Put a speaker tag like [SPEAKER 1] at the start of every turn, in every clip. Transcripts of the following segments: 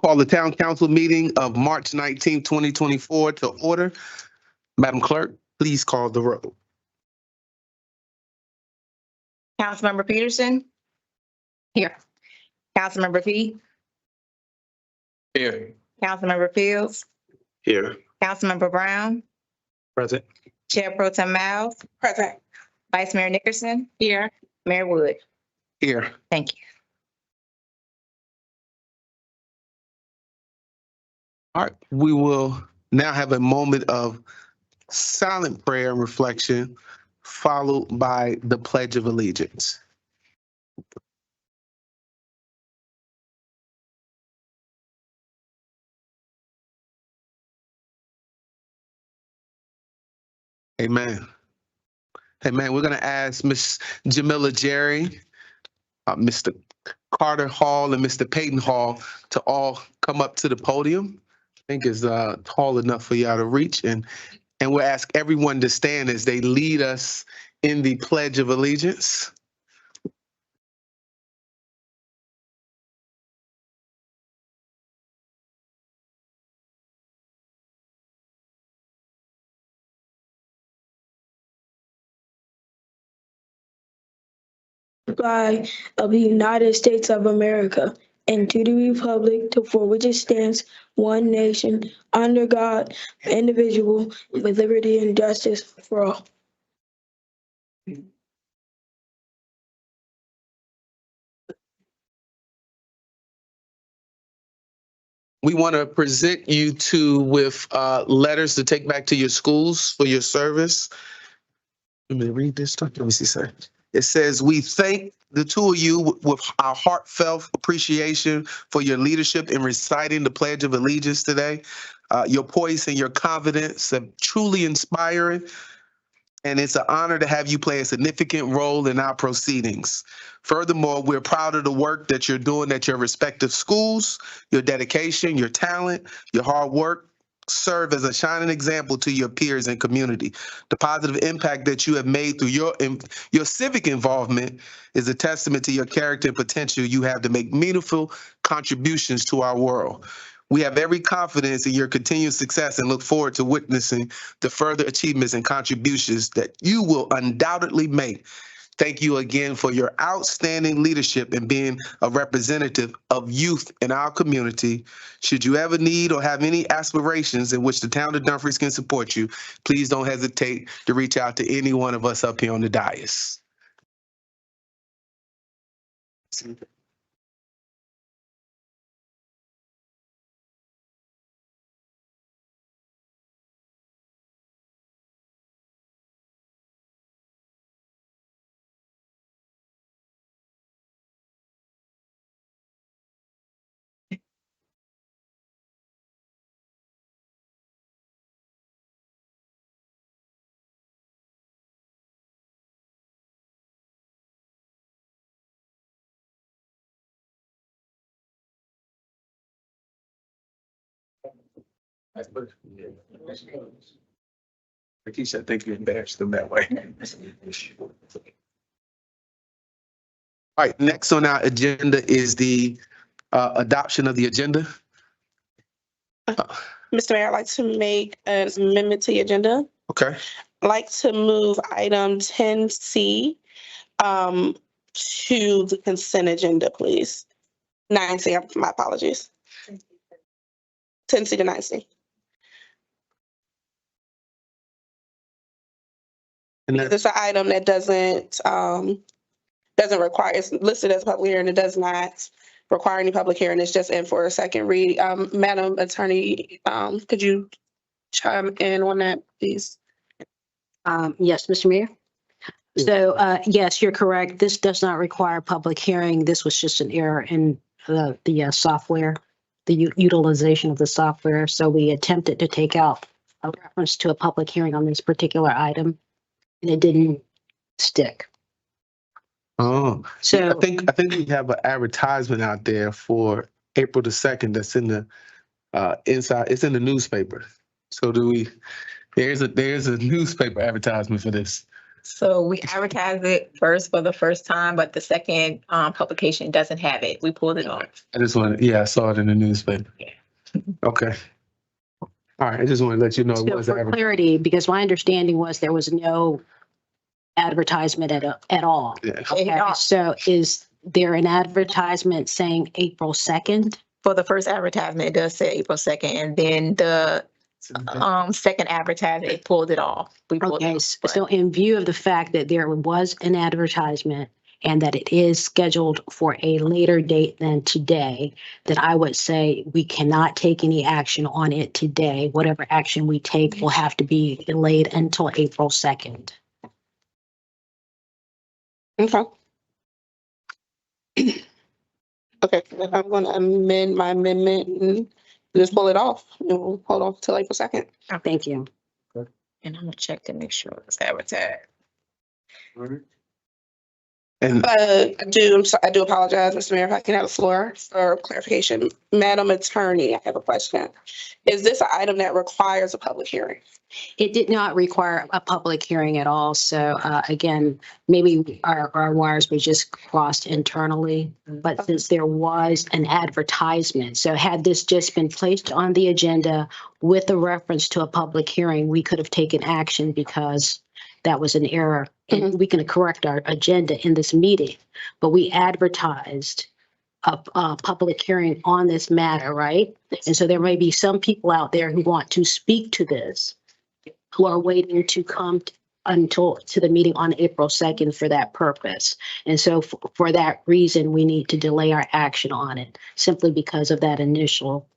[SPEAKER 1] call the Town Council meeting of March 19, 2024 to order. Madam Clerk, please call the roll.
[SPEAKER 2] Councilmember Peterson. Here. Councilmember Fee.
[SPEAKER 1] Here.
[SPEAKER 2] Councilmember Fields.
[SPEAKER 1] Here.
[SPEAKER 2] Councilmember Brown.
[SPEAKER 1] Present.
[SPEAKER 2] Chair Pro Tem Miles. Present. Vice Mayor Nickerson. Here. Mayor Wood.
[SPEAKER 1] Here.
[SPEAKER 2] Thank you.
[SPEAKER 1] All right, we will now have a moment of silent prayer and reflection, followed by the Pledge of Allegiance. Amen. Amen. We're going to ask Ms. Jamila Jerry, Mr. Carter Hall, and Mr. Peyton Hall to all come up to the podium. I think it's tall enough for y'all to reach. And we'll ask everyone to stand as they lead us in the Pledge of Allegiance.
[SPEAKER 3] Flag of the United States of America and to the republic for which it stands, one nation, under God, indivisible, with liberty and justice for all.
[SPEAKER 1] We want to present you with letters to take back to your schools for your service. Let me read this. Let me see, sir. It says, we thank the two of you with our heartfelt appreciation for your leadership in reciting the Pledge of Allegiance today. Your poise and your confidence are truly inspiring, and it's an honor to have you play a significant role in our proceedings. Furthermore, we're proud of the work that you're doing at your respective schools. Your dedication, your talent, your hard work serve as a shining example to your peers and community. The positive impact that you have made through your civic involvement is a testament to your character and potential you have to make meaningful contributions to our world. We have every confidence in your continued success and look forward to witnessing the further achievements and contributions that you will undoubtedly make. Thank you again for your outstanding leadership and being a representative of youth in our community. Should you ever need or have any aspirations in which the town of Dumfries can support you, please don't hesitate to reach out to any one of us up here on the dais. Keisha, I think you embarrassed them that way. All right, next on our agenda is the adoption of the agenda.
[SPEAKER 4] Mr. Mayor, I'd like to make an amendment to the agenda.
[SPEAKER 1] Okay.
[SPEAKER 4] I'd like to move item 10C to the consent agenda, please. 9C, my apologies. 10C to 9C.
[SPEAKER 1] And
[SPEAKER 4] It's an item that doesn't require, it's listed as a public hearing, it does not require any public hearing, it's just in for a second read. Madam Attorney, could you chime in on that, please?
[SPEAKER 5] Yes, Mr. Mayor. So, yes, you're correct. This does not require public hearing. This was just an error in the software, the utilization of the software. So we attempted to take out a reference to a public hearing on this particular item, and it didn't stick.
[SPEAKER 1] Oh,
[SPEAKER 5] So
[SPEAKER 1] I think we have an advertisement out there for April the 2nd that's in the inside. It's in the newspaper. So there's a newspaper advertisement for this.
[SPEAKER 2] So we advertised it first for the first time, but the second publication doesn't have it. We pulled it off.
[SPEAKER 1] I just wanted, yeah, I saw it in the newspaper. Okay. All right, I just want to let you know it
[SPEAKER 5] So
[SPEAKER 1] was
[SPEAKER 5] for
[SPEAKER 1] advertised.
[SPEAKER 5] clarity, because my understanding was there was no advertisement at all.
[SPEAKER 1] Yeah.
[SPEAKER 5] Okay, so is there an advertisement saying April 2nd?
[SPEAKER 2] For the first advertisement, it does say April 2nd, and then the second advertisement, it pulled it off. We pulled it
[SPEAKER 5] Okay,
[SPEAKER 2] off.
[SPEAKER 5] so in view of the fact that there was an advertisement and that it is scheduled for a later date than today, then I would say we cannot take any action on it today. Whatever action we take will have to be delayed until April 2nd.
[SPEAKER 4] Okay. Okay, then I'm gonna amend my amendment and just pull it off. And we'll hold on till April 2nd.
[SPEAKER 5] Thank you.
[SPEAKER 2] And I'm gonna check to make sure it's advertised.
[SPEAKER 1] And
[SPEAKER 4] I do apologize, Mr. Mayor, if I can have the floor for clarification. Madam Attorney, I have a question. Is this an item that requires a public hearing?
[SPEAKER 5] It did not require a public hearing at all. So again, maybe our wires were just crossed internally. But since there was an advertisement, so had this just been placed on the agenda with a reference to a public hearing, we could have taken action because that was an error. And we can correct our agenda in this meeting. But we advertised a public hearing on this matter, right? And so there may be some people out there who want to speak to this, who are waiting to come to the meeting on April 2nd for that purpose. And so for that reason, we need to delay our action on it simply because of that initial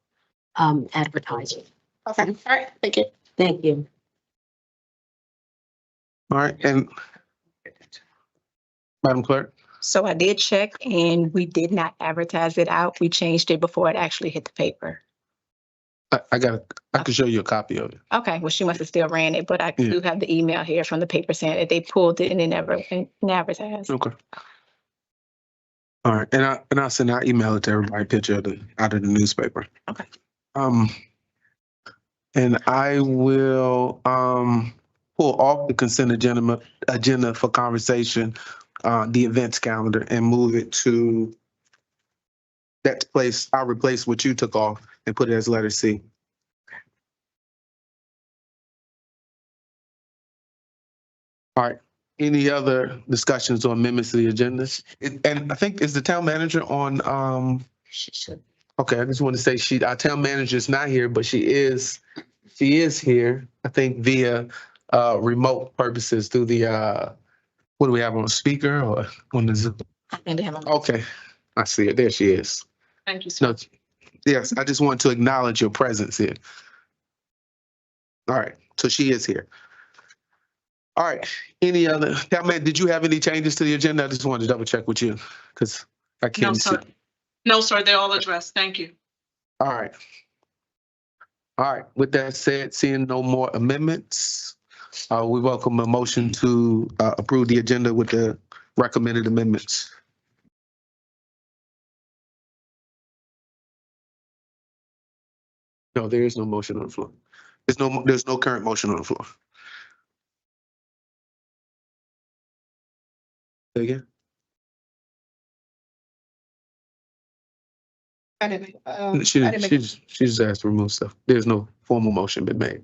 [SPEAKER 5] advertising.
[SPEAKER 4] Okay, all right, thank you.
[SPEAKER 5] Thank you.
[SPEAKER 1] all right, and Madam Clerk,
[SPEAKER 2] So I did check and we did not advertise it out. We changed it before it actually hit the paper.
[SPEAKER 1] I can show you a copy of it.
[SPEAKER 2] Okay, well, she must have still ran it, but I
[SPEAKER 1] Yeah.
[SPEAKER 2] do have the email here from the paper saying that they pulled it and they never advertised.
[SPEAKER 1] Okay. All right, and I'll send out email it to everybody, picture of out of the newspaper.
[SPEAKER 2] Okay.
[SPEAKER 1] And I will pull off the consent agenda for conversation, the events calendar, and move it to that place. I'll replace what you took off and put it as letter C. All right. Any other discussions or amendments to the agendas? And I think, is the town manager on,
[SPEAKER 2] She should.
[SPEAKER 1] okay, I just want to say our town manager is not here, but she is here, I think via remote purposes through the, what do we have on speaker or on the Zoom?
[SPEAKER 2] I think they have them.
[SPEAKER 1] Okay, I see it. There she is.
[SPEAKER 2] Thank you, sir.
[SPEAKER 1] No, yes, I just want to acknowledge your presence here. All right, so she is here. All right, any other, town man, did you have any changes to the agenda? I just wanted to double check with you because I
[SPEAKER 6] No,
[SPEAKER 1] can't see.
[SPEAKER 6] sir. No, sir, they're all addressed. Thank you.
[SPEAKER 1] All right. All right, with that said, seeing no more amendments, we welcome a motion to approve the agenda with the recommended amendments. No, there is no motion on the floor. There's no current motion on the floor. Say again? She's just asked to remove stuff. There's no formal motion been made.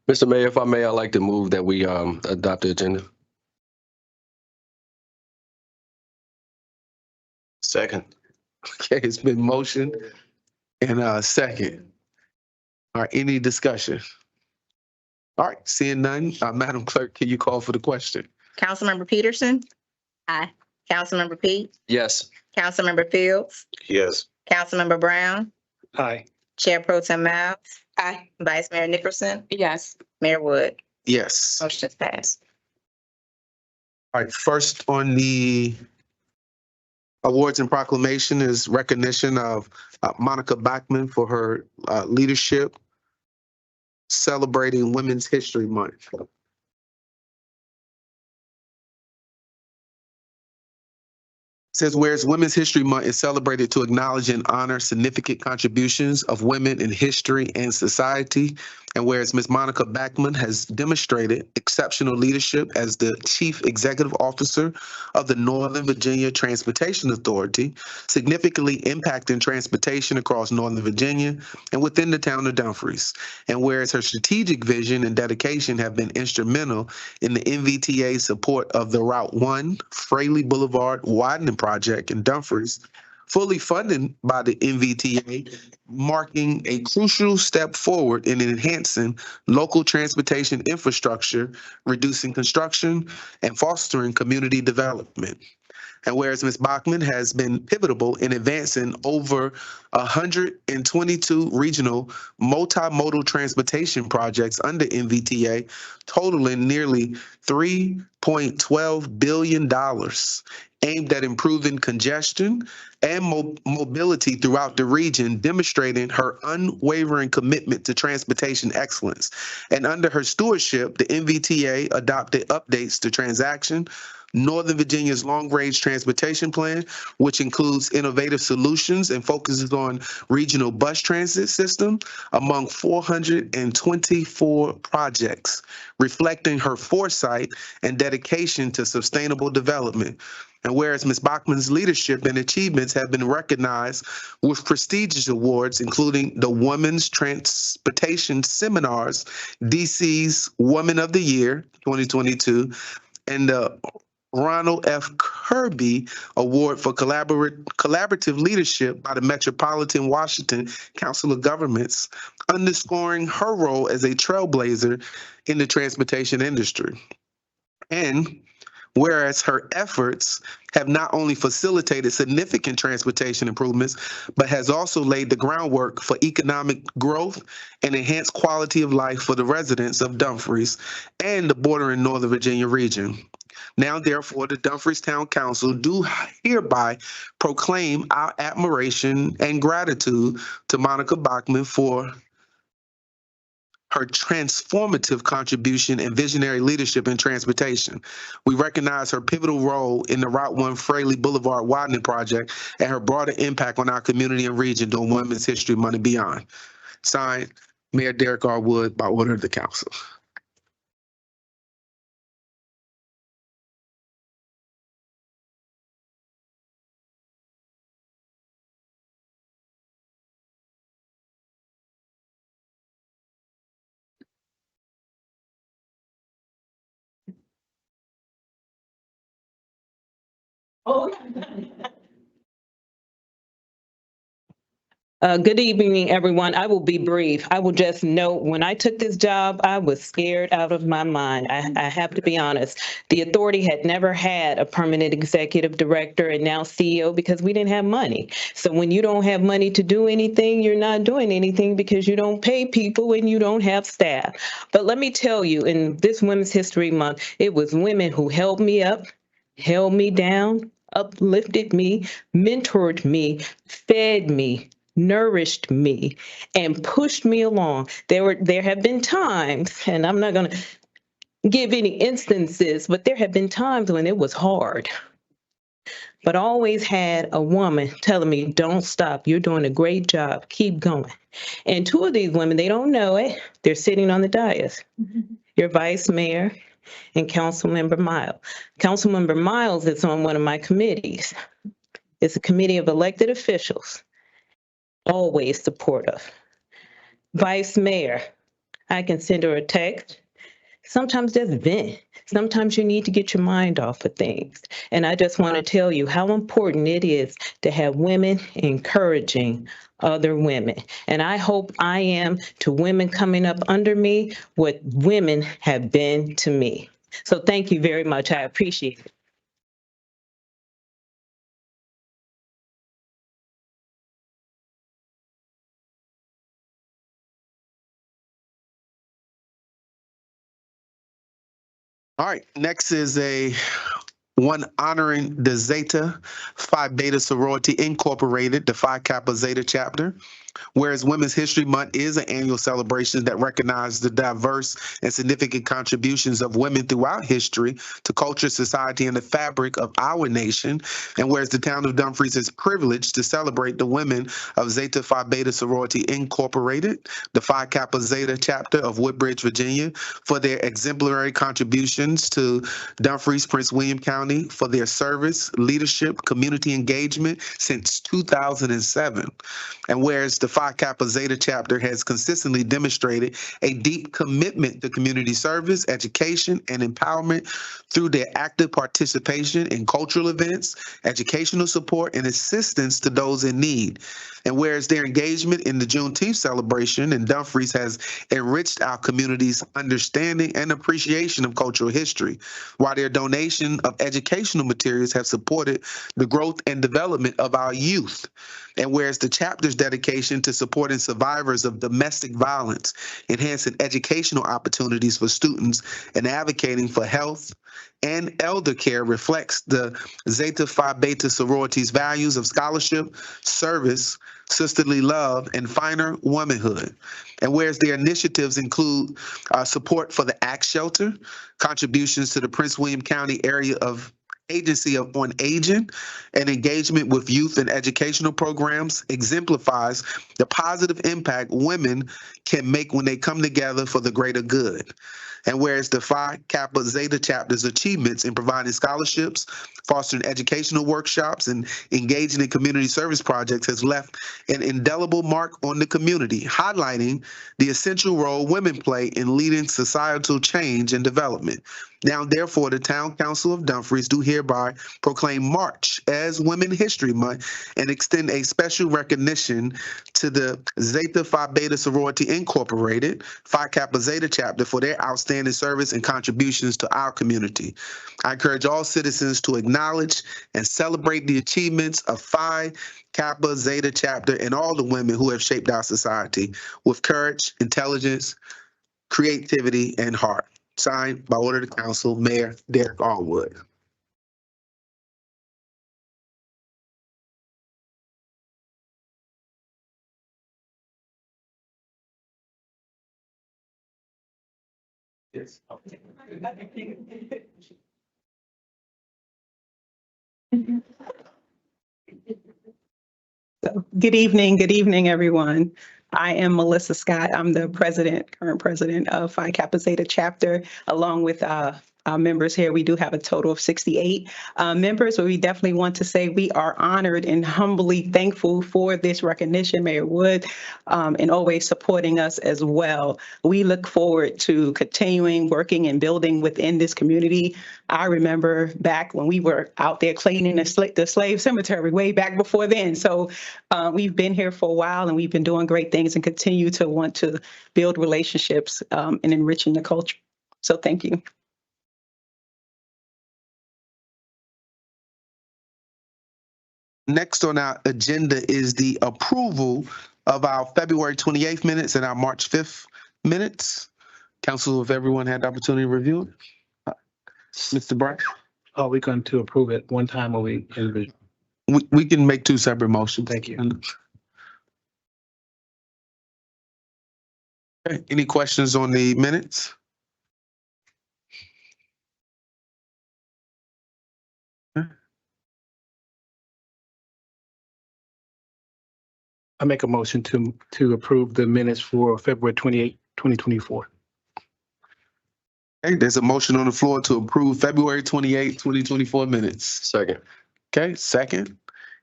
[SPEAKER 7] Mr. Mayor, if I may, I'd like to move that we adopt the agenda. Second.
[SPEAKER 1] Okay, it's been motioned and second. All right, any discussion? All right, seeing none, Madam Clerk, can you call for the question?
[SPEAKER 2] Councilmember Peterson? Aye. Councilmember Pete?
[SPEAKER 7] Yes.
[SPEAKER 2] Councilmember Fields?
[SPEAKER 7] Yes.
[SPEAKER 2] Councilmember Brown?
[SPEAKER 7] Aye.
[SPEAKER 2] Chair Pro Tem Miles?
[SPEAKER 4] Aye.
[SPEAKER 2] Vice Mayor Nicholson?
[SPEAKER 4] Yes.
[SPEAKER 2] Mayor Wood?
[SPEAKER 1] Yes.
[SPEAKER 2] Motion is passed.
[SPEAKER 1] All right, first on the awards and proclamation is recognition of Monica Bachman for her leadership celebrating Women's History Month. Says, whereas Women's History Month is celebrated to acknowledge and honor significant contributions of women in history and society, And whereas Ms. Monica Backman has demonstrated exceptional leadership as the Chief Executive Officer of the Northern Virginia Transportation Authority, significantly impacting transportation across Northern Virginia and within the town of Dumfries. And whereas her strategic vision and dedication have been instrumental in the NVTA's support of the Route 1 Fraley Boulevard widening project in Dumfries, fully funded by the NVTA, marking a crucial step forward in enhancing local transportation infrastructure, reducing construction, and fostering community development. And whereas Ms. Bachman has been pivotal in advancing over 122 regional multimodal transportation projects under NVTA, totaling nearly $3.12 billion, aimed at improving congestion and mobility throughout the region, demonstrating her unwavering commitment to transportation excellence. And under her stewardship, the NVTA adopted updates to transaction Northern Virginia's long-range transportation plan, which includes innovative solutions and focuses on regional bus transit system among 424 projects, reflecting her foresight and dedication to sustainable development. And whereas Ms. Bachman's leadership and achievements have been recognized with prestigious awards, including the Women's Transportation Seminars, DC's Woman of the Year 2022, and the Ronald F. Kirby Award for Collaborative Leadership by the Metropolitan Washington Council of Governments, underscoring her role as a trailblazer in the transportation industry. And whereas her efforts have not only facilitated significant transportation improvements, but has also laid the groundwork for economic growth and enhanced quality of life for the residents of Dumfries and the bordering Northern Virginia region. Now, therefore, the Dumfries Town Council do hereby proclaim our admiration and gratitude to Monica Bachman for her transformative contribution and visionary leadership in transportation. We recognize her pivotal role in the Route 1 Fraley Boulevard widening project and her broader impact on our community and region during Women's History Month and beyond. Signed, Mayor Derek R. Wood, by order of the council.
[SPEAKER 8] Good evening, everyone. I will be brief. I will just note, when I took this job, I was scared out of my mind. I have to be honest. The authority had never had a permanent executive director and now CEO because we didn't have money. So when you don't have money to do anything, you're not doing anything because you don't pay people and you don't have staff. But let me tell you, in this Women's History Month, it was women who held me up, held me down, uplifted me, mentored me, fed me, nourished me, and pushed me along. There have been times, and I'm not going to give any instances, but there have been times when it was hard. But I always had a woman telling me, don't stop. You're doing a great job. Keep going. And two of these women, they don't know it. They're sitting on the dais. Your Vice Mayor and Councilmember Miles. Councilmember Miles is on one of my committees. It's a committee of elected officials. Always supportive. Vice Mayor, I can send her a text. Sometimes just vent. Sometimes you need to get your mind off of things. And I just want to tell you how important it is to have women encouraging other women. And I hope I am to women coming up under me what women have been to me. So thank you very much. I appreciate it.
[SPEAKER 1] All right, next is one honoring the Zeta Phi Beta Sorority Incorporated, the Phi Kappa Zeta chapter. Whereas Women's History Month is an annual celebration that recognizes the diverse and significant contributions of women throughout history to culture, society, and the fabric of our nation. And whereas the town of Dumfries is privileged to celebrate the women of Zeta Phi Beta Sorority Incorporated, the Phi Kappa Zeta chapter of Woodbridge, Virginia, for their exemplary contributions to Dumfries, Prince William County, for their service, leadership, community engagement since 2007. And whereas the Phi Kappa Zeta chapter has consistently demonstrated a deep commitment to community service, education, and empowerment through their active participation in cultural events, educational support, and assistance to those in need. And whereas their engagement in the Juneteenth celebration in Dumfries has enriched our community's understanding and appreciation of cultural history, while their donation of educational materials have supported the growth and development of our youth. And whereas the chapter's dedication to supporting survivors of domestic violence, enhancing educational opportunities for students, and advocating for health and elder care reflects the Zeta Phi Beta sorority's values of scholarship, service, sisterly love, and finer womanhood. And whereas their initiatives include support for the ACT Shelter, contributions to the Prince William County area of Agency on Aging, and engagement with youth and educational programs exemplifies the positive impact women can make when they come together for the greater good. And whereas the Phi Kappa Zeta chapter's achievements in providing scholarships, fostering educational workshops, and engaging in community service projects has left an indelible mark on the community, highlighting the essential role women play in leading societal change and development. Now, therefore, the Town Council of Dumfries do hereby proclaim March as Women History Month and extend a special recognition to the Zeta Phi Beta Sorority Incorporated, Phi Kappa Zeta chapter for their outstanding service and contributions to our community. I encourage all citizens to acknowledge and celebrate the achievements of Phi Kappa Zeta chapter and all the women who have shaped our society with courage, intelligence, creativity, and heart. Signed by order of the council, Mayor Derek Allwood. Yes.
[SPEAKER 9] Good evening, everyone. I am Melissa Scott. I'm the current president of Phi Kappa Zeta chapter, along with our members here. We do have a total of 68 members, but we definitely want to say we are honored and humbly thankful for this recognition, Mayor Wood, and always supporting us as well. We look forward to continuing working and building within this community. I remember back when we were out there cleaning the slave cemetery way back before then. So we've been here for a while and we've been doing great things and continue to want to build relationships and enriching the culture. So thank you.
[SPEAKER 1] Next on our agenda is the approval of our February 28th minutes and our March 5th minutes. Council, if everyone had the opportunity to review it. Mr. Brown?
[SPEAKER 10] Are we going to approve it one time or we individually?
[SPEAKER 1] We can make two separate motions.
[SPEAKER 10] Thank you.
[SPEAKER 1] Okay, any questions on the minutes?
[SPEAKER 10] I make a motion to approve the minutes for February 28, 2024.
[SPEAKER 1] Okay, there's a motion on the floor to approve February 28, 2024 minutes.
[SPEAKER 7] Second.
[SPEAKER 1] Okay, second.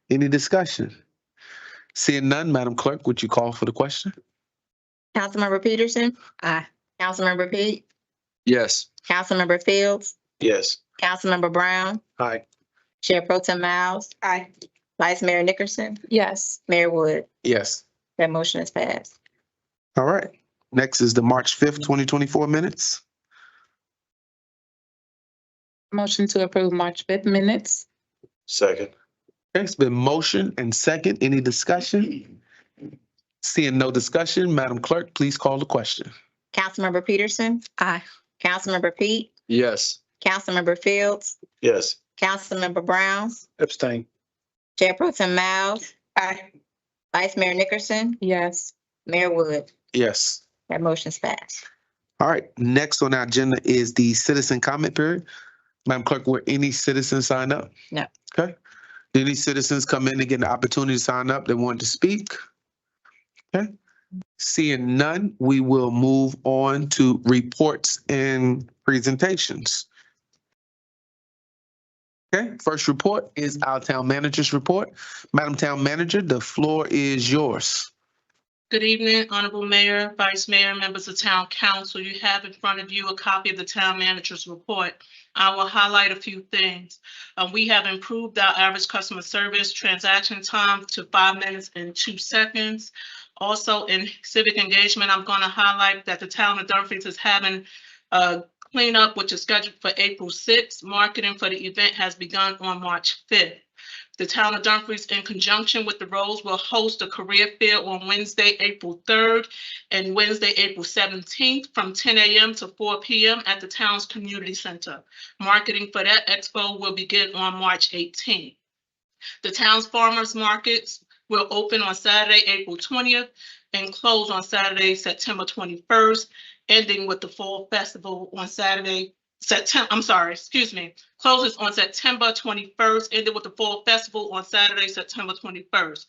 [SPEAKER 1] Any discussion? Seeing none, Madam Clerk, would you call for the question?
[SPEAKER 2] Councilmember Peterson?
[SPEAKER 5] Aye.
[SPEAKER 2] Councilmember Pete?
[SPEAKER 7] Yes.
[SPEAKER 2] Councilmember Fields?
[SPEAKER 10] Yes.
[SPEAKER 2] Councilmember Brown?
[SPEAKER 10] Aye.
[SPEAKER 2] Chair Pro Tem Miles?
[SPEAKER 4] Aye.
[SPEAKER 2] Vice Mayor Nickerson?
[SPEAKER 6] Yes.
[SPEAKER 2] Mayor Wood?
[SPEAKER 1] Yes.
[SPEAKER 2] That motion is passed.
[SPEAKER 1] All right. Next is the March 5th, 2024 minutes.
[SPEAKER 6] Motion to approve March 5th minutes.
[SPEAKER 10] Second.
[SPEAKER 1] Okay, it's been motion and second. Any discussion? Seeing no discussion, Madam Clerk, please call the question.
[SPEAKER 2] Councilmember Peterson?
[SPEAKER 5] Aye.
[SPEAKER 2] Councilmember Pete?
[SPEAKER 7] Yes.
[SPEAKER 2] Councilmember Fields?
[SPEAKER 10] Yes.
[SPEAKER 2] Councilmember Brown?
[SPEAKER 10] Abstain.
[SPEAKER 2] Chair Pro Tem Miles?
[SPEAKER 4] Aye.
[SPEAKER 2] Vice Mayor Nickerson,
[SPEAKER 6] Yes.
[SPEAKER 2] Mayor Wood.
[SPEAKER 1] Yes.
[SPEAKER 2] That motion's passed.
[SPEAKER 1] All right, next on our agenda is the citizen comment period. Madam Clerk, will any citizens sign up?
[SPEAKER 2] No.
[SPEAKER 1] Okay. Did any citizens come in and get an opportunity to sign up that want to speak? Okay. Seeing none, we will move on to reports and presentations. Okay, first report is our town manager's report. Madam Town Manager, the floor is yours.
[SPEAKER 11] Good evening, Honorable Mayor, Vice Mayor, members of Town Council. You have in front of you a copy of the Town Manager's Report. I will highlight a few things. We have improved our average customer service transaction time to 5 minutes and 2 seconds. Also, in civic engagement, I'm going to highlight that the Town of Dumfries is having a cleanup, which is scheduled for April 6th. Marketing for the event has begun on March 5th. The Town of Dumfries, in conjunction with the Rose, will host a career fair on Wednesday, April 3rd and Wednesday, April 17th from 10 a.m. to 4 p.m. at the town's community center. Marketing for that expo will begin on March 18th. The town's farmers markets will open on Saturday, April 20th and close on Saturday, September 21st, ending with the Fall Festival on closes on September 21st, ended with the Fall Festival on Saturday, September 21st.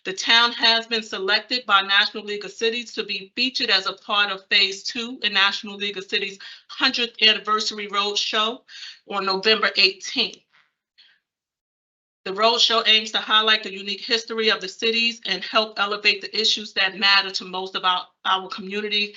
[SPEAKER 11] The town has been selected by National League of Cities to be featured as a part of Phase 2 in National League of Cities 100th Anniversary Road Show on November 18th. The road show aims to highlight the unique history of the cities and help elevate the issues that matter to most of our community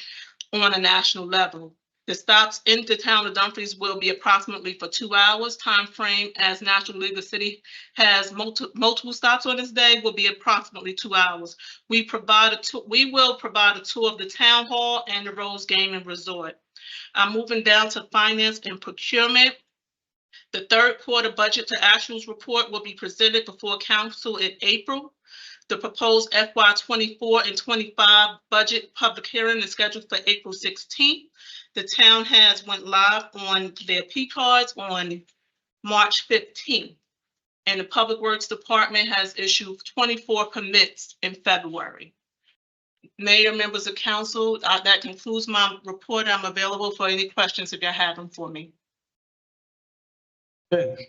[SPEAKER 11] on a national level. The stops in the Town of Dumfries will be approximately for 2 hours. Time frame, as National League of City has multiple stops on this day, will be approximately 2 hours. We will provide a tour of the town hall and the Rose Gaming Resort. I'm moving down to finance and procurement. The third quarter budget to actuals report will be presented before council in April. The proposed FY 24 and 25 budget public hearing is scheduled for April 16th. The town has went live on their P cards on March 15th. And the Public Works Department has issued 24 permits in February. Mayor, members of council, that concludes my report. I'm available for any questions if you have them for me.
[SPEAKER 1] Okay.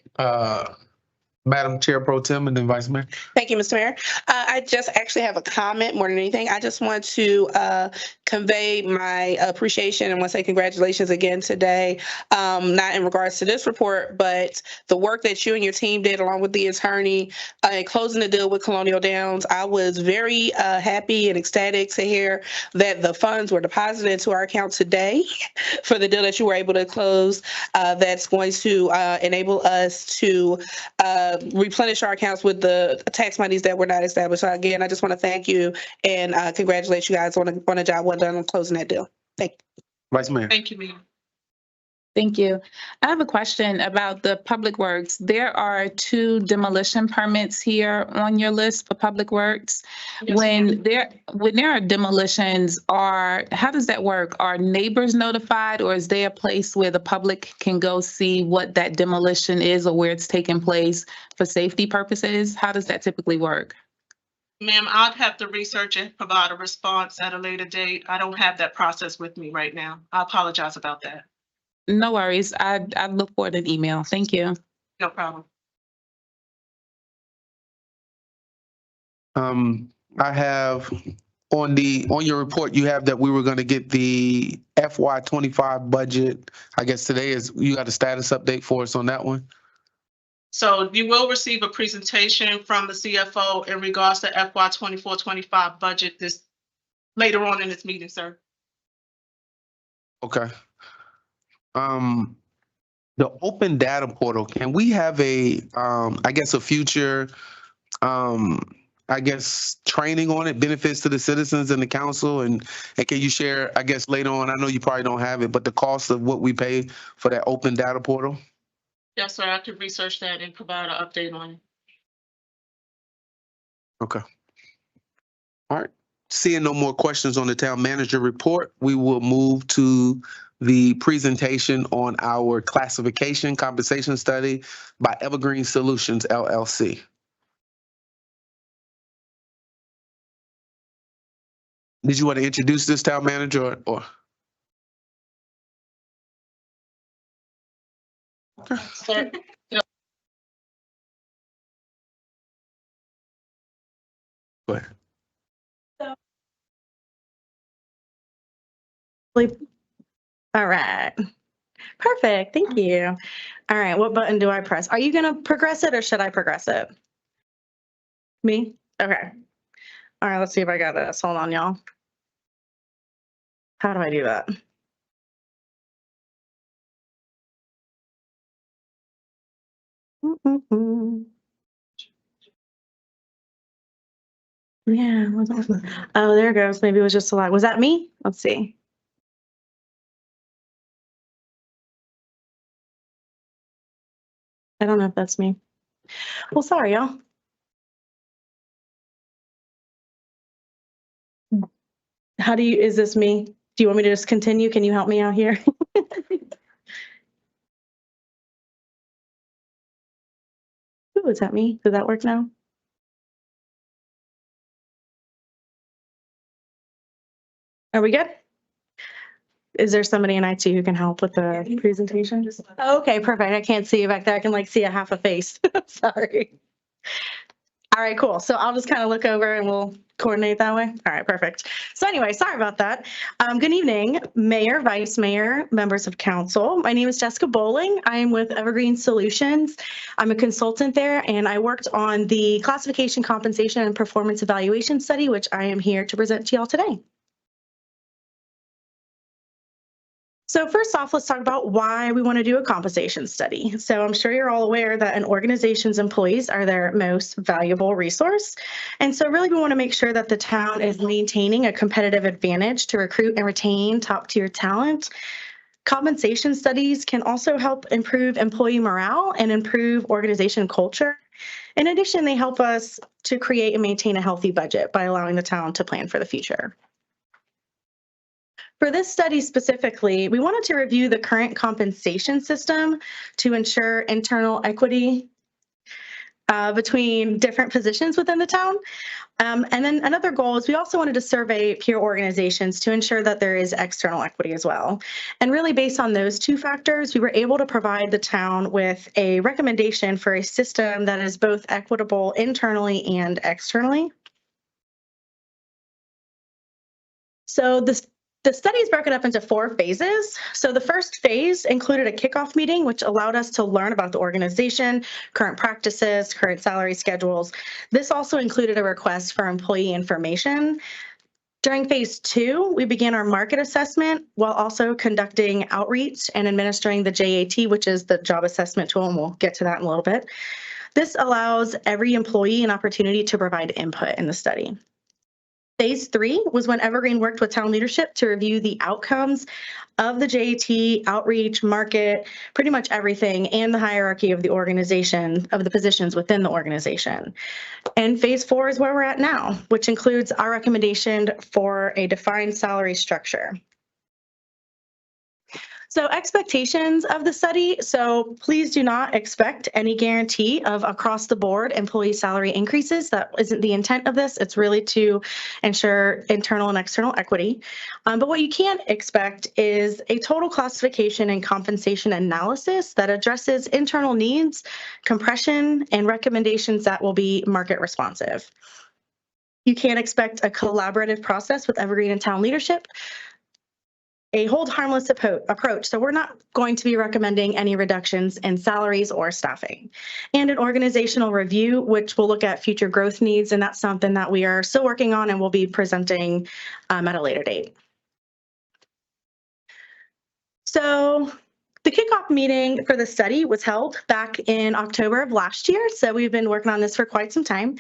[SPEAKER 1] Madam Chair Pro Tem and then Vice Mayor.
[SPEAKER 4] Thank you, Mr. Mayor. I just actually have a comment more than anything. I just want to convey my appreciation and want to say congratulations again today, not in regards to this report, but the work that you and your team did along with the attorney in closing the deal with Colonial Downs. I was very happy and ecstatic to hear that the funds were deposited into our account today for the deal that you were able to close. That's going to enable us to replenish our accounts with the tax monies that were not established. So again, I just want to thank you and congratulate you guys on a job well done on closing that deal. Thank you.
[SPEAKER 1] Vice Mayor.
[SPEAKER 11] Thank you, Mayor.
[SPEAKER 6] Thank you. I have a question about the Public Works. There are 2 demolition permits here on your list for Public Works.
[SPEAKER 11] Yes,
[SPEAKER 6] When there are demolitions, how does that work? Are neighbors notified, or is there a place where the public can go see what that demolition is or where it's taking place for safety purposes? How does that typically work?
[SPEAKER 11] Ma'am, I'd have to research and provide a response at a later date. I don't have that process with me right now. I apologize about that.
[SPEAKER 6] No worries. I look forward to an email. Thank you.
[SPEAKER 11] No problem.
[SPEAKER 1] I have on your report, you have that we were going to get the FY 25 budget. I guess today you got a status update for us on that one.
[SPEAKER 11] So you will receive a presentation from the CFO in regards to FY 24-25 budget later on in this meeting, sir.
[SPEAKER 1] Okay. The open data portal, can we have a future, training on it, benefits to the citizens and the council? And can you share, I guess, later on, I know you probably don't have it, but the cost of what we pay for that open data portal?
[SPEAKER 11] Yes, sir. I could research that and provide an update on it.
[SPEAKER 1] Okay. All right. Seeing no more questions on the town manager report, we will move to the presentation on our classification compensation study by Evergreen Solutions, LLC. Did you want to introduce this, town manager, or? Go ahead.
[SPEAKER 12] All right. Perfect. Thank you. All right. What button do I press? Are you going to progress it or should I progress it? Me? Okay. All right. Let's see if I got this. Hold on, y'all. How do I do that? Yeah. Oh, there it goes. Maybe it was just a lot. Was that me? Let's see. I don't know if that's me. Well, sorry, y'all. How do you, is this me? Do you want me to just continue? Can you help me out here? Ooh, is that me? Did that work now? Are we good? Is there somebody in IT who can help with the presentation? Okay, perfect. I can't see you back there. I can like see a half a face. Sorry. All right, cool. So I'll just kind of look over and we'll coordinate that way. All right, perfect. So anyway, sorry about that. Good evening, Mayor, Vice Mayor, members of council. My name is Jessica Bowling. I am with Evergreen Solutions. I'm a consultant there and I worked on the classification, compensation, and performance evaluation study, which I am here to present to y'all today. So first off, let's talk about why we want to do a compensation study. So I'm sure you're all aware that an organization's employees are their most valuable resource. And so really we want to make sure that the town is maintaining a competitive advantage to recruit and retain top tier talent. Compensation studies can also help improve employee morale and improve organization culture. In addition, they help us to create and maintain a healthy budget by allowing the town to plan for the future. For this study specifically, we wanted to review the current compensation system to ensure internal equity between different positions within the town. And then another goal is we also wanted to survey peer organizations to ensure that there is external equity as well. And really based on those two factors, we were able to provide the town with a recommendation for a system that is both equitable internally and externally. So the study is broken up into 4 phases. So the first phase included a kickoff meeting, which allowed us to learn about the organization, current practices, current salary schedules. This also included a request for employee information. During phase 2, we began our market assessment while also conducting outreach and administering the JAT, which is the job assessment tool, and we'll get to that in a little bit. This allows every employee an opportunity to provide input in the study. Phase 3 was when Evergreen worked with town leadership to review the outcomes of the JAT, outreach, market, pretty much everything, and the hierarchy of the organization, of the positions within the organization. And phase 4 is where we're at now, which includes our recommendation for a defined salary structure. So expectations of the study. So please do not expect any guarantee of across the board employee salary increases. That isn't the intent of this. It's really to ensure internal and external equity. But what you can expect is a total classification and compensation analysis that addresses internal needs, compression, and recommendations that will be market responsive. You can expect a collaborative process with Evergreen and town leadership, a hold harmless approach. So we're not going to be recommending any reductions in salaries or staffing, and an organizational review, which will look at future growth needs. And that's something that we are still working on and will be presenting at a later date. So the kickoff meeting for the study was held back in October of last year. So we've been working on this for quite some time.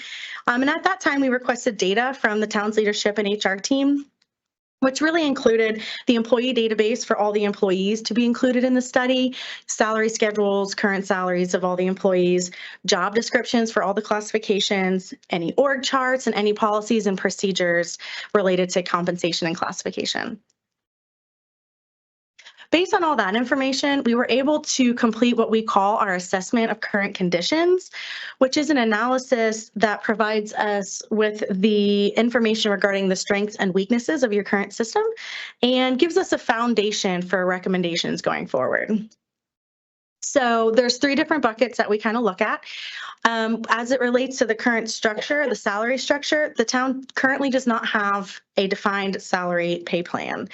[SPEAKER 12] And at that time, we requested data from the town's leadership and HR team, which really included the employee database for all the employees to be included in the study, salary schedules, current salaries of all the employees, job descriptions for all the classifications, any org charts, and any policies and procedures related to compensation and classification. Based on all that information, we were able to complete what we call our assessment of current conditions, which is an analysis that provides us with the information regarding the strengths and weaknesses of your current system and gives us a foundation for recommendations going forward. So there's 3 different buckets that we kind of look at. As it relates to the current structure, the salary structure, the town currently does not have a defined salary pay plan.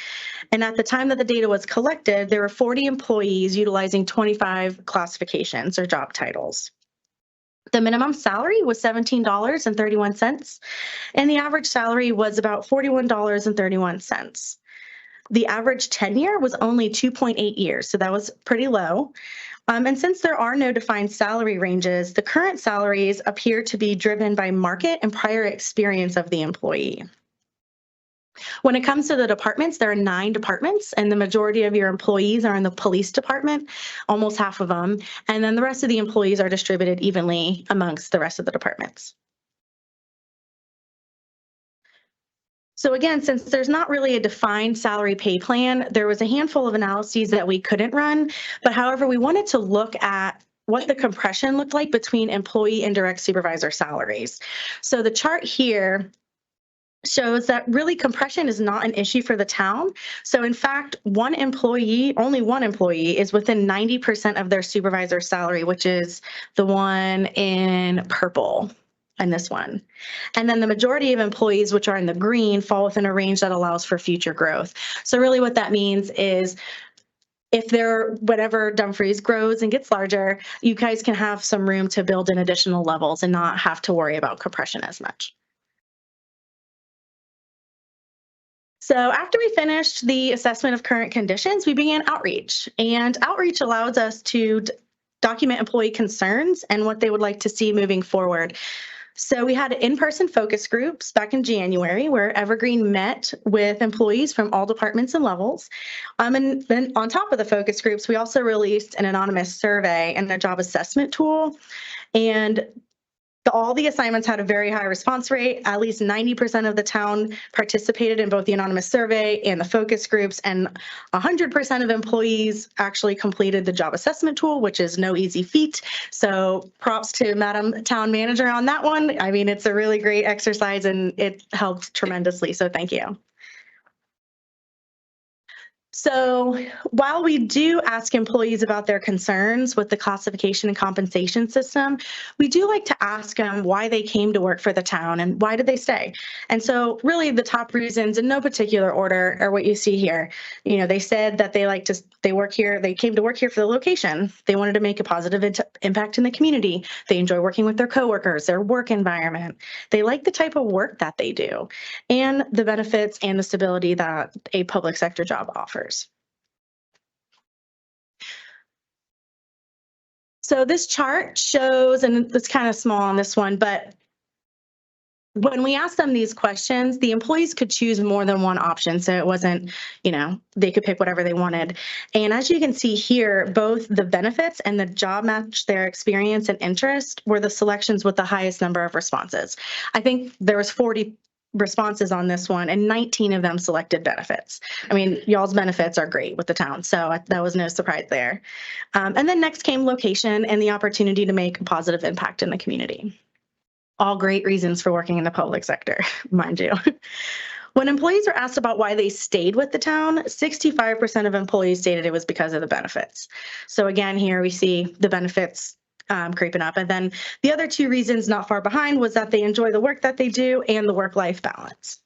[SPEAKER 12] And at the time that the data was collected, there were 40 employees utilizing 25 classifications or job titles. The minimum salary was $17.31, and the average salary was about $41.31. The average tenure was only 2.8 years, so that was pretty low. And since there are no defined salary ranges, the current salaries appear to be driven by market and prior experience of the employee. When it comes to the departments, there are 9 departments, and the majority of your employees are in the police department, almost half of them, and then the rest of the employees are distributed evenly amongst the rest of the departments. So again, since there's not really a defined salary pay plan, there was a handful of analyses that we couldn't run, but however, we wanted to look at what the compression looked like between employee and direct supervisor salaries. So the chart here shows that really compression is not an issue for the town. So in fact, only one employee is within 90% of their supervisor salary, which is the one in purple. And this one. And then the majority of employees, which are in the green, fall within a range that allows for future growth. So really what that means is if whatever Dumfries grows and gets larger, you guys can have some room to build in additional levels and not have to worry about compression as much. So after we finished the assessment of current conditions, we began outreach. And outreach allows us to document employee concerns and what they would like to see moving forward. So we had in-person focus groups back in January where Evergreen met with employees from all departments and levels. And then on top of the focus groups, we also released an anonymous survey and a job assessment tool. And all the assignments had a very high response rate. At least 90% of the town participated in both the anonymous survey and the focus groups, and 100% of employees actually completed the job assessment tool, which is no easy feat. So props to Madam Town Manager on that one. I mean, it's a really great exercise and it helped tremendously. So thank you. So while we do ask employees about their concerns with the classification and compensation system, we do like to ask them why they came to work for the town and why did they stay. And so really the top reasons in no particular order are what you see here. You know, they said that they work here, they came to work here for the location. They wanted to make a positive impact in the community. They enjoy working with their coworkers, their work environment. They like the type of work that they do and the benefits and the stability that a public sector job offers. So this chart shows, and it's kind of small on this one, but when we asked them these questions, the employees could choose more than one option. So it wasn't, they could pick whatever they wanted. And as you can see here, both the benefits and the job match their experience and interest were the selections with the highest number of responses. I think there was 40 responses on this one and 19 of them selected benefits. I mean, y'all's benefits are great with the town, so that was no surprise there. And then next came location and the opportunity to make a positive impact in the community. All great reasons for working in the public sector, mind you. When employees were asked about why they stayed with the town, 65% of employees stated it was because of the benefits. So again, here we see the benefits creeping up. And then the other 2 reasons not far behind was that they enjoy the work that they do and the work-life balance.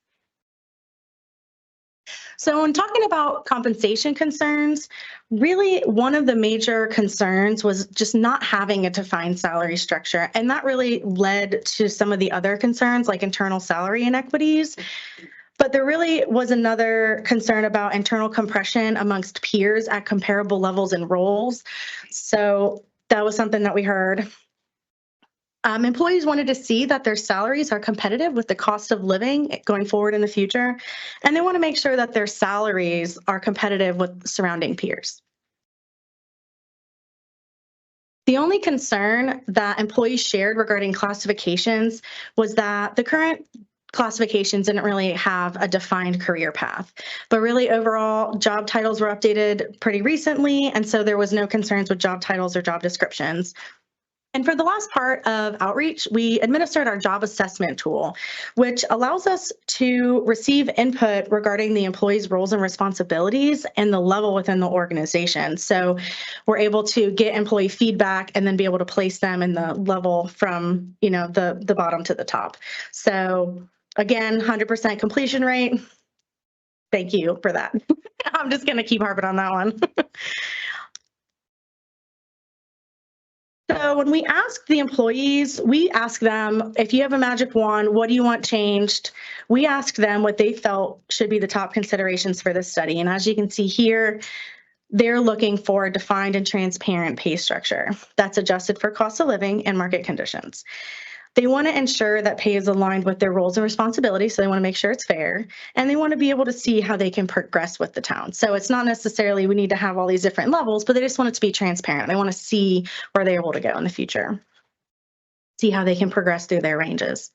[SPEAKER 12] So when talking about compensation concerns, really one of the major concerns was just not having a defined salary structure. And that really led to some of the other concerns like internal salary inequities. But there really was another concern about internal compression amongst peers at comparable levels and roles. So that was something that we heard. Employees wanted to see that their salaries are competitive with the cost of living going forward in the future, and they want to make sure that their salaries are competitive with surrounding peers. The only concern that employees shared regarding classifications was that the current classifications didn't really have a defined career path. But really overall, job titles were updated pretty recently, and so there was no concerns with job titles or job descriptions. And for the last part of outreach, we administered our job assessment tool, which allows us to receive input regarding the employee's roles and responsibilities and the level within the organization. So we're able to get employee feedback and then be able to place them in the level from, the bottom to the top. So again, 100% completion rate. Thank you for that. I'm just going to keep harping on that one. So when we ask the employees, we ask them, if you have a magic wand, what do you want changed? We ask them what they felt should be the top considerations for this study. And as you can see here, they're looking for a defined and transparent pay structure that's adjusted for cost of living and market conditions. They want to ensure that pay is aligned with their roles and responsibilities, so they want to make sure it's fair, and they want to be able to see how they can progress with the town. So it's not necessarily we need to have all these different levels, but they just want it to be transparent. They want to see where they're able to go in the future, see how they can progress through their ranges.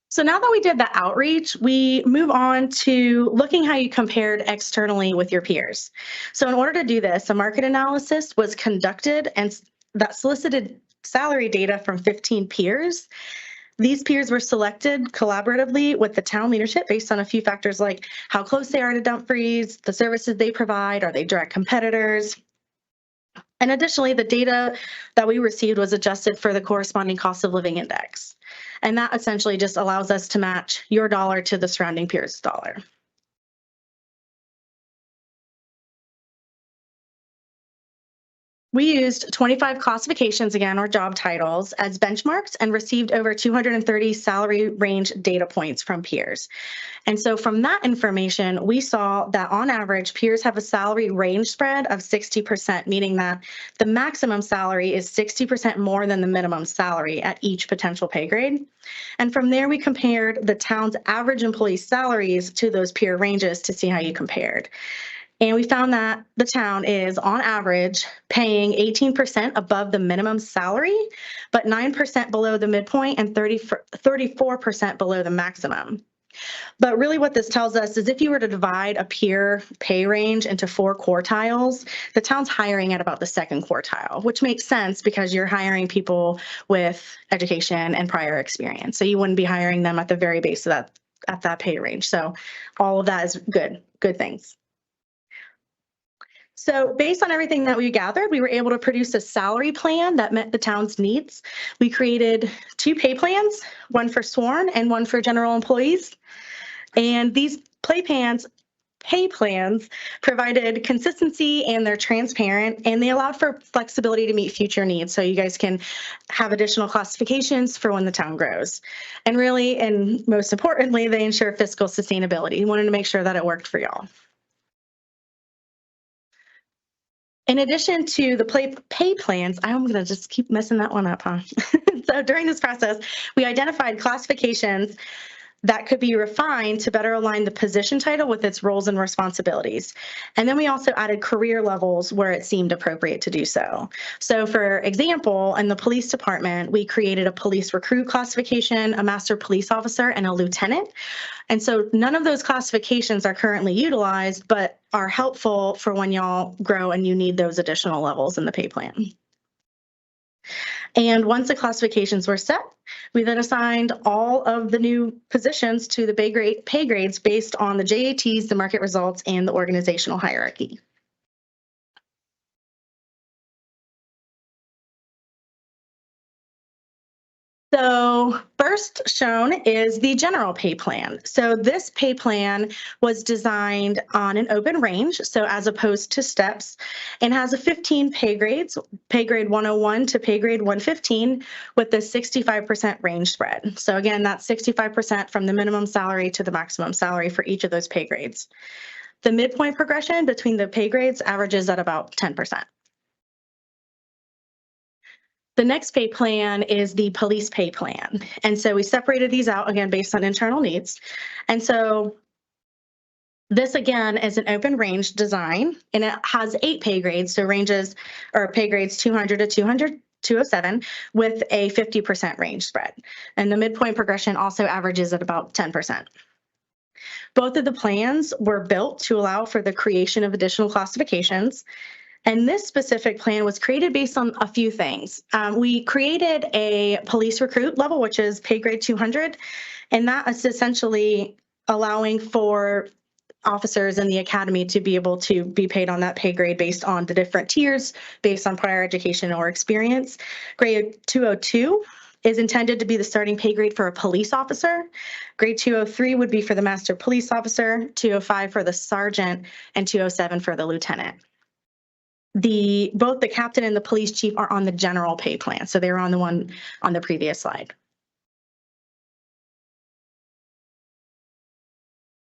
[SPEAKER 12] So now that we did the outreach, we move on to looking how you compared externally with your peers. So in order to do this, a market analysis was conducted and that solicited salary data from 15 peers. These peers were selected collaboratively with the town leadership based on a few factors like how close they are to Dumfries, the services they provide, are they direct competitors? And additionally, the data that we received was adjusted for the corresponding cost of living index. And that essentially just allows us to match your dollar to the surrounding peers' dollar. We used 25 classifications, again, or job titles, as benchmarks and received over 230 salary range data points from peers. And so from that information, we saw that on average, peers have a salary range spread of 60%, meaning that the maximum salary is 60% more than the minimum salary at each potential pay grade. And from there, we compared the town's average employee salaries to those peer ranges to see how you compared. And we found that the town is on average paying 18% above the minimum salary, but 9% below the midpoint and 34% below the maximum. But really what this tells us is if you were to divide a peer pay range into 4 quartiles, the town's hiring at about the 2nd quartile, which makes sense because you're hiring people with education and prior experience. So you wouldn't be hiring them at the very base of that, at that pay range. So all of that is good things. So based on everything that we gathered, we were able to produce a salary plan that met the town's needs. We created 2 pay plans, one for sworn and one for general employees. And these pay plans provided consistency and they're transparent and they allowed for flexibility to meet future needs. So you guys can have additional classifications for when the town grows. And really, and most importantly, they ensure fiscal sustainability. We wanted to make sure that it worked for y'all. In addition to the pay plans, I'm going to just keep messing that one up, huh? So during this process, we identified classifications that could be refined to better align the position title with its roles and responsibilities. And then we also added career levels where it seemed appropriate to do so. So for example, in the police department, we created a police recruit classification, a master police officer, and a lieutenant. And so none of those classifications are currently utilized, but are helpful for when y'all grow and you need those additional levels in the pay plan. And once the classifications were set, we then assigned all of the new positions to the pay grades based on the JATs, the market results, and the organizational hierarchy. So first shown is the general pay plan. So this pay plan was designed on an open range, so as opposed to steps, and has a 15 pay grades, pay grade 101 to pay grade 115 with a 65% range spread. So again, that's 65% from the minimum salary to the maximum salary for each of those pay grades. The midpoint progression between the pay grades averages at about 10%. The next pay plan is the police pay plan. And so we separated these out again based on internal needs. And so this again is an open range design and it has 8 pay grades. So ranges or pay grades 200 to 207 with a 50% range spread. And the midpoint progression also averages at about 10%. Both of the plans were built to allow for the creation of additional classifications. And this specific plan was created based on a few things. We created a police recruit level, which is pay grade 200, and that is essentially allowing for officers in the academy to be able to be paid on that pay grade based on the different tiers, based on prior education or experience. Grade 202 is intended to be the starting pay grade for a police officer. Grade 203 would be for the master police officer, 205 for the sergeant, and 207 for the lieutenant. Both the captain and the police chief are on the general pay plan, so they were on the one on the previous slide.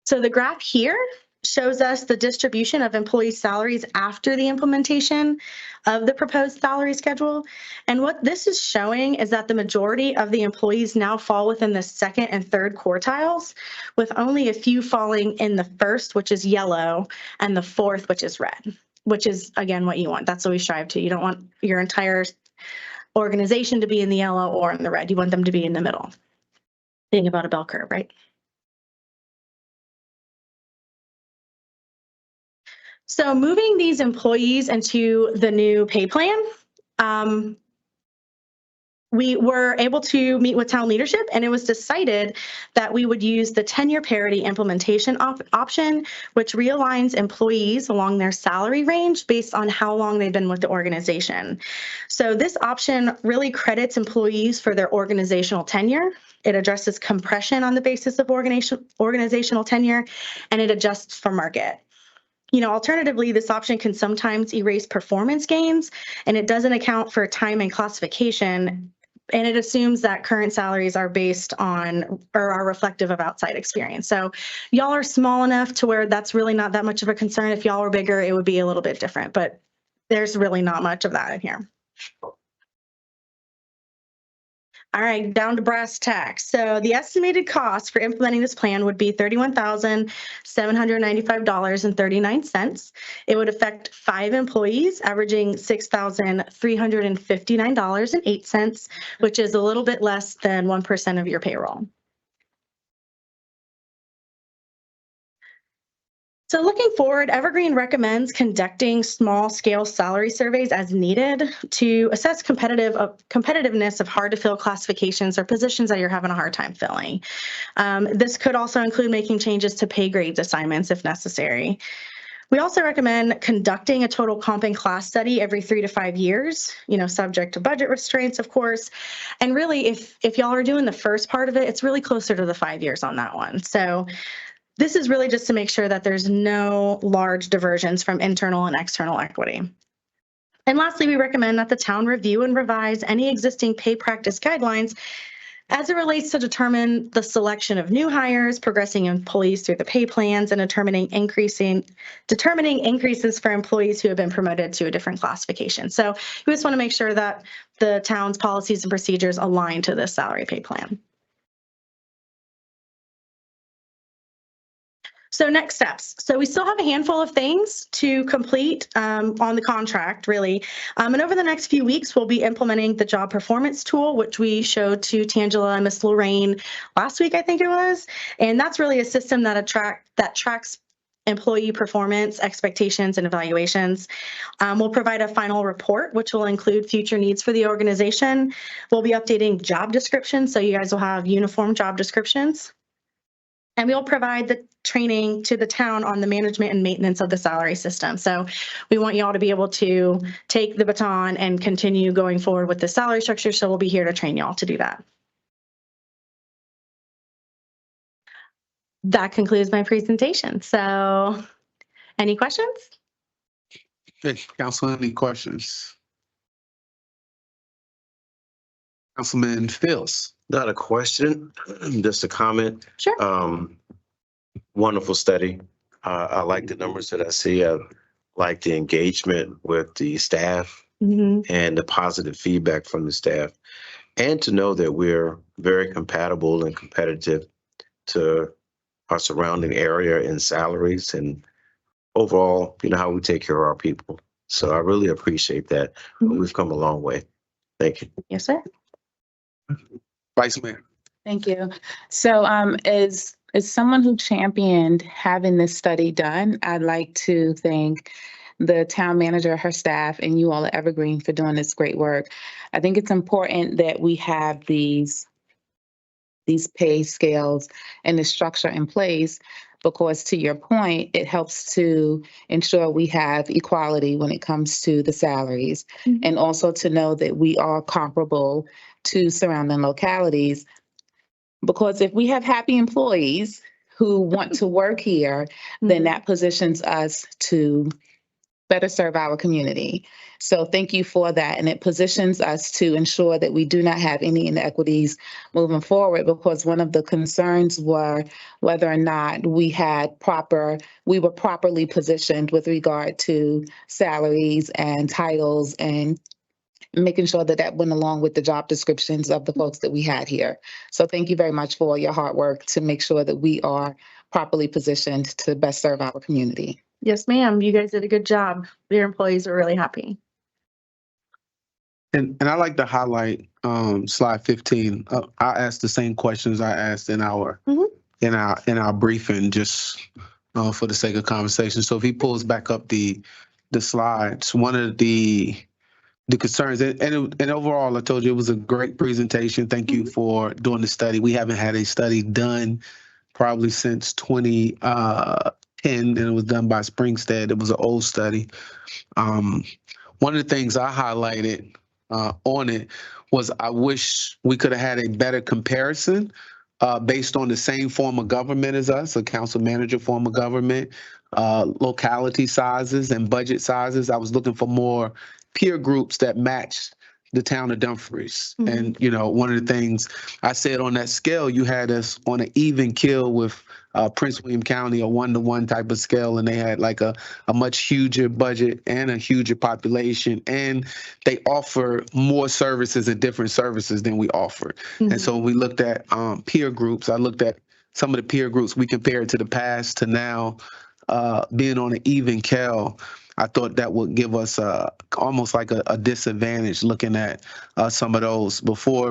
[SPEAKER 12] So the graph here shows us the distribution of employee salaries after the implementation of the proposed salary schedule. And what this is showing is that the majority of the employees now fall within the second and third quartiles, with only a few falling in the first, which is yellow, and the fourth, which is red, which is, again, what you want. That's what we strive to. You don't want your entire organization to be in the yellow or in the red. You want them to be in the middle. Think about a bell curve, right? So moving these employees into the new pay plan, we were able to meet with town leadership, and it was decided that we would use the tenure parity implementation option, which realigns employees along their salary range based on how long they've been with the organization. So this option really credits employees for their organizational tenure. It addresses compression on the basis of organizational tenure, and it adjusts for market. Alternatively, this option can sometimes erase performance gains, and it doesn't account for time and classification, and it assumes that current salaries are based on or are reflective of outside experience. So y'all are small enough to where that's really not that much of a concern. If y'all were bigger, it would be a little bit different, but there's really not much of that in here. All right, down to brass tacks. So the estimated cost for implementing this plan would be $31,795.39. It would affect 5 employees, averaging $6,359.08, which is a little bit less than 1% of your payroll. So looking forward, Evergreen recommends conducting small-scale salary surveys as needed to assess competitiveness of hard-to-fill classifications or positions that you're having a hard time filling. This could also include making changes to pay grades assignments if necessary. We also recommend conducting a total comp and class study every 3 to 5 years, subject to budget restraints, of course. And really, if y'all are doing the first part of it, it's really closer to the 5 years on that one. So this is really just to make sure that there's no large diversions from internal and external equity. And lastly, we recommend that the town review and revise any existing pay practice guidelines as it relates to determine the selection of new hires, progressing employees through the pay plans, and determining increases for employees who have been promoted to a different classification. So we just want to make sure that the town's policies and procedures align to this salary pay plan. So next steps. So we still have a handful of things to complete on the contract, really. And over the next few weeks, we'll be implementing the job performance tool, which we showed to Tangela and Miss Lorraine last week, I think it was. And that's really a system that tracks employee performance, expectations, and evaluations. We'll provide a final report, which will include future needs for the organization. We'll be updating job descriptions, so you guys will have uniform job descriptions. And we'll provide the training to the town on the management and maintenance of the salary system. So we want y'all to be able to take the baton and continue going forward with the salary structure. So we'll be here to train y'all to do that. That concludes my presentation. So any questions?
[SPEAKER 1] Okay, Council, any questions? Councilman Fields.
[SPEAKER 13] Not a question, just a comment.
[SPEAKER 12] Sure.
[SPEAKER 13] Wonderful study. I like the numbers that I see. I like the engagement with the staff and the positive feedback from the staff, and to know that we're very compatible and competitive to our surrounding area in salaries and overall, how we take care of our people. So I really appreciate that. We've come a long way. Thank you.
[SPEAKER 12] Yes, sir.
[SPEAKER 1] Vice Mayor.
[SPEAKER 6] Thank you. So as someone who championed having this study done, I'd like to thank the town manager, her staff, and you all at Evergreen for doing this great work. I think it's important that we have these pay scales and the structure in place because, to your point, it helps to ensure we have equality when it comes to the salaries, and also to know that we are comparable to surrounding localities. Because if we have happy employees who want to work here, then that positions us to better serve our community. So thank you for that. And it positions us to ensure that we do not have any inequities moving forward, because one of the concerns were whether or not we were properly positioned with regard to salaries and titles, and making sure that that went along with the job descriptions of the folks that we had here. So thank you very much for your hard work to make sure that we are properly positioned to best serve our community.
[SPEAKER 12] Yes, ma'am. You guys did a good job. Your employees are really happy.
[SPEAKER 1] And I like to highlight slide 15. I asked the same questions I asked in our in our briefing, just for the sake of conversation. So if he pulls back up the slides, one of the concerns, and overall, I told you it was a great presentation. Thank you for doing the study. We haven't had a study done probably since 2010, and it was done by Springstead. It was an old study. One of the things I highlighted on it was I wish we could have had a better comparison based on the same form of government as us, a council manager form of government, locality sizes and budget sizes. I was looking for more peer groups that match the town of Dumfries. And, one of the things I said on that scale, you had us on an even keel with Prince William County, a 1-to-1 type of scale, and they had like a much huger budget and a huger population, and they offer more services and different services than we offer. And so when we looked at peer groups, I looked at some of the peer groups we compared to the past to now, being on an even keel. I thought that would give us almost like a disadvantage looking at some of those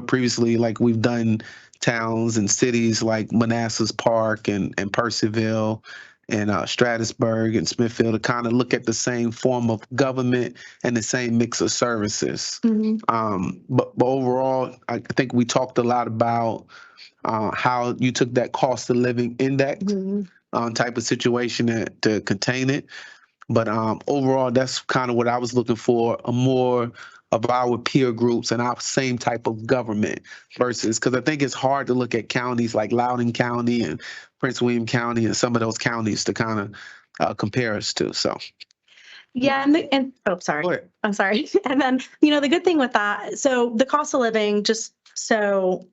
[SPEAKER 1] previously, like we've done towns and cities like Manassas Park and Percyville and Stratusburg and Smithfield to kind of look at the same form of government and the same mix of services. But overall, I think we talked a lot about how you took that cost of living index type of situation to contain it. But overall, that's kind of what I was looking for, a more of our peer groups and our same type of government versus, because I think it's hard to look at counties like Loudoun County and Prince William County and some of those counties to kind of compare us to. So.
[SPEAKER 12] Yeah, oh, sorry. I'm sorry. And then, the good thing with that, so the cost of living, just so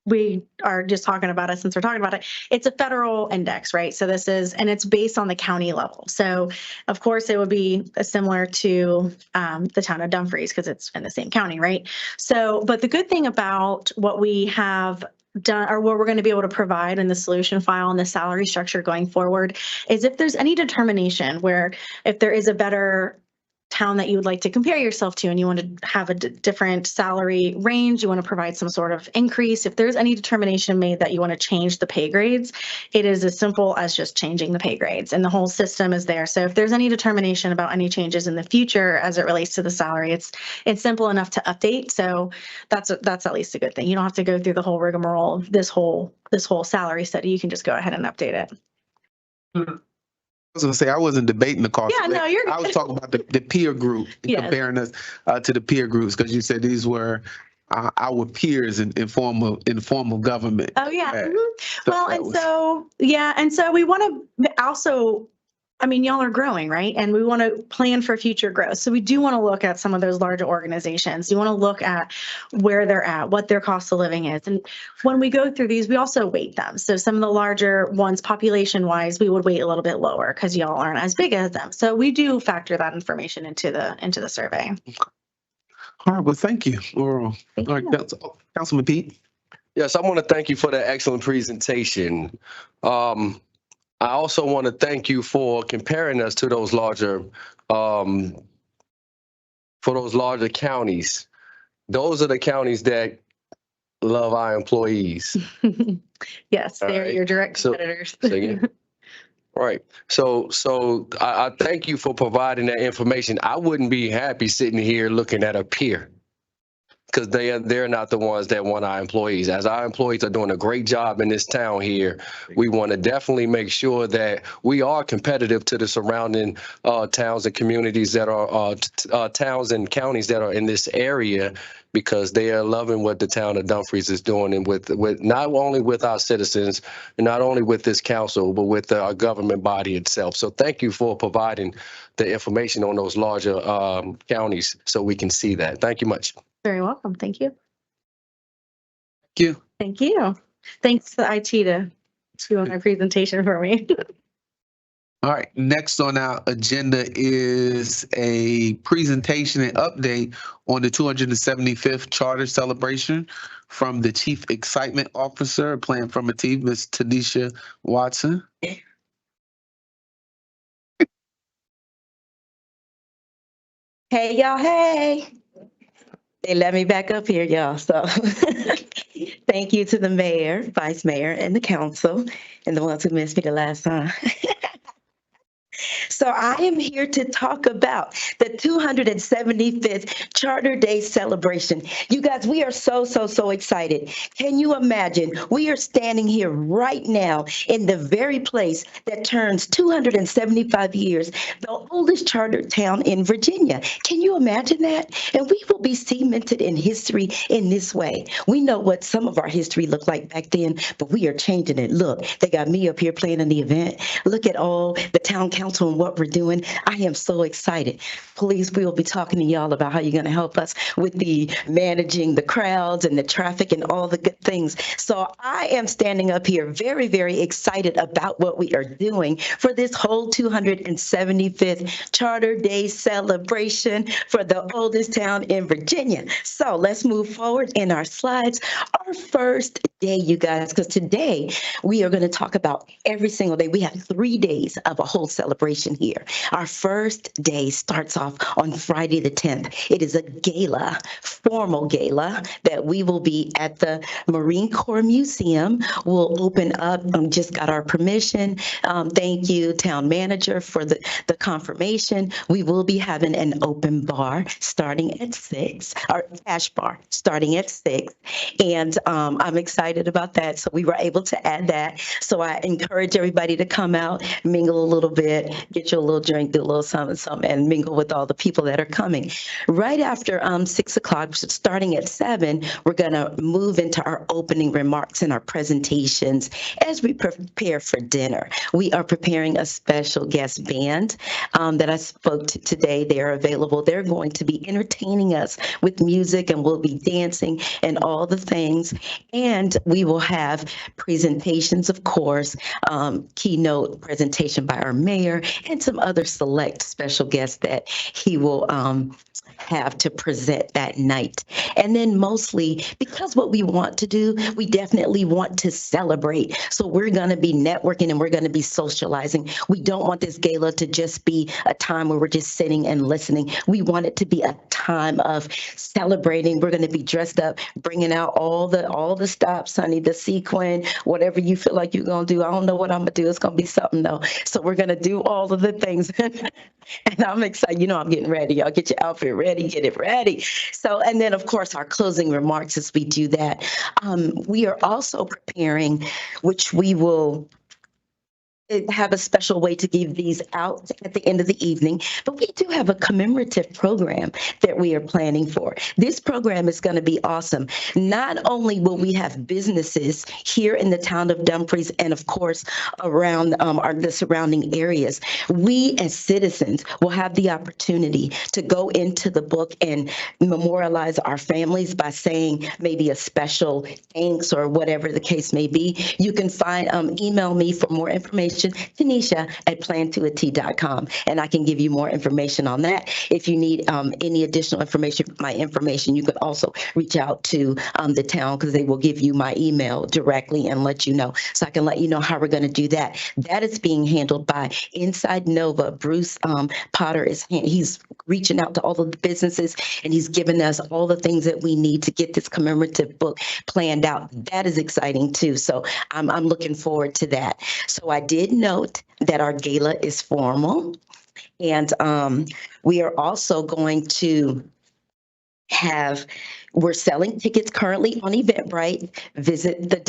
[SPEAKER 12] we are just talking about it, since we're talking about it, it's a federal index, right? So and it's based on the county level. So of course it would be similar to the town of Dumfries because it's in the same county, right? So, but the good thing about what we have done, or what we're going to be able to provide in the solution file and the salary structure going forward, is if there's any determination where if there is a better town that you would like to compare yourself to and you want to have a different salary range, you want to provide some sort of increase, if there's any determination made that you want to change the pay grades, it is as simple as just changing the pay grades, and the whole system is there. So if there's any determination about any changes in the future as it relates to the salary, it's simple enough to update. So that's at least a good thing. You don't have to go through the whole rigmarole of this whole salary study. You can just go ahead and update it.
[SPEAKER 1] I was gonna say I wasn't debating the cost.
[SPEAKER 12] Yeah, no, you're good.
[SPEAKER 1] I was talking about the peer group, and comparing us to the peer groups, because you said these were our peers in form of government.
[SPEAKER 12] Oh yeah. Well, and so we want to also, y'all are growing, right? And we want to plan for future growth. So we do want to look at some of those larger organizations. You want to look at where they're at, what their cost of living is. And when we go through these, we also weight them. So some of the larger ones, population wise, we would weight a little bit lower because y'all aren't as big as them. So we do factor that information into the survey.
[SPEAKER 1] All right, well, thank you. All right, Councilman Pete.
[SPEAKER 7] Yes, I want to thank you for that excellent presentation. I also want to thank you for comparing us to those larger counties. those are the counties that love our employees.
[SPEAKER 12] Yes,
[SPEAKER 7] All
[SPEAKER 12] they're
[SPEAKER 7] right.
[SPEAKER 12] your direct
[SPEAKER 7] So-
[SPEAKER 12] competitors.
[SPEAKER 7] Say again? Right. So I thank you for providing that information. I wouldn't be happy sitting here looking at a peer, because they're not the ones that want our employees. As our employees are doing a great job in this town here, we want to definitely make sure that we are competitive to the surrounding towns and communities that are towns and counties that are in this area, because they are loving what the town of Dumfries is doing, and with not only with our citizens, and not only with this council, but with our government body itself. So thank you for providing the information on those larger counties so we can see that. Thank you much.
[SPEAKER 12] Very welcome. Thank you.
[SPEAKER 1] Thank you.
[SPEAKER 12] Thank you. Thanks to IT to do my presentation for me.
[SPEAKER 1] All right, next on our agenda is a presentation and update on the 275th Charter Celebration from the Chief Excitement Officer, Plan from a Team, Ms. Tanisha Watson.
[SPEAKER 14] Hey, y'all, hey. They let me back up here, y'all. So thank you to the mayor, vice mayor, and the council, and the ones who missed me the last time. So I am here to talk about the 275th Charter Day celebration. You guys, we are so excited. Can you imagine? We are standing here right now in the very place that turns 275 years, the oldest charter town in Virginia. Can you imagine that? And we will be cemented in history in this way. We know what some of our history looked like back then, but we are changing it. Look, they got me up here playing in the event. Look at all the town council and what we're doing. I am so excited. Please, we will be talking to y'all about how you're going to help us with the managing the crowds and the traffic and all the good things. So I am standing up here very excited about what we are doing for this whole 275th Charter Day celebration for the oldest town in Virginia. So let's move forward in our slides. Our first day, you guys, because today we are going to talk about every single day. We have 3 days of a whole celebration here. Our first day starts off on Friday the 10th. It is a gala, formal gala, that we will be at the Marine Corps Museum. We'll open up, just got our permission. Thank you, town manager, for the confirmation. We will be having an open bar starting at 6, or cash bar starting at 6. And I'm excited about that. So we were able to add that. So I encourage everybody to come out, mingle a little bit, get you a little drink, do a little something, and mingle with all the people that are coming. Right after 6 o'clock, starting at 7, we're going to move into our opening remarks and our presentations as we prepare for dinner. We are preparing a special guest band that I spoke to today. They are available. They're going to be entertaining us with music, and we'll be dancing and all the things. And we will have presentations, of course, keynote presentation by our mayor and some other select special guests that he will have to present that night. And then mostly, because what we want to do, we definitely want to celebrate. So we're going to be networking and we're going to be socializing. We don't want this gala to just be a time where we're just sitting and listening. We want it to be a time of celebrating. We're going to be dressed up, bringing out all the stops, honey, the sequin, whatever you feel like you're going to do. I don't know what I'm going to do. It's going to be something though. So we're going to do all of the things. And I'm excited. You know, I'm getting ready. Y'all get your outfit ready, get it ready. So, and then of course, our closing remarks as we do that. We are also preparing, which we will have a special way to give these out at the end of the evening, but we do have a commemorative program that we are planning for. This program is going to be awesome. Not only will we have businesses here in the town of Dumfries and of course around the surrounding areas, we as citizens will have the opportunity to go into the book and memorialize our families by saying maybe a special thanks or whatever the case may be. You can email me for more information information, Tanisha@plan2at.com. And I can give you more information on that. If you need any additional information, my information, you can also reach out to the town because they will give you my email directly and let you know. So I can let you know how we're going to do that. That is being handled by Inside Nova. Bruce Potter he's reaching out to all of the businesses and he's given us all the things that we need to get this commemorative book planned out. That is exciting too. So I'm looking forward to that. So I did note that our gala is formal, and we are also going to we're selling tickets currently on Eventbrite. Visit the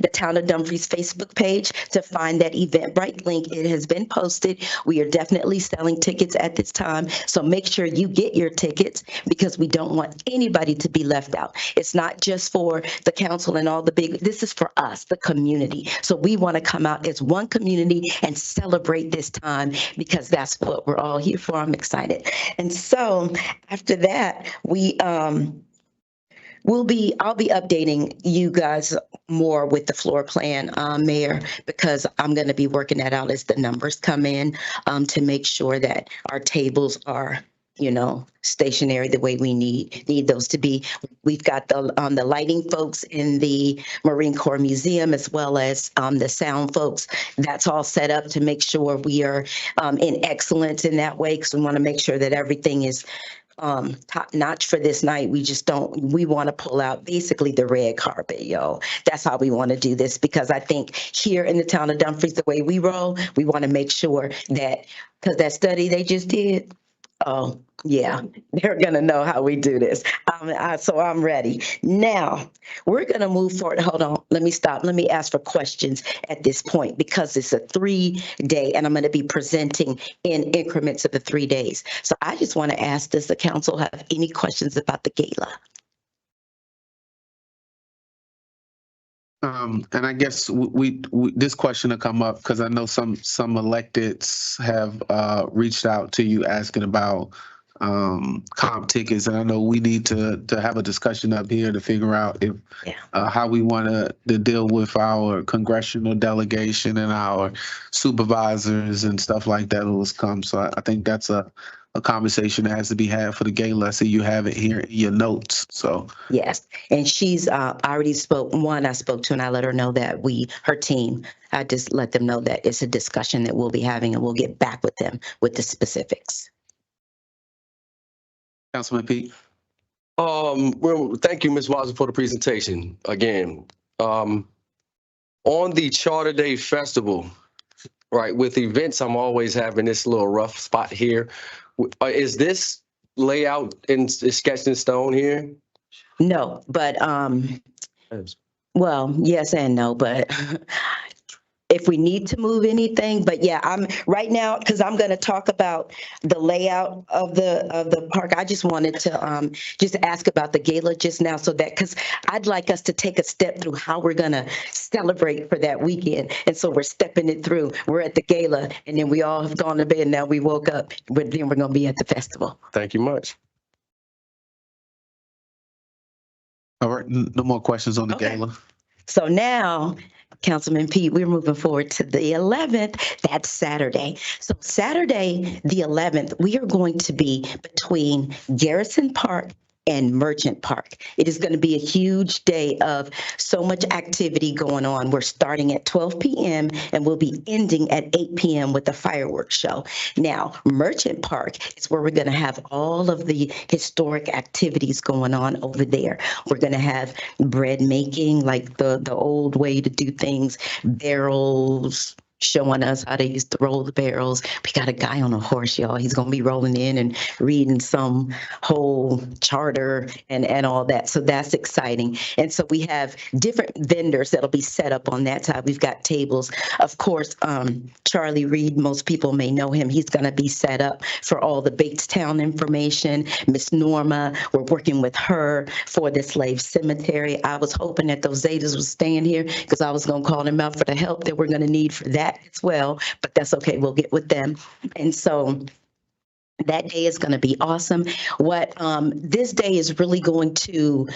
[SPEAKER 14] Town of Dumfries Facebook page to find that Eventbrite link. It has been posted. We are definitely selling tickets at this time. So make sure you get your tickets because we don't want anybody to be left out. It's not just for the council and all this is for us, the community. So we want to come out as one community and celebrate this time because that's what we're all here for. I'm excited. And so after that, I'll be updating you guys more with the floor plan, Mayor, because I'm going to be working that out as the numbers come in to make sure that our tables are, stationary the way we need those to be. We've got the lighting folks in the Marine Corps Museum as well as the sound folks. That's all set up to make sure we are in excellence in that way because we want to make sure that everything is top notch for this night. We want to pull out basically the red carpet, yo. That's how we want to do this because I think here in the town of Dumfries, the way we roll, we want to make sure that, because that study they just did, oh yeah, they're going to know how we do this. So I'm ready. Now, we're going to move forward. Hold on. Let me stop. Let me ask for questions at this point because it's a 3-day and I'm going to be presenting in increments of the 3 days. So I just want to ask, does the council have any questions about the gala?
[SPEAKER 1] And I guess we this question will come up because I know some electeds have reached out to you asking about comp tickets, and I know we need to have a discussion up here to figure out if how we want to deal with our congressional delegation and our supervisors and stuff like that will come. So I think that's a conversation that has to be had for the gala. So you have it here in your notes. So
[SPEAKER 14] yes, and she's I already spoke I spoke to, and I let her know that her team. I just let them know that it's a discussion that we'll be having, and we'll get back with them with the specifics.
[SPEAKER 1] Councilman Pete.
[SPEAKER 7] Well, thank you, Ms. Watson, for the presentation. Again, on the Charter Day Festival, right, with events, I'm always having this little rough spot here. Is this layout sketched in stone here?
[SPEAKER 14] No, but well, yes and no, but if we need to move anything, but yeah, I'm right now because I'm going to talk about the layout of the park. I just wanted to just ask about the gala just now, so that because I'd like us to take a step through how we're going to celebrate for that weekend, and so we're stepping it through. We're at the gala, and then we all have gone to bed. And now we woke up, but then we're going to be at the festival.
[SPEAKER 7] Thank you much.
[SPEAKER 1] All right, no more questions on the gala.
[SPEAKER 14] So now, Councilman Pete, we're moving forward to the 11th. That's Saturday. So Saturday, the 11th, we are going to be between Garrison Park and Merchant Park. It is going to be a huge day of so much activity going on. We're starting at 12 p.m. and we'll be ending at 8 p.m. with a fireworks show. Now, Merchant Park is where we're going to have all of the historic activities going on over there. We're going to have bread making, like the old way to do things, barrels, showing us how they used to roll the barrels. We got a guy on a horse, y'all. He's going to be rolling in and reading some whole charter and all that. So that's exciting. And so we have different vendors that'll be set up on that side. We've got tables. Of course, Charlie Reed, most people may know him. He's going to be set up for all the Batestown information. Miss Norma, we're working with her for the slave cemetery. I was hoping that those Zetas was staying here because I was going to call them out for the help that we're going to need for that as well, but that's okay. We'll get with them. And so that day is going to be awesome. What this day is really going to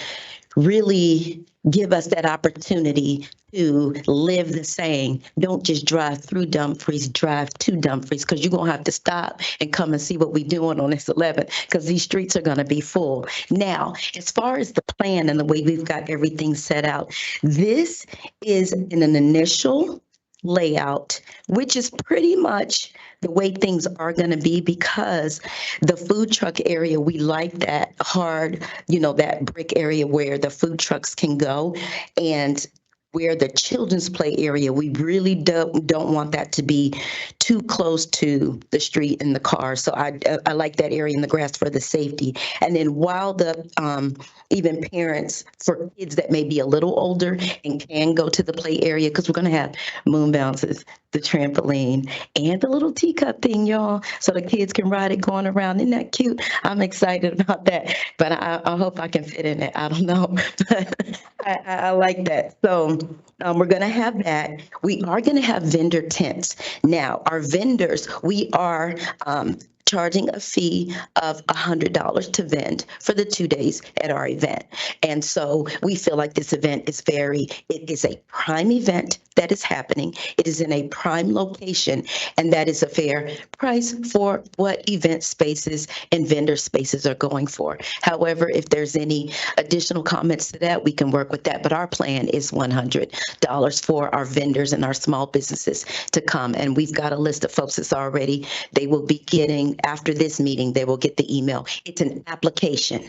[SPEAKER 14] give us that opportunity to live the saying, don't just drive through Dumfries, drive to Dumfries, because you're going to have to stop and come and see what we're doing on this 11th, because these streets are going to be full. Now, as far as the plan and the way we've got everything set out, this is in an initial layout, which is pretty much the way things are going to be, because the food truck area, we like that hard, that brick area where the food trucks can go. And where the children's play area, we really don't want that to be too close to the street and the car. So I like that area in the grass for the safety. And then while the even parents for kids that may be a little older and can go to the play area, because we're going to have moon bounces, the trampoline, and the little teacup thing, y'all, so the kids can ride it going around. Isn't that cute? I'm excited about that, but I hope I can fit in it. I don't know, but I like that. So we're going to have that. We are going to have vendor tents. Now, our vendors, we are charging a fee of $100 to vend for the 2 days at our event. And so we feel like this event is it is a prime event that is happening. It is in a prime location, and that is a fair price for what event spaces and vendor spaces are going for. However, if there's any additional comments to that, we can work with that. But our plan is $100 for our vendors and our small businesses to come. And we've got a list of folks that's already, they will be getting, after this meeting, they will get the email. It's an application.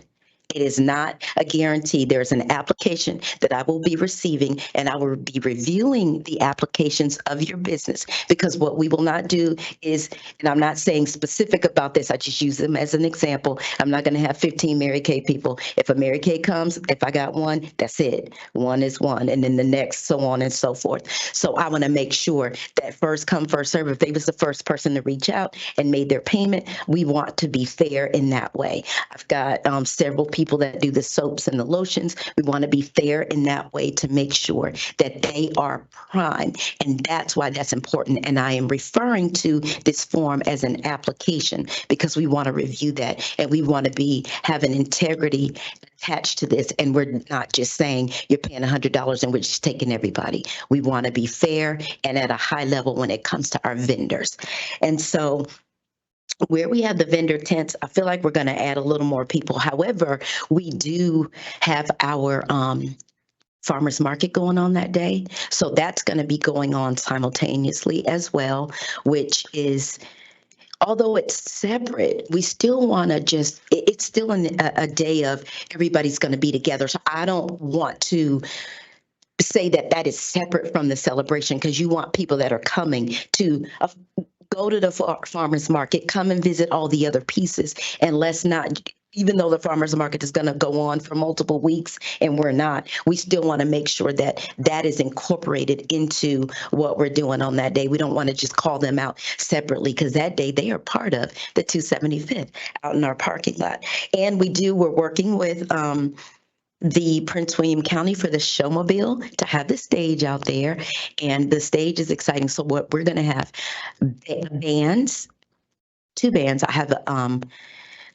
[SPEAKER 14] It is not a guarantee. There's an application that I will be receiving, and I will be reviewing the applications of your business, because what we will not do is, and I'm not saying specific about this, I just use them as an example. I'm not going to have 15 Mary Kay people. If a Mary Kay comes, if I got one, that's it. One is one, and then the next, so on and so forth. So I want to make sure that first come, first serve. If they was the first person to reach out and made their payment, we want to be fair in that way. I've got several people that do the soaps and the lotions. We want to be fair in that way to make sure that they are prime. And that's why that's important. And I am referring to this form as an application, because we want to review that, and we want to have an integrity attached to this. And we're not just saying you're paying $100 and we're just taking everybody. We want to be fair and at a high level when it comes to our vendors. And so where we have the vendor tents, I feel like we're going to add a little more people. However, we do have our farmers market going on that day. So that's going to be going on simultaneously as well, which is, although it's separate, we still want to it's still a day of everybody's going to be together. So I don't want to say that is separate from the celebration, because you want people that are coming to go to the farmers market, come and visit all the other pieces, and let's not, even though the farmers market is going to go on for multiple weeks and we're not, we still want to make sure that is incorporated into what we're doing on that day. We don't want to just call them out separately, because that day they are part of the 275th out in our parking lot. And we're working with the Prince William County for the Showmobile to have the stage out there, and the stage is exciting. So what we're going to have bands, 2 bands. I have a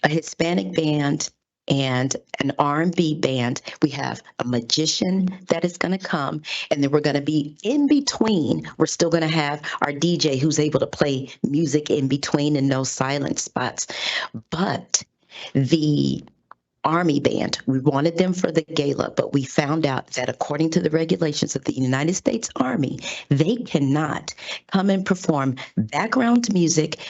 [SPEAKER 14] Hispanic band and an R&B band. We have a magician that is going to come, and then we're going to be in between. We're still going to have our DJ who's able to play music in between and no silent spots. But the Army band, we wanted them for the gala, but we found out that according to the regulations of the United States Army, they cannot come and perform background music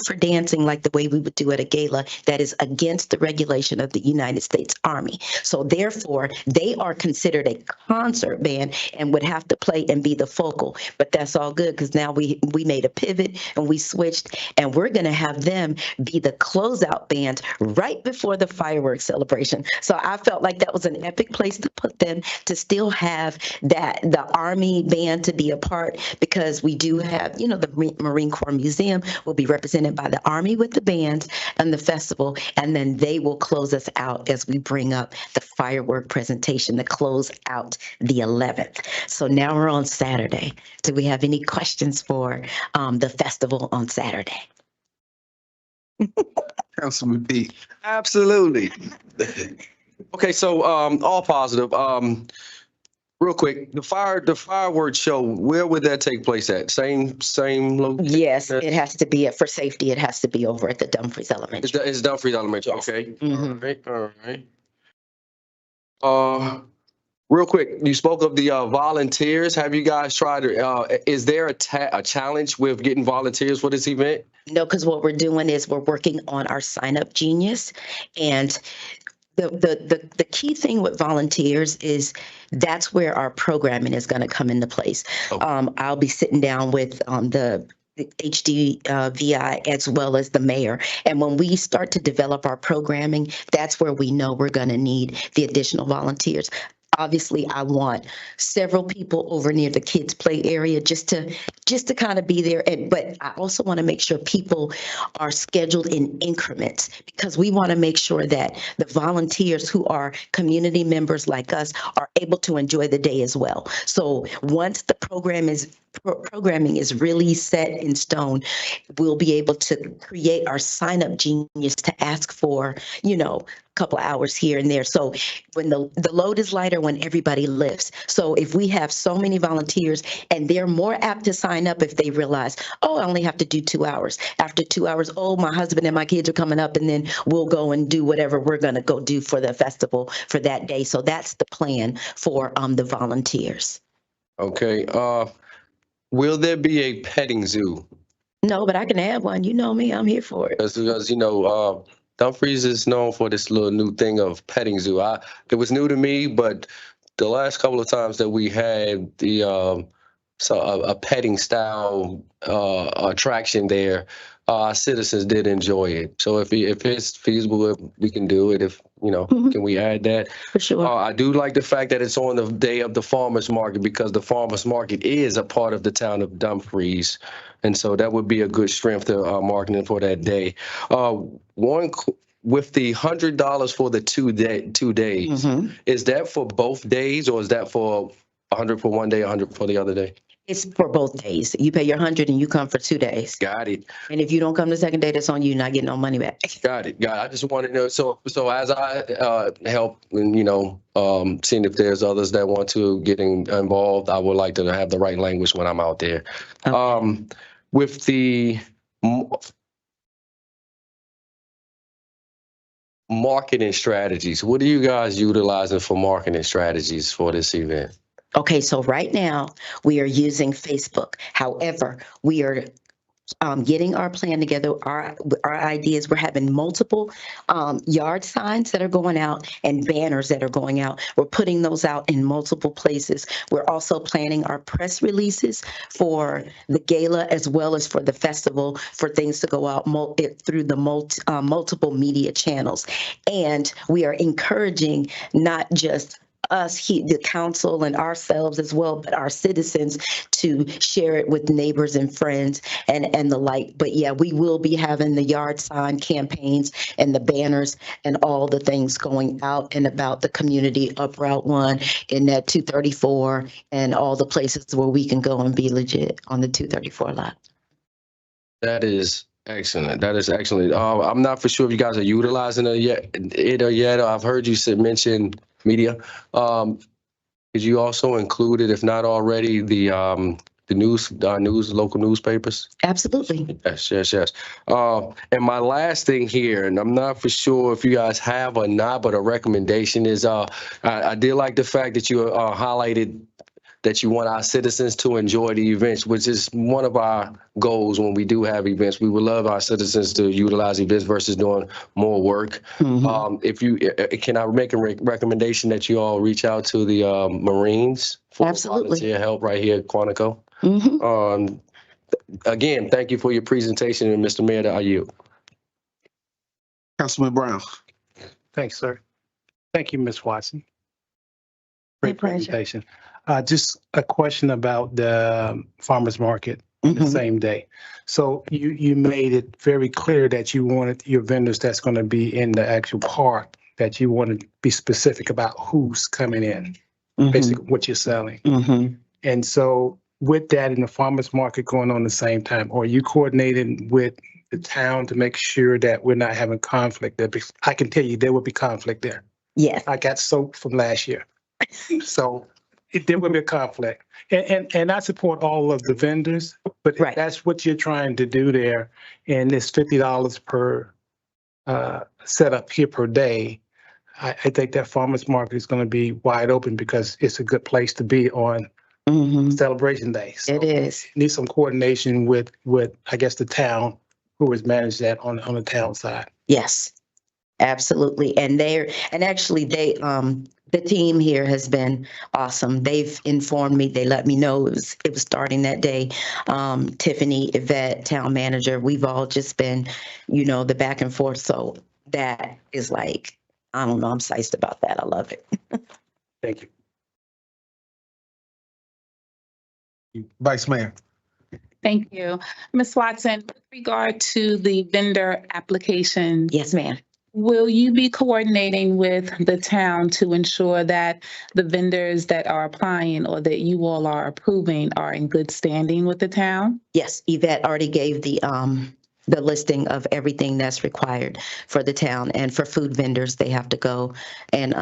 [SPEAKER 14] for dancing like the way we would do at a gala. That is against the regulation of the United States Army. So therefore, they are considered a concert band and would have to play and be the focal. But that's all good, because now we made a pivot and we switched, and we're going to have them be the closeout band right before the fireworks celebration. So I felt like that was an epic place to put them, to still have the Army band to be a part, because we do have, the Marine Corps Museum will be represented by the Army with the band and the festival, and then they will close us out as we bring up the firework presentation to close out the 11th. So now we're on Saturday. Do we have any questions for the festival on Saturday?
[SPEAKER 1] Councilman B.
[SPEAKER 15] Absolutely.
[SPEAKER 7] Okay, so all positive. Real quick, the fireworks show, where would that take place at? Same location?
[SPEAKER 14] Yes, it has to be, for safety, it has to be over at the Dumfries Elementary.
[SPEAKER 7] It's Dumfries Elementary,
[SPEAKER 14] Yes.
[SPEAKER 7] okay.
[SPEAKER 14] Mhm.
[SPEAKER 7] All right. Real quick, you spoke of the volunteers. Have you guys tried to, is there a challenge with getting volunteers for this event?
[SPEAKER 14] No, because what we're doing is we're working on our Sign Up Genius. And the key thing with volunteers is that's where our programming is going to come into place.
[SPEAKER 7] Okay.
[SPEAKER 14] I'll be sitting down with the HDVI as well as the mayor. And when we start to develop our programming, that's where we know we're going to need the additional volunteers. Obviously, I want several people over near the kids' play area just to kind of be there. But I also want to make sure people are scheduled in increments, because we want to make sure that the volunteers who are community members like us are able to enjoy the day as well. So once the programming is really set in stone, we'll be able to create our Sign Up Genius to ask for, a couple of hours here and there. So when the load is lighter, when everybody lifts. So if we have so many volunteers, and they're more apt to sign up if they realize, oh, I only have to do 2 hours. After 2 hours, oh, my husband and my kids are coming up, and then we'll go and do whatever we're going to go do for the festival for that day. So that's the plan for the volunteers.
[SPEAKER 7] Okay. Will there be a petting zoo?
[SPEAKER 14] No, but I can add one. You know me, I'm here for it.
[SPEAKER 7] Because Dumfries is known for this little new thing of petting zoo. It was new to me, but the last couple of times that we had a petting style attraction there, our citizens did enjoy it. So if it's feasible, we can do it. Can we add that?
[SPEAKER 14] For sure.
[SPEAKER 7] I do like the fact that it's on the day of the farmers market, because the farmers market is a part of the town of Dumfries. And so that would be a good strength to marketing for that day. With the $100 for the 2 days, is that for both days, or is that for 100 for one day, 100 for the other day?
[SPEAKER 14] It's for both days. You pay your 100 and you come for 2 days.
[SPEAKER 7] Got it.
[SPEAKER 14] And if you don't come the second day, that's on you, not getting no money back.
[SPEAKER 7] Got it. I just wanted to know. So as I help, seeing if there's others that want to get involved, I would like to have the right language when I'm out there.
[SPEAKER 14] Okay.
[SPEAKER 7] With the marketing strategies, what are you guys utilizing for marketing strategies for this event?
[SPEAKER 14] Okay, so right now we are using Facebook. However, we are getting our plan together. Our ideas, we're having multiple yard signs that are going out and banners that are going out. We're putting those out in multiple places. We're also planning our press releases for the gala as well as for the festival, for things to go out through the multiple media channels. And we are encouraging not just us, the council and ourselves as well, but our citizens to share it with neighbors and friends and the like. But yeah, we will be having the yard sign campaigns and the banners and all the things going out and about the community up Route 1 in that 234 and all the places where we can go and be legit on the 234 lot.
[SPEAKER 7] That is excellent. That is excellent. I'm not for sure if you guys are utilizing it yet. I've heard you mention media. Could you also include it, if not already, the local newspapers?
[SPEAKER 14] Absolutely.
[SPEAKER 7] Yes. And my last thing here, and I'm not for sure if you guys have or not, but a recommendation is, I did like the fact that you highlighted that you want our citizens to enjoy the events, which is one of our goals when we do have events. We would love our citizens to utilize events versus doing more work. Can I make a recommendation that you all reach out to the Marines for volunteer help right here at Quantico? Again, thank you for your presentation, and Mr. Mayor, I yield.
[SPEAKER 1] Councilman Brown.
[SPEAKER 10] Thanks, sir. Thank you, Ms. Watson.
[SPEAKER 14] My
[SPEAKER 10] Great
[SPEAKER 14] pleasure.
[SPEAKER 10] presentation. Just a question about the farmer's market the same day. So you made it very clear that you wanted your vendors that's going to be in the actual park, that you want to be specific about who's coming in, basically what you're selling. And so with that and the farmer's market going on the same time, are you coordinating with the town to make sure that we're not having conflict there? Because I can tell you there will be conflict there.
[SPEAKER 14] Yes.
[SPEAKER 10] I got soap from last year. So there will be a conflict. And I support all of the vendors, but if
[SPEAKER 14] Right.
[SPEAKER 10] that's what you're trying to do there, and it's $50 per setup here per day, I think that farmer's market is going to be wide open because it's a good place to be on
[SPEAKER 14] Mhm.
[SPEAKER 10] celebration day. So
[SPEAKER 14] It is.
[SPEAKER 10] need some coordination with, I guess, the town who has managed that on the town side.
[SPEAKER 14] Yes, absolutely. And actually the team here has been awesome. They've informed me, they let me know it was starting that day. Tiffany, Yvette, town manager, we've all just been, the back and forth. So that is like, I don't know, I'm psyched about that. I love it.
[SPEAKER 10] Thank you.
[SPEAKER 1] Vice Mayor.
[SPEAKER 6] Thank you. Ms. Watson, with regard to the vendor applications,
[SPEAKER 14] Yes, ma'am.
[SPEAKER 6] will you be coordinating with the town to ensure that the vendors that are applying or that you all are approving are in good standing with the town?
[SPEAKER 14] Yes, Yvette already gave the listing of everything that's required for the town, and for food vendors, they have to go and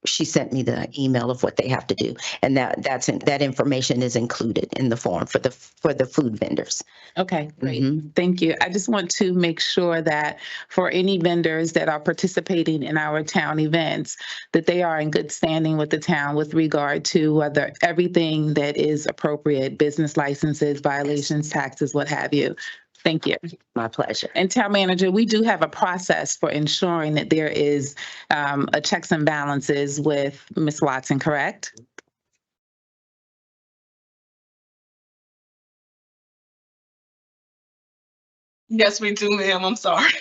[SPEAKER 14] she sent me the email of what they have to do, and that information is included in the form for the food vendors.
[SPEAKER 6] Okay, great.
[SPEAKER 14] Mhm.
[SPEAKER 6] Thank you. I just want to make sure that for any vendors that are participating in our town events, that they are in good standing with the town with regard to whether everything that is appropriate, business licenses, violations, taxes, what have you. Thank you.
[SPEAKER 14] My pleasure.
[SPEAKER 6] And town manager, we do have a process for ensuring that there is a checks and balances with Ms. Watson, correct?
[SPEAKER 11] Yes, we do, ma'am. I'm sorry.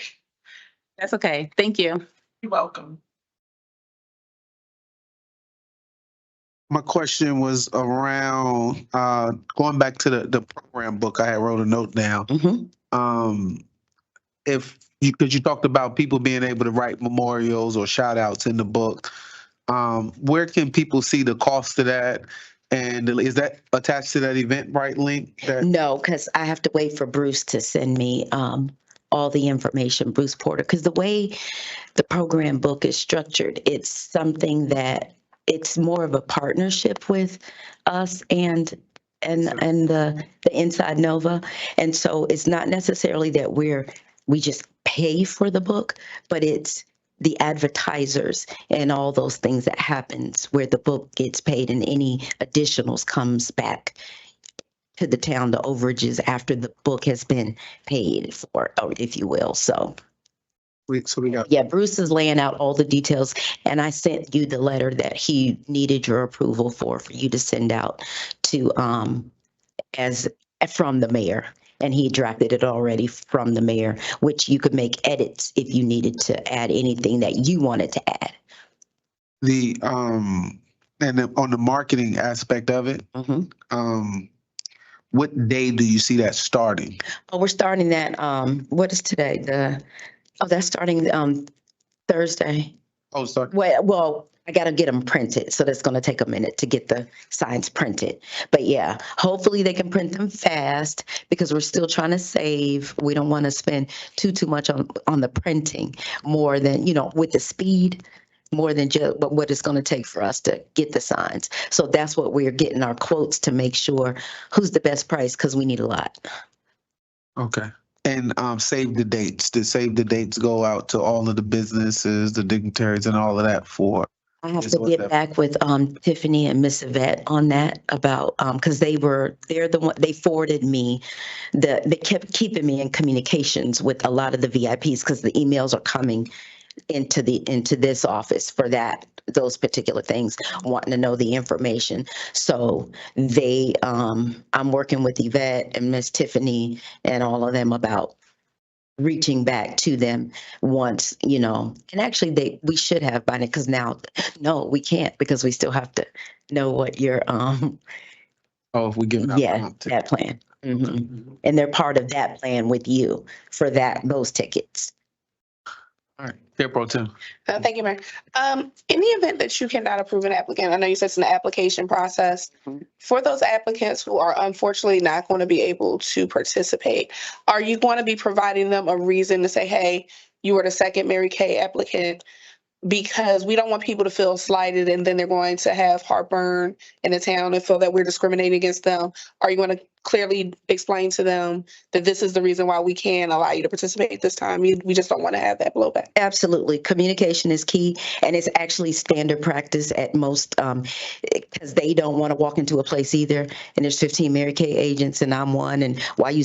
[SPEAKER 6] That's okay. Thank you.
[SPEAKER 11] You're welcome.
[SPEAKER 1] My question was around, going back to the program book, I had wrote a note down.
[SPEAKER 14] Mhm.
[SPEAKER 1] Because you talked about people being able to write memorials or shout outs in the book. Where can people see the cost of that? And is that attached to that Eventbrite link?
[SPEAKER 14] No, because I have to wait for Bruce to send me all the information, Bruce Porter, because the way the program book is structured, it's something that it's more of a partnership with us and the Inside Nova. And so it's not necessarily that we just pay for the book, but it's the advertisers and all those things that happens where the book gets paid and any additionals comes back to the town, the overages after the book has been paid for, or if you will. So
[SPEAKER 1] we got.
[SPEAKER 14] yeah, Bruce is laying out all the details, and I sent you the letter that he needed your approval for you to send out to as from the mayor. And he drafted it already from the mayor, which you could make edits if you needed to add anything that you wanted to add.
[SPEAKER 1] And then on the marketing aspect of it, what day do you see that starting?
[SPEAKER 14] Oh, we're starting that, what is today? That's starting Thursday.
[SPEAKER 1] Oh, sorry.
[SPEAKER 14] Well, I gotta get them printed, so that's gonna take a minute to get the signs printed. But yeah, hopefully they can print them fast because we're still trying to save. We don't want to spend too much on the printing, more than, with the speed, more than just what it's gonna take for us to get the signs. So that's what we're getting our quotes to make sure who's the best price, because we need a lot.
[SPEAKER 1] Okay. And save the dates. Did save the dates go out to all of the businesses, the dignitaries and all of that for?
[SPEAKER 14] I have to get back with Tiffany and Miss Yvette on that about because they're the one, they forwarded me they kept keeping me in communications with a lot of the VIPs because the emails are coming into this office for those particular things, wanting to know the information. So I'm working with Yvette and Miss Tiffany and all of them about reaching back to them once, and actually we should have by now, because now, no, we can't, because we still have to know what your,
[SPEAKER 1] if we give
[SPEAKER 14] that plan. And they're part of that plan with you for those tickets.
[SPEAKER 1] All right, Chair Pro Tem.
[SPEAKER 4] Thank you, Mayor. In the event that you cannot approve an applicant, I know you said it's an application process. For those applicants who are unfortunately not going to be able to participate, are you going to be providing them a reason to say, hey, you were the second Mary Kay applicant, because we don't want people to feel slighted and then they're going to have heartburn in the town and feel that we're discriminating against them. Are you going to clearly explain to them that this is the reason why we can allow you to participate this time? We just don't want to have that blowback.
[SPEAKER 14] Absolutely. Communication is key, and it's actually standard practice at most, because they don't want to walk into a place either. And there's 15 Mary Kay agents, and I'm one. And why you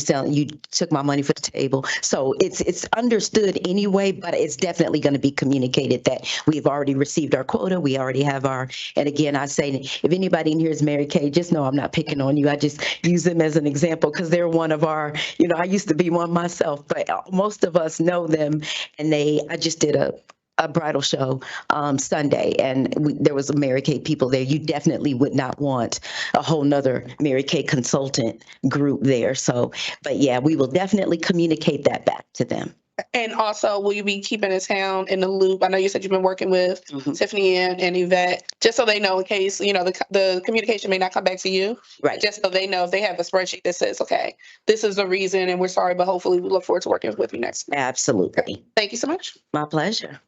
[SPEAKER 14] took my money for the table? So it's understood anyway, but it's definitely going to be communicated that we've already received our quota. We already have our. And again, I say, if anybody in here is Mary Kay, just know I'm not picking on you. I just use them as an example because they're one of our. I used to be one myself, but most of us know them, and I just did a bridal show Sunday, and there was a Mary Kay people there. You definitely would not want a whole nother Mary Kay consultant group there. So, but yeah, we will definitely communicate that back to them.
[SPEAKER 4] And also, will you be keeping the town in the loop? I know you said you've been working with Tiffany and Yvette, just so they know in case, the communication may not come back to you.
[SPEAKER 14] Right.
[SPEAKER 4] Just so they know if they have a spreadsheet that says, okay, this is the reason and we're sorry, but hopefully we look forward to working with you next.
[SPEAKER 14] Absolutely.
[SPEAKER 4] Thank you so much.
[SPEAKER 14] My pleasure.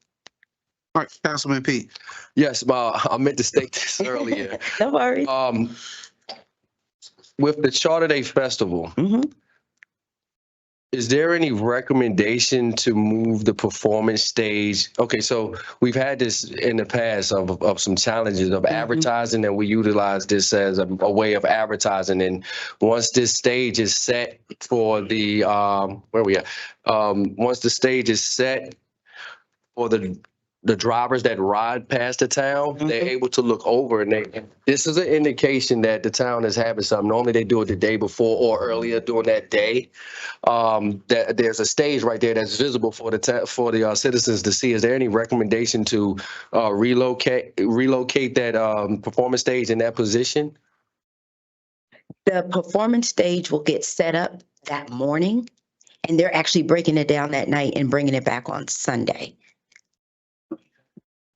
[SPEAKER 1] All right, Councilman Pete.
[SPEAKER 7] Yes, I meant to state this earlier.
[SPEAKER 14] No worries.
[SPEAKER 7] With the Charter Day Festival, is there any recommendation to move the performance stage? Okay, so we've had this in the past of some challenges of advertising, and we utilize this as a way of advertising. And once this stage is set for the once the stage is set for the drivers that ride past the town, they're able to look over, and this is an indication that the town is having something. Normally they do it the day before or earlier during that day. That there's a stage right there that's visible for the citizens to see. Is there any recommendation to relocate that performance stage in that position?
[SPEAKER 14] The performance stage will get set up that morning, and they're actually breaking it down that night and bringing it back on Sunday.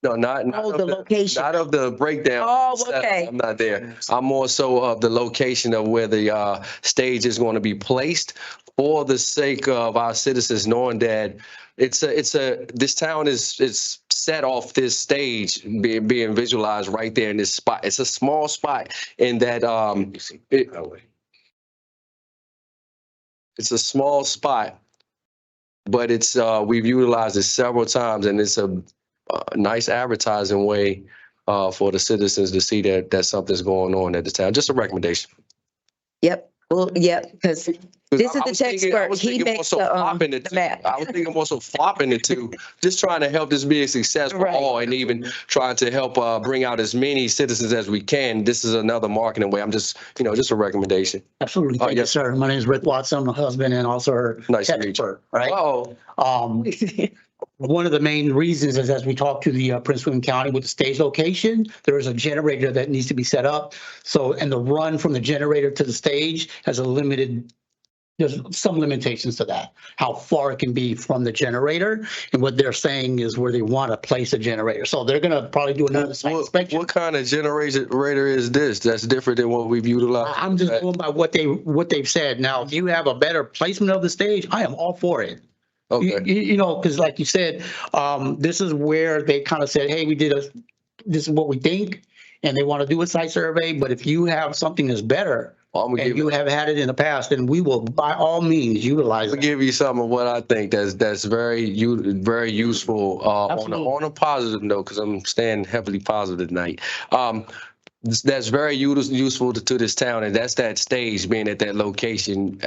[SPEAKER 7] No, not
[SPEAKER 14] Oh,
[SPEAKER 7] of
[SPEAKER 14] the location.
[SPEAKER 7] not of the breakdown.
[SPEAKER 14] Oh, okay.
[SPEAKER 7] I'm not there. I'm more so of the location of where the stage is going to be placed, for the sake of our citizens knowing that this town is set off this stage being visualized right there in this spot. It's a small spot in that it's a small spot, but it's we've utilized it several times, and it's a nice advertising way for the citizens to see that something's going on at the town. Just a recommendation.
[SPEAKER 14] Yep. Well, yep, because this is the expert. He makes the map.
[SPEAKER 7] I was thinking more so flopping it too, just trying to help this be a success for all, and even trying to help bring out as many citizens as we can. This is another marketing way. I'm just, just a recommendation.
[SPEAKER 15] Absolutely. Thank you, sir. My name is Rick Watson. I'm a husband and also her
[SPEAKER 7] Nice to meet you.
[SPEAKER 15] expert, right?
[SPEAKER 7] Oh,
[SPEAKER 15] One of the main reasons is, as we talk to the Prince William County with the stage location, there is a generator that needs to be set up. So, and the run from the generator to the stage has there's some limitations to that, how far it can be from the generator. And what they're saying is where they want to place a generator. So they're going to probably do another site inspection.
[SPEAKER 7] what kind of generator is this that's different than what we've utilized?
[SPEAKER 15] I'm just going by what they've said. Now, if you have a better placement of the stage, I am all for it.
[SPEAKER 7] Okay.
[SPEAKER 15] Because like you said, this is where they kind of said, hey, this is what we think, and they want to do a site survey. But if you have something that's better, and you have had it in the past, then we will by all means utilize it.
[SPEAKER 7] I'll give you some of what I think that's very useful on a positive note, because I'm staying heavily positive tonight. That's very useful to this town, and that's that stage being at that location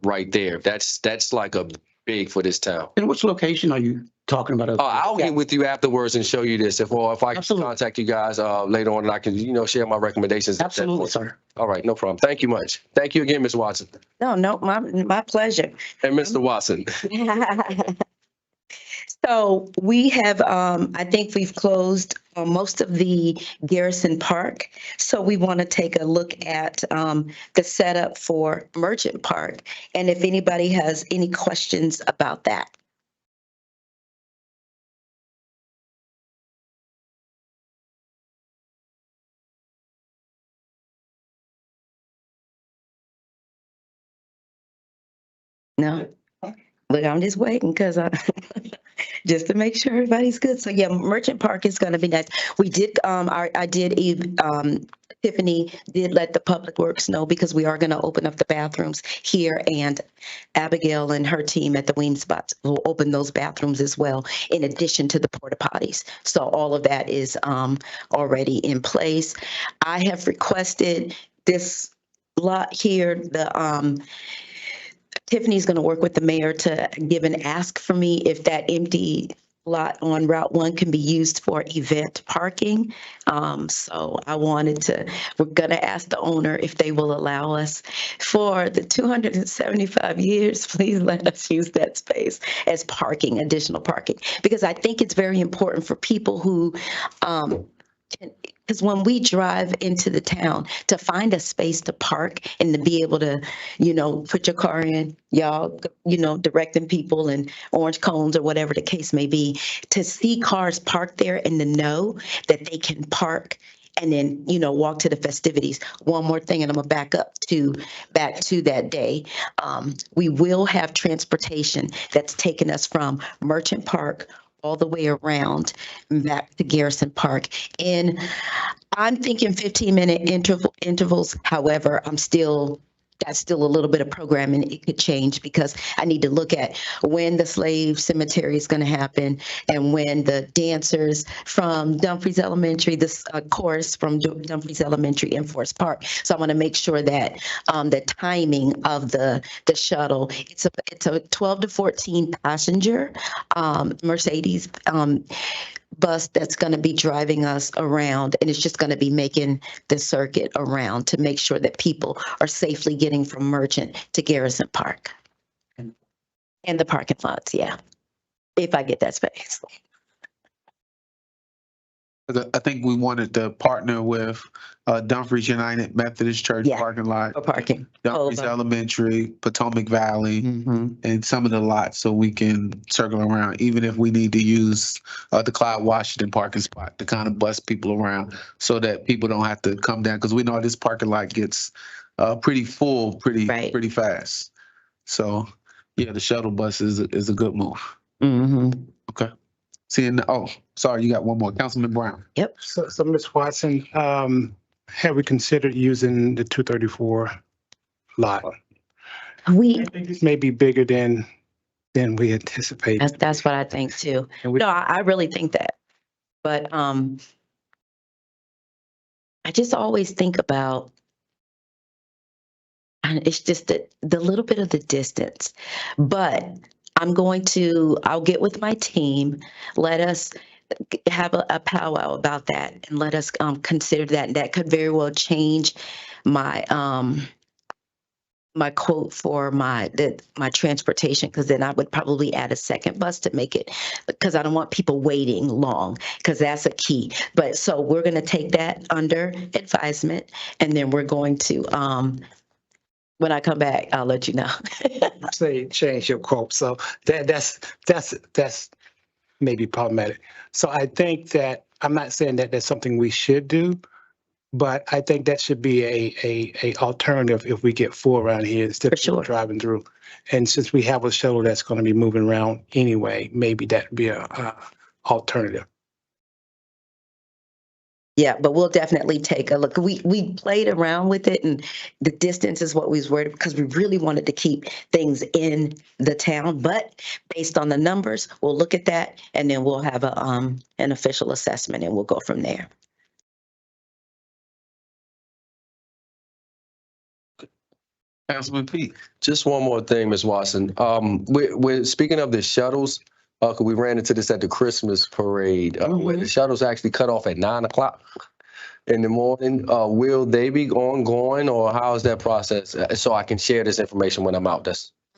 [SPEAKER 7] right there. That's like a big for this town.
[SPEAKER 15] And which location are you talking about?
[SPEAKER 7] I'll get with you afterwards and show you this. If I can contact you guys later on, and I can share my recommendations.
[SPEAKER 15] Absolutely, sir.
[SPEAKER 7] All right, no problem. Thank you much. Thank you again, Ms. Watson.
[SPEAKER 14] No, my pleasure.
[SPEAKER 7] And Mr. Watson.
[SPEAKER 14] So we have, I think we've closed most of the Garrison Park. So we want to take a look at the setup for Merchant Park. And if anybody has any questions about that. No? Look, I'm just waiting because just to make sure everybody's good. So yeah, Merchant Park is gonna be nice. We did, Tiffany did let the Public Works know because we are gonna open up the bathrooms here, and Abigail and her team at the Weem Spots will open those bathrooms as well, in addition to the porta potties. So all of that is already in place. I have requested this lot here, Tiffany's going to work with the mayor to give an ask for me if that empty lot on Route 1 can be used for event parking. So we're going to ask the owner if they will allow us for the 275 years, please let us use that space as parking, additional parking. Because I think it's very important for people who, because when we drive into the town, to find a space to park and to be able to, put your car in, y'all, directing people and orange cones or whatever the case may be, to see cars parked there and to know that they can park and then, walk to the festivities. One more thing, and I'm gonna back to that day. We will have transportation that's taking us from Merchant Park all the way around and back to Garrison Park. And I'm thinking 15-minute intervals. However, that's still a little bit of programming. It could change because I need to look at when the slave cemetery is going to happen and when the dancers from Dumfries Elementary, this chorus from Dumfries Elementary in Forest Park. So I want to make sure that the timing of the shuttle, it's a 12 to 14 passenger Mercedes bus that's going to be driving us around, and it's just going to be making the circuit around to make sure that people are safely getting from Merchant to Garrison Park and the parking lots. Yeah, if I get that space.
[SPEAKER 1] I think we wanted to partner with Dumfries United Methodist Church parking lot,
[SPEAKER 14] For parking.
[SPEAKER 1] Dumfries Elementary, Potomac Valley, and some of the lots, so we can circle around, even if we need to use the Clyde Washington parking spot to kind of bus people around so that people don't have to come down, because we know this parking lot gets pretty full pretty fast. So yeah, the shuttle bus is a good move. Okay. Sorry, you got one more. Councilman Brown.
[SPEAKER 14] Yep.
[SPEAKER 10] So Ms. Watson, have we considered using the 234 lot?
[SPEAKER 14] I
[SPEAKER 10] think this may be bigger than we anticipated.
[SPEAKER 14] That's what I think too. No, I really think that. But I just always think about, and it's just the little bit of the distance. But I'll get with my team, let us have a powwow about that, and let us consider that. And that could very well change my my quote for my transportation, because then I would probably add a second bus to make it, because I don't want people waiting long, because that's a key. But so we're going to take that under advisement, and then we're going to when I come back, I'll let you know.
[SPEAKER 10] Say change your quote. So that's maybe problematic. So I think that, I'm not saying that that's something we should do, but I think that should be a alternative if we get full around here instead of driving through. And since we have a shuttle that's going to be moving around anyway, maybe that'd be a alternative.
[SPEAKER 14] Yeah, but we'll definitely take a look. We played around with it, and the distance is what we was worried, because we really wanted to keep things in the town. But based on the numbers, we'll look at that, and then we'll have an official assessment, and we'll go from there.
[SPEAKER 1] Councilman Pete.
[SPEAKER 7] Just one more thing, Ms. Watson. We're speaking of the shuttles, cause we ran into this at the Christmas parade, where the shuttles actually cut off at 9 o'clock in the morning. Will they be ongoing, or how is that process? So I can share this information when I'm out.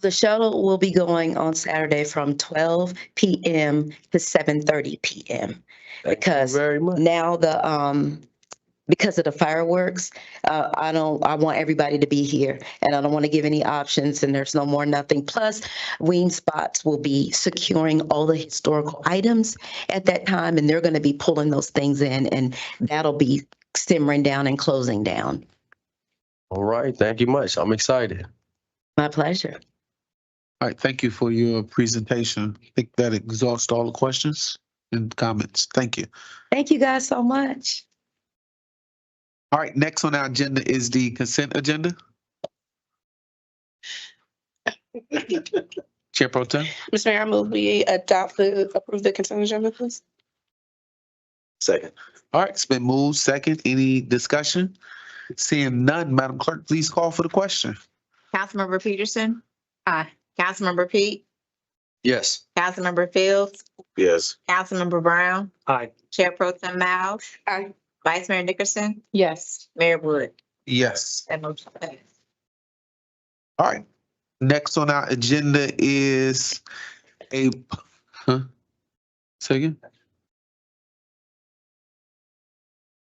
[SPEAKER 14] The shuttle will be going on Saturday from 12 p.m. to 7:30 p.m. because now because of the fireworks, I want everybody to be here, and I don't want to give any options, and there's no more nothing. Plus, Weem Spots will be securing all the historical items at that time, and they're going to be pulling those things in, and that'll be simmering down and closing down.
[SPEAKER 7] All right. Thank you much. I'm excited.
[SPEAKER 14] My pleasure.
[SPEAKER 1] All right, thank you for your presentation. I think that exhausts all the questions and comments. Thank you.
[SPEAKER 14] Thank you guys so much.
[SPEAKER 1] All right, next on our agenda is the consent agenda. Chair Pro Tem.
[SPEAKER 4] Mr. Mayor, I move we approve the consent agenda, please.
[SPEAKER 13] Second.
[SPEAKER 1] All right, it's been moved second. Any discussion? Seeing none, Madam Clerk, please call for the question.
[SPEAKER 2] Councilmember Peterson,
[SPEAKER 5] Aye.
[SPEAKER 2] Councilmember Pete,
[SPEAKER 7] Yes.
[SPEAKER 2] Councilmember Fields,
[SPEAKER 13] Yes.
[SPEAKER 2] Councilmember Brown,
[SPEAKER 15] Aye.
[SPEAKER 2] Chair Pro Tem Miles,
[SPEAKER 4] Aye.
[SPEAKER 2] Vice Mayor Nickerson,
[SPEAKER 6] Yes.
[SPEAKER 2] Mayor Wood.
[SPEAKER 1] Yes.
[SPEAKER 2] That motion passed.
[SPEAKER 1] All right. Next on our agenda is say again?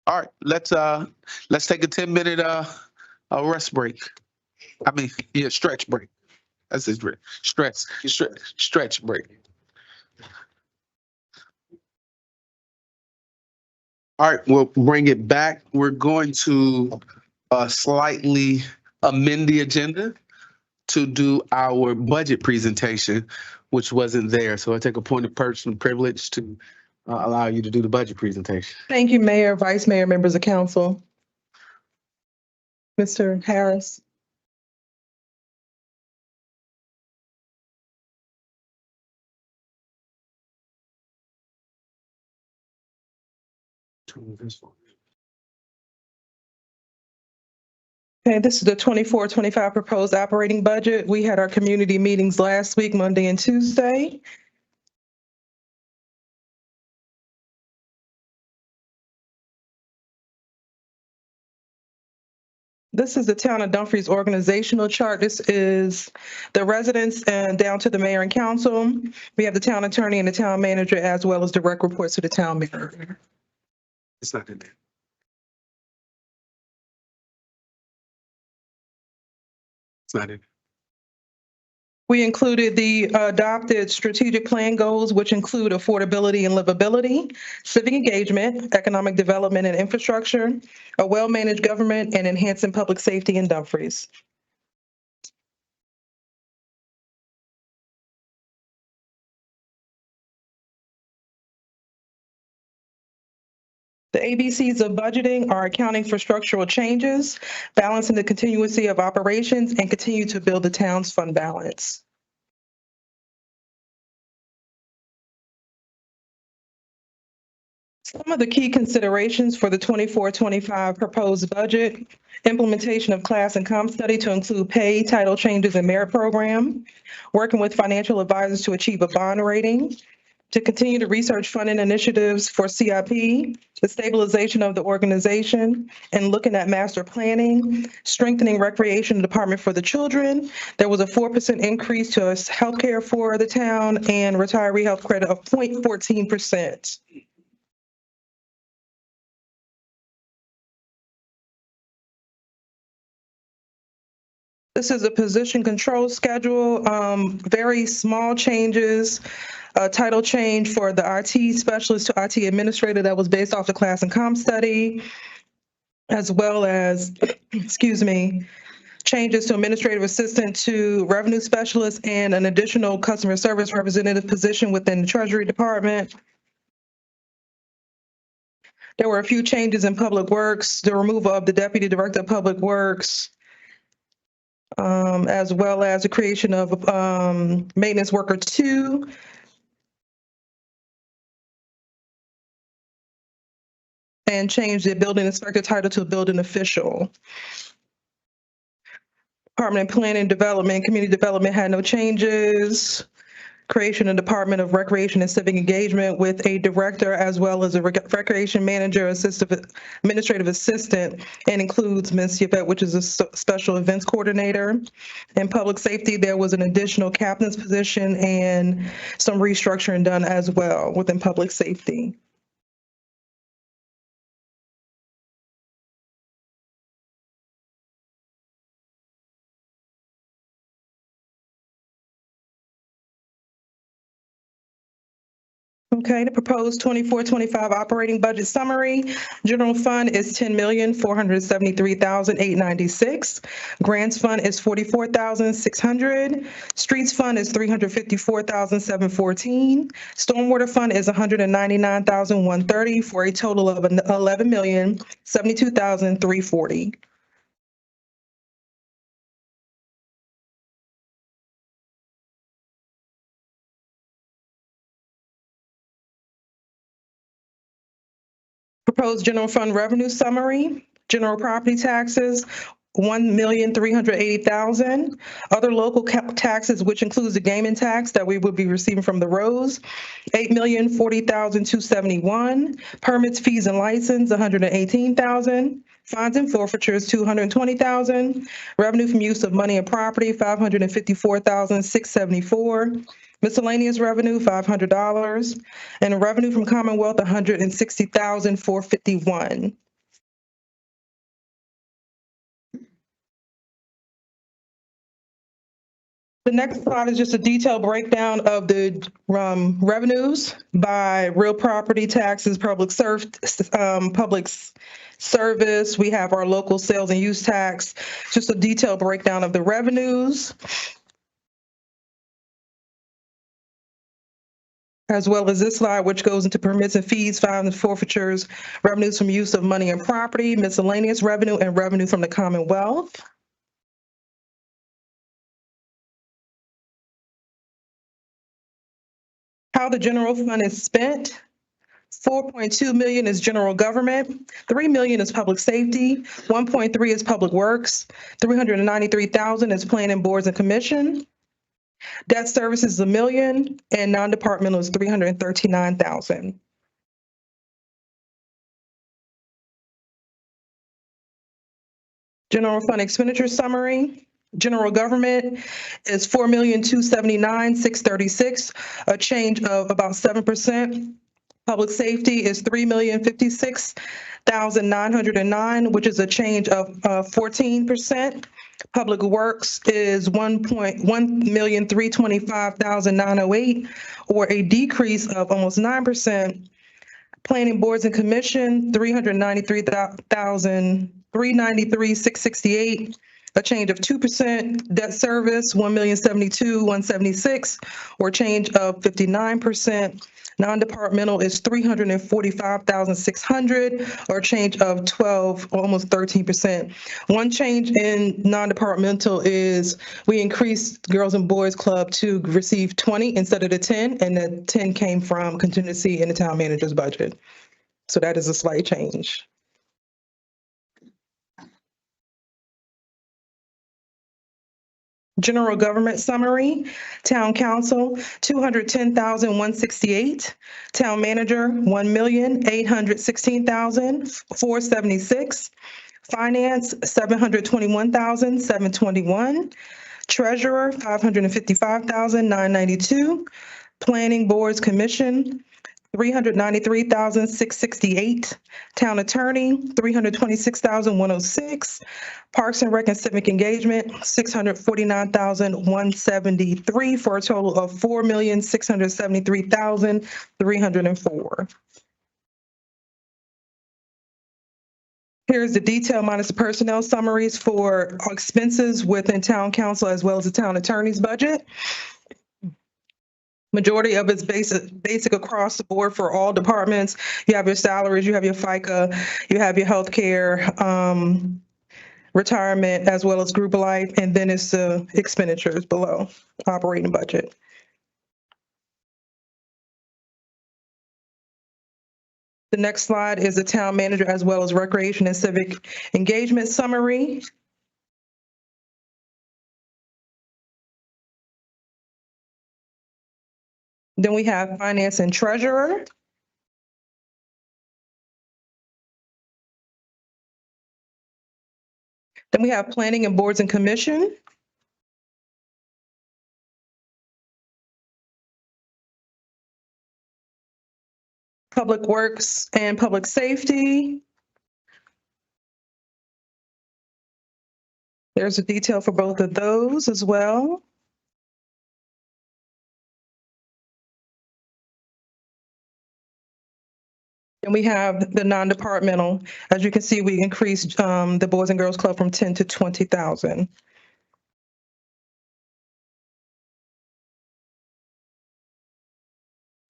[SPEAKER 1] All right, let's take a 10-minute rest break. I mean, yeah, stretch break. That's his break. Stretch break. All right, we'll bring it back. We're going to slightly amend the agenda to do our budget presentation, which wasn't there. So I take a point of personal privilege to allow you to do the budget presentation.
[SPEAKER 16] Thank you, Mayor, Vice Mayor, members of council. Mr. Harris. Okay, this is the 24-25 proposed operating budget. We had our community meetings last week, Monday and Tuesday. This is the Town of Dumfries organizational chart. This is the residents and down to the mayor and council. We have the town attorney and the town manager, as well as direct reports to the town manager.
[SPEAKER 1] It's not in there. It's not in.
[SPEAKER 16] We included the adopted strategic plan goals, which include affordability and livability, civic engagement, economic development and infrastructure, a well-managed government, and enhancing public safety in Dumfries. The ABCs of budgeting are accounting for structural changes, balancing the continuity of operations, and continue to build the town's fund balance. Some of the key considerations for the 24-25 proposed budget: implementation of class and comp study to include pay, title changes, and merit program, working with financial advisors to achieve a bond rating, to continue to research funding initiatives for CIP, the stabilization of the organization, and looking at master planning, strengthening recreation department for the children. There was a 4% increase to healthcare for the town and retiree health credit of 0.14%. This is a position control schedule, very small changes. A title change for the IT specialist to IT administrator that was based off the class and comp study, as well as, excuse me, changes to administrative assistant to revenue specialist and an additional customer service representative position within the Treasury Department. There were a few changes in Public Works, the removal of the Deputy Director of Public Works, as well as the creation of Maintenance Worker 2. And change the building inspector title to building official. Department of Planning and Development, Community Development had no changes. Creation of Department of Recreation and Civic Engagement with a director as well as a recreation manager, administrative assistant, and includes Ms. Yvette, which is a special events coordinator. In public safety, there was an additional captain's position and some restructuring done as well within public safety. Okay, the proposed 24-25 operating budget summary. General fund is 10,473,896. Grants fund is 44,600. Streets fund is 354,714. Stormwater fund is 199,130 for a total of 11,072,340. Proposed general fund revenue summary, general property taxes, 1,380,000. Other local taxes, which includes the gaming tax that we would be receiving from the Rose, 8,040,271. Permits, fees, and license, 118,000. Fines and forfeitures, 220,000. Revenue from use of money and property, 554,674. Miscellaneous revenue, $500, and revenue from Commonwealth, 160,451. The next slide is just a detailed breakdown of the revenues by real property taxes, public service. We have our local sales and use tax, just a detailed breakdown of the revenues, as well as this slide, which goes into permits and fees, fines and forfeitures, revenues from use of money and property, miscellaneous revenue, and revenue from the Commonwealth. How the general fund is spent. 4.2 million is general government, 3 million is public safety, 1.3 is public works, 393,000 is planning boards and commission. Debt service is $1 million, and non-departmental is 339,000. General fund expenditure summary. General government is 4,279,636, a change of about 7%. Public safety is 3,056,909, which is a change of 14%. Public works is 1,325,908, or a decrease of almost 9%. Planning boards and commission, 393,668, a change of 2%. Debt service, 1,072,176, or a change of 59%. Non-departmental is 345,600, or a change of 12, almost 13%. One change in non-departmental is we increased Girls and Boys Club to receive 20 instead of the 10, and the 10 came from contingency in the town manager's budget. So that is a slight change. General government summary, town council, 210,168. Town manager, 1,816,476. Finance, 721,721. Treasurer, 555,992. Planning boards commission, 393,668. Town attorney, 326,106. Parks and Rec and Civic Engagement, 649,173, for a total of 4,673,304. Here's the detail minus the personnel summaries for expenses within town council as well as the town attorney's budget. Majority of it's basic across the board for all departments. You have your salaries, you have your FICA, you have your healthcare, retirement, as well as group life, and then it's the expenditures below operating budget. The next slide is the town manager as well as recreation and civic engagement summary. Then we have finance and treasurer. Then we have planning and boards and commission. Public works and public safety. There's a detail for both of those as well. And we have the non-departmental. As you can see, we increased the Boys and Girls Club from 10 to 20,000.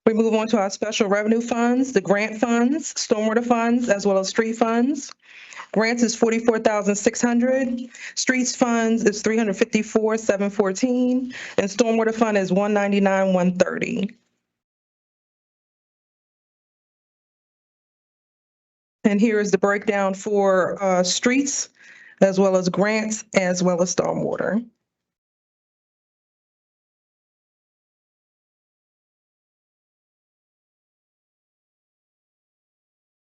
[SPEAKER 16] We move on to our special revenue funds, the grant funds, stormwater funds, as well as street funds. Grants is 44,600. Streets funds is 354,714, and stormwater fund is 199,130. And here is the breakdown for streets, as well as grants, as well as stormwater.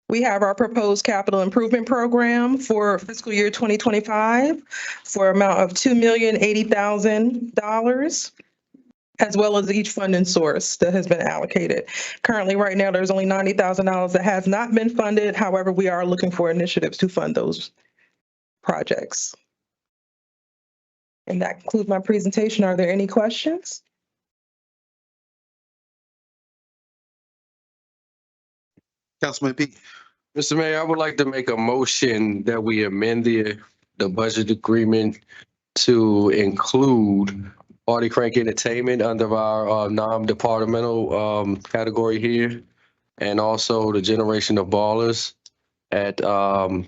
[SPEAKER 16] We have our proposed capital improvement program for fiscal year 2025 for an amount of $2,080,000, as well as each funding source that has been allocated. Currently, right now, there's only $90,000 that has not been funded. However, we are looking for initiatives to fund those projects. And that concludes my presentation. Are there any questions?
[SPEAKER 1] Councilman Peake.
[SPEAKER 7] Mr. Mayor, I would like to make a motion that we amend the budget agreement to include Party Crank Entertainment under our non-departmental category here, and also the Generation of Ballers at that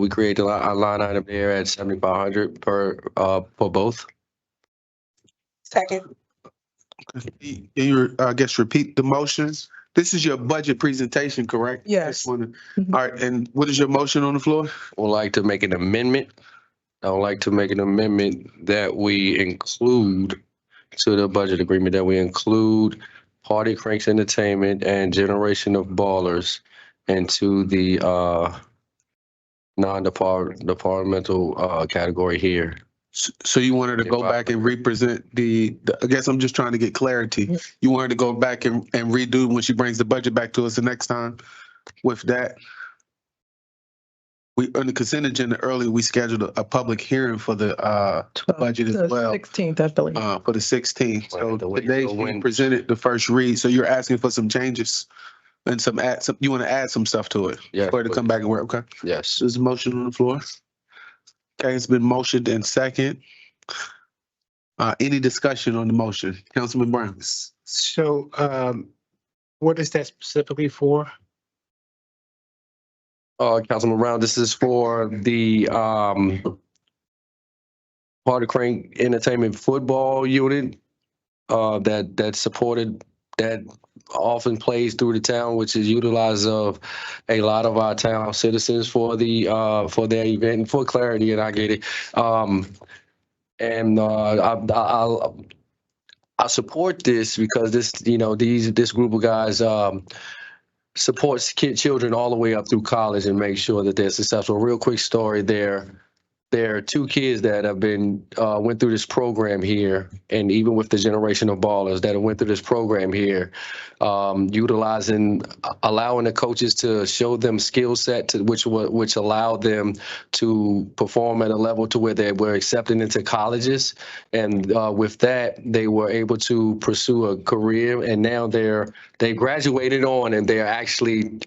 [SPEAKER 7] we create a line item there at 7,500 per both.
[SPEAKER 4] Second.
[SPEAKER 1] Can you, I guess, repeat the motions? This is your budget presentation, correct?
[SPEAKER 16] Yes.
[SPEAKER 1] Just wanna- All right, and what is your motion on the floor?
[SPEAKER 7] Would like to make an amendment. I would like to make an amendment that we include to the budget agreement, that we include Party Cranks Entertainment and Generation of Ballers into the non-departmental category here.
[SPEAKER 1] So you wanted to go back and represent I guess I'm just trying to get clarity. You wanted to go back and redo when she brings the budget back to us the next time with that? We, on the consent agenda earlier, we scheduled a public hearing for the budget as well.
[SPEAKER 16] 16th, I believe.
[SPEAKER 1] For the 16th. So
[SPEAKER 7] Wait,
[SPEAKER 1] today
[SPEAKER 7] so when-
[SPEAKER 1] we presented the first read. So you're asking for some changes and you want to add some stuff to it?
[SPEAKER 7] Yes,
[SPEAKER 1] For it to come back and work, okay?
[SPEAKER 7] Yes.
[SPEAKER 1] There's a motion on the floor. Okay, it's been motioned and second. Any discussion on the motion? Councilman Brown?
[SPEAKER 10] So, what is that specifically for?
[SPEAKER 7] Councilman Brown, this is for the Party Crank Entertainment Football Unit that supported, that often plays through the town, which is utilized of a lot of our town citizens for their event. For clarity, and I get it. I support this because this group of guys supports children all the way up through college and make sure that they're successful. Real quick story there. There are two kids that have went through this program here, and even with the Generation of Ballers that went through this program here, allowing the coaches to show them skill set which allowed them to perform at a level to where they were accepted into colleges, and with that they were able to pursue a career, and now they graduated on and they're actually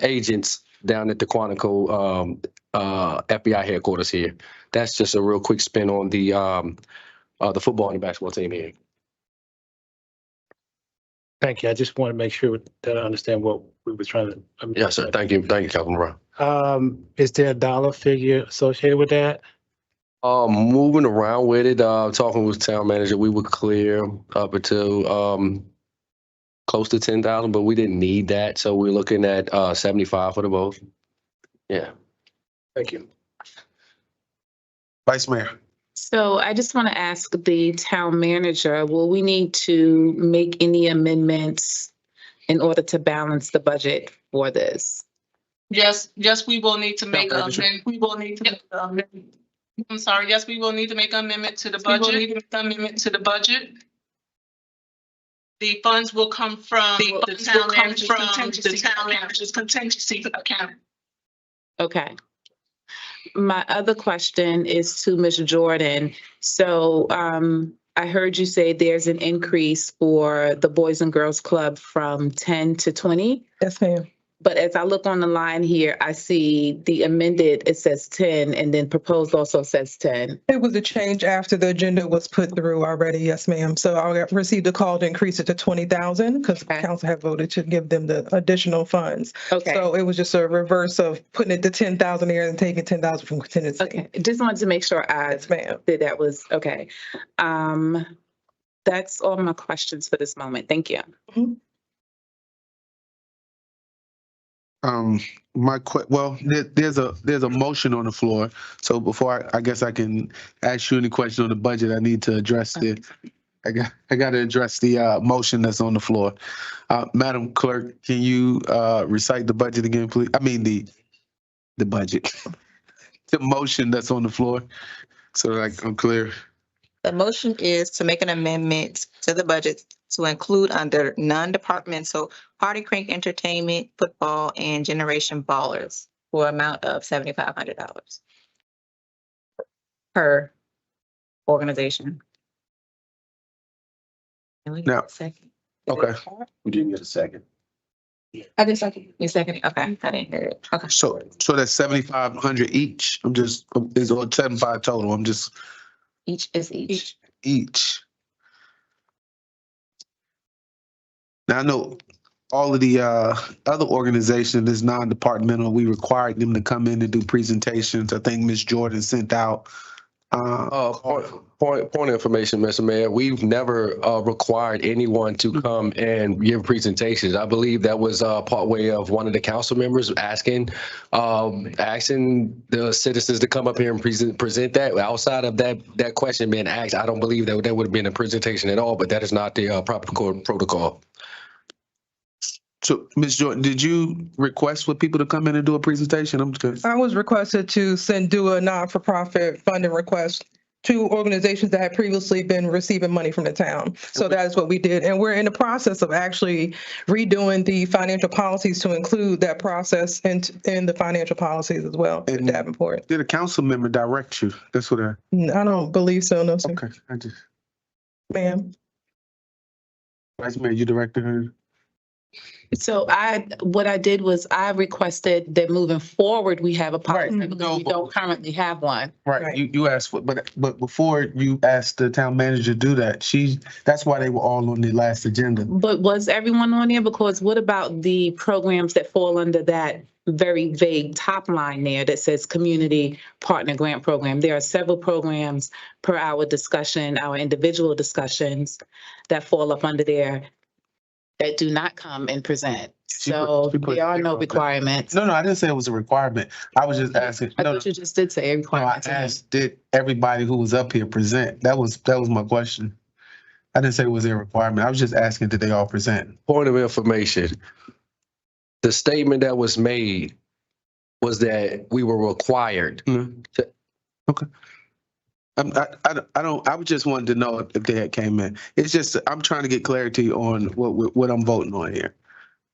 [SPEAKER 7] agents down at the Quantico FBI headquarters here. That's just a real quick spin on the football and the basketball team here.
[SPEAKER 10] Thank you. I just want to make sure that I understand what we were trying to.
[SPEAKER 7] Yes, sir. Thank you, Councilman Brown.
[SPEAKER 10] Is there a dollar figure associated with that?
[SPEAKER 7] Moving around with it, talking with town manager, we were clear up until close to 10,000, but we didn't need that, so we're looking at 75 for the both. Yeah.
[SPEAKER 10] Thank you.
[SPEAKER 1] Vice Mayor.
[SPEAKER 6] So I just want to ask the town manager, will we need to make any amendments in order to balance the budget for this?
[SPEAKER 11] Yes, we will need to make an amendment. I'm sorry, yes, we will need to make an amendment to the budget. The funds will come from the town manager's contingency account.
[SPEAKER 6] Okay. My other question is to Ms. Jordan. So I heard you say there's an increase for the Boys and Girls Club from 10 to 20.
[SPEAKER 16] Yes, ma'am.
[SPEAKER 6] But as I look on the line here, I see the amended, it says 10, and then proposed also says 10.
[SPEAKER 16] It was a change after the agenda was put through already. Yes, ma'am. So I received a call to increase it to 20,000 because
[SPEAKER 6] Okay.
[SPEAKER 16] council had voted to give them the additional funds.
[SPEAKER 6] Okay.
[SPEAKER 16] So it was just a reverse of putting it to 10,000 there and taking 10,000 from contingency.
[SPEAKER 6] Okay, just wanted to make sure I
[SPEAKER 16] Yes, ma'am.
[SPEAKER 6] did that was, okay. That's all my questions for this moment. Thank you.
[SPEAKER 1] There's a motion on the floor. So before I guess I can ask you any question on the budget, I need to address I got to address the motion that's on the floor. Madam Clerk, can you recite the budget again, please? I mean the budget, the motion that's on the floor, so that I'm clear.
[SPEAKER 2] The motion is to make an amendment to the budget to include under non-departmental Party Crank Entertainment, football, and Generation Ballers for amount of $7,500 per organization.
[SPEAKER 1] Now-
[SPEAKER 2] Second.
[SPEAKER 1] Okay,
[SPEAKER 13] We didn't get a second.
[SPEAKER 2] I just second. You second? Okay, I didn't hear it. Okay.
[SPEAKER 1] so that's 7,500 each. Is or 75 total. I'm just
[SPEAKER 2] Each is each.
[SPEAKER 1] each. Now I know all of the other organizations is non-departmental. We required them to come in and do presentations. I think Ms. Jordan sent out.
[SPEAKER 7] Point of information, Mr. Mayor. We've never required anyone to come and give presentations. I believe that was part way of one of the council members asking the citizens to come up here and present that. Outside of that question being asked, I don't believe that would have been a presentation at all, but that is not the proper protocol.
[SPEAKER 1] So, Ms. Jordan, did you request for people to come in and do a presentation? I'm just.
[SPEAKER 16] I was requested to do a non-for-profit funding request to organizations that had previously been receiving money from the town. So that is what we did. And we're in the process of actually redoing the financial policies to include that process in the financial policies as well in Davenport.
[SPEAKER 1] Did a council member direct you? That's what I
[SPEAKER 16] don't believe so, no, sir.
[SPEAKER 1] okay. I just
[SPEAKER 16] Ma'am.
[SPEAKER 1] Vice Mayor, you directed her.
[SPEAKER 6] So what I did was I requested that moving forward, we have a policy
[SPEAKER 1] Right.
[SPEAKER 6] because we don't currently have one.
[SPEAKER 1] Right. You asked for, but before you asked the town manager to do that, that's why they were all on the last agenda.
[SPEAKER 6] But was everyone on there? Because what about the programs that fall under that very vague top line there that says Community Partner Grant Program? There are several programs per our discussion, our individual discussions that fall up under there that do not come and present. So there are no requirements.
[SPEAKER 1] No, I didn't say it was a requirement. I was just asking.
[SPEAKER 6] I thought you just did say a
[SPEAKER 1] No, I
[SPEAKER 6] requirement. to me.
[SPEAKER 1] asked, did everybody who was up here present? That was my question. I didn't say it was a requirement. I was just asking, did they all present?
[SPEAKER 7] Point of information. The statement that was made was that we were required.
[SPEAKER 1] Okay. I would just wanted to know if they had came in. It's just, I'm trying to get clarity on what I'm voting on here.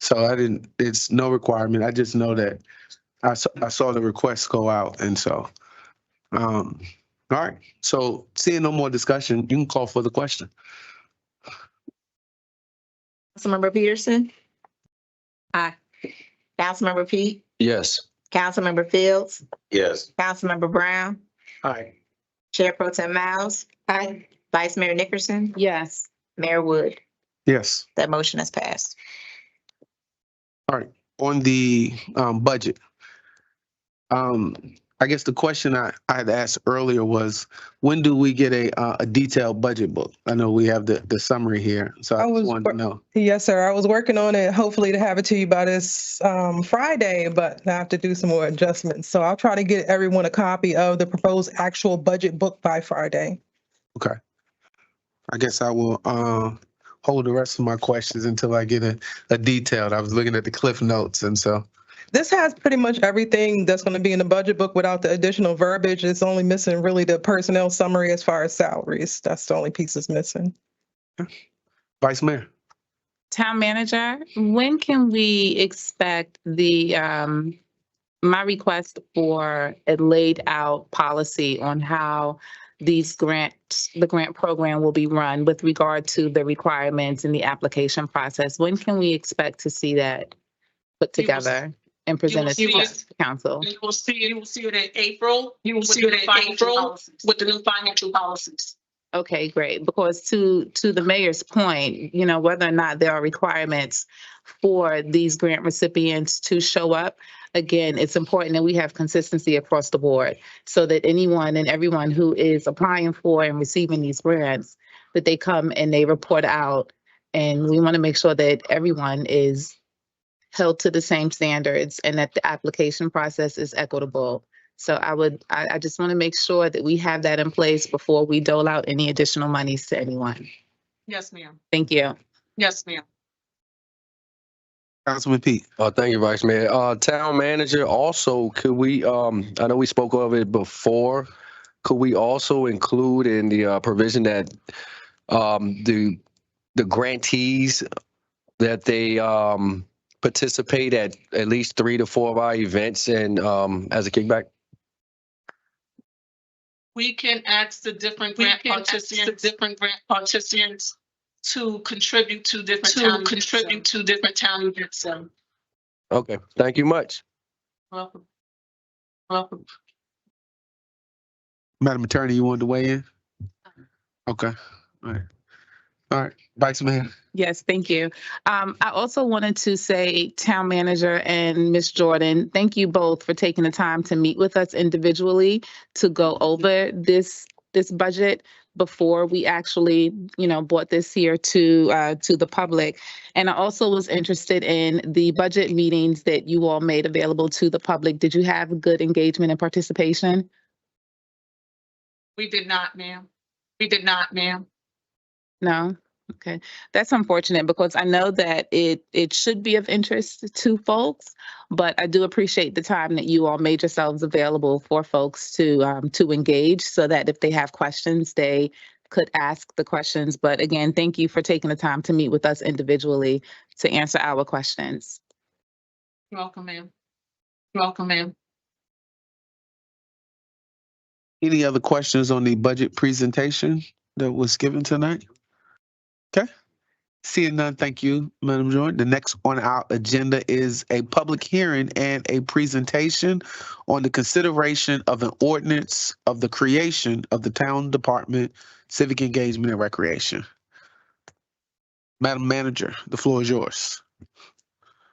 [SPEAKER 1] So it's no requirement. I just know that I saw the request go out, and so, all right. So seeing no more discussion, you can call for the question.
[SPEAKER 2] Councilmember Peterson? Aye. Councilmember Pete?
[SPEAKER 7] Yes.
[SPEAKER 2] Councilmember Fields?
[SPEAKER 13] Yes.
[SPEAKER 2] Councilmember Brown?
[SPEAKER 10] Aye.
[SPEAKER 2] Chair Pro Tem Miles? Aye. Vice Mayor Nickerson?
[SPEAKER 6] Yes.
[SPEAKER 2] Mayor Wood?
[SPEAKER 1] Yes.
[SPEAKER 2] That motion has passed.
[SPEAKER 1] All right. On the budget, I guess the question I had asked earlier was, when do we get a detailed budget book? I know we have the summary here, so I just wanted to know.
[SPEAKER 16] Yes, sir. I was working on it, hopefully to have it to you by this Friday, but I have to do some more adjustments. So I'll try to get everyone a copy of the proposed actual budget book by Friday.
[SPEAKER 1] Okay. I guess I will hold the rest of my questions until I get a detailed. I was looking at the Cliff Notes, and so.
[SPEAKER 16] This has pretty much everything that's going to be in the budget book without the additional verbiage. It's only missing really the personnel summary as far as salaries. That's the only piece that's missing.
[SPEAKER 1] Vice Mayor.
[SPEAKER 6] Town Manager, when can we expect my request for a laid out policy on how the grant program will be run with regard to the requirements and the application process. When can we expect to see that put
[SPEAKER 11] You will s-
[SPEAKER 6] together and presented
[SPEAKER 11] see
[SPEAKER 6] to
[SPEAKER 11] it.
[SPEAKER 6] council?
[SPEAKER 11] You will see it in April.
[SPEAKER 6] You will
[SPEAKER 11] with
[SPEAKER 6] see
[SPEAKER 11] the
[SPEAKER 6] it in
[SPEAKER 11] financial
[SPEAKER 6] April
[SPEAKER 11] policies.
[SPEAKER 6] with the new financial policies. Okay, great. Because to the mayor's point, you know, whether or not there are requirements for these grant recipients to show up, again, it's important that we have consistency across the board so that anyone and everyone who is applying for and receiving these grants, that they come and they report out. And we want to make sure that everyone is held to the same standards and that the application process is equitable. So I just want to make sure that we have that in place before we dole out any additional monies to anyone.
[SPEAKER 11] Yes, ma'am.
[SPEAKER 6] Thank you.
[SPEAKER 11] Yes, ma'am.
[SPEAKER 1] Councilman Pete.
[SPEAKER 7] Thank you, Vice Mayor. Town manager, also, could we, I know we spoke of it before, could we also include in the provision that the grantees, that they participate at least 3 to 4 of our events and as a kickback?
[SPEAKER 11] We can ask the different grant participants to contribute to different town events. So,
[SPEAKER 7] Okay, thank you much.
[SPEAKER 11] welcome. Welcome.
[SPEAKER 1] Madam Attorney, you wanted to weigh in? Okay. All right. All right. Vice Mayor.
[SPEAKER 6] Yes, thank you. I also wanted to say, Town Manager and Ms. Jordan, thank you both for taking the time to meet with us individually to go over this budget before we actually, you know, brought this here to the public. And I also was interested in the budget meetings that you all made available to the public. Did you have good engagement and participation?
[SPEAKER 11] We did not, ma'am. We did not, ma'am.
[SPEAKER 6] No? Okay, that's unfortunate because I know that it should be of interest to folks, but I do appreciate the time that you all made yourselves available for folks to engage so that if they have questions, they could ask the questions. But again, thank you for taking the time to meet with us individually to answer our questions.
[SPEAKER 11] Welcome, ma'am. Welcome, ma'am.
[SPEAKER 1] Any other questions on the budget presentation that was given tonight? Okay. Seeing none, thank you, Madam Jordan. The next on our agenda is a public hearing and a presentation on the consideration of an ordinance of the creation of the Town Department, Civic Engagement and Recreation. Madam Manager, the floor is yours.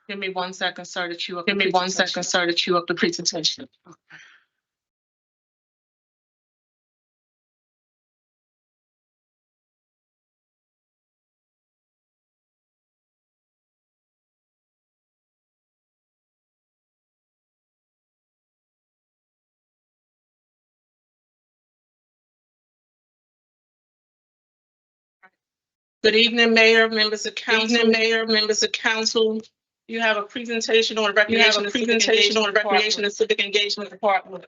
[SPEAKER 11] Give me 1 second, sir, to queue up.
[SPEAKER 6] Give me 1 second, sir, to queue up the presentation.
[SPEAKER 11] Good evening, Mayor, members of council.
[SPEAKER 6] Evening, Mayor, members of council.
[SPEAKER 11] You have a presentation on
[SPEAKER 6] You have
[SPEAKER 11] recreation
[SPEAKER 6] a
[SPEAKER 11] and civic
[SPEAKER 6] presentation on
[SPEAKER 11] engagement
[SPEAKER 6] recreation and
[SPEAKER 11] department.
[SPEAKER 6] civic engagement department.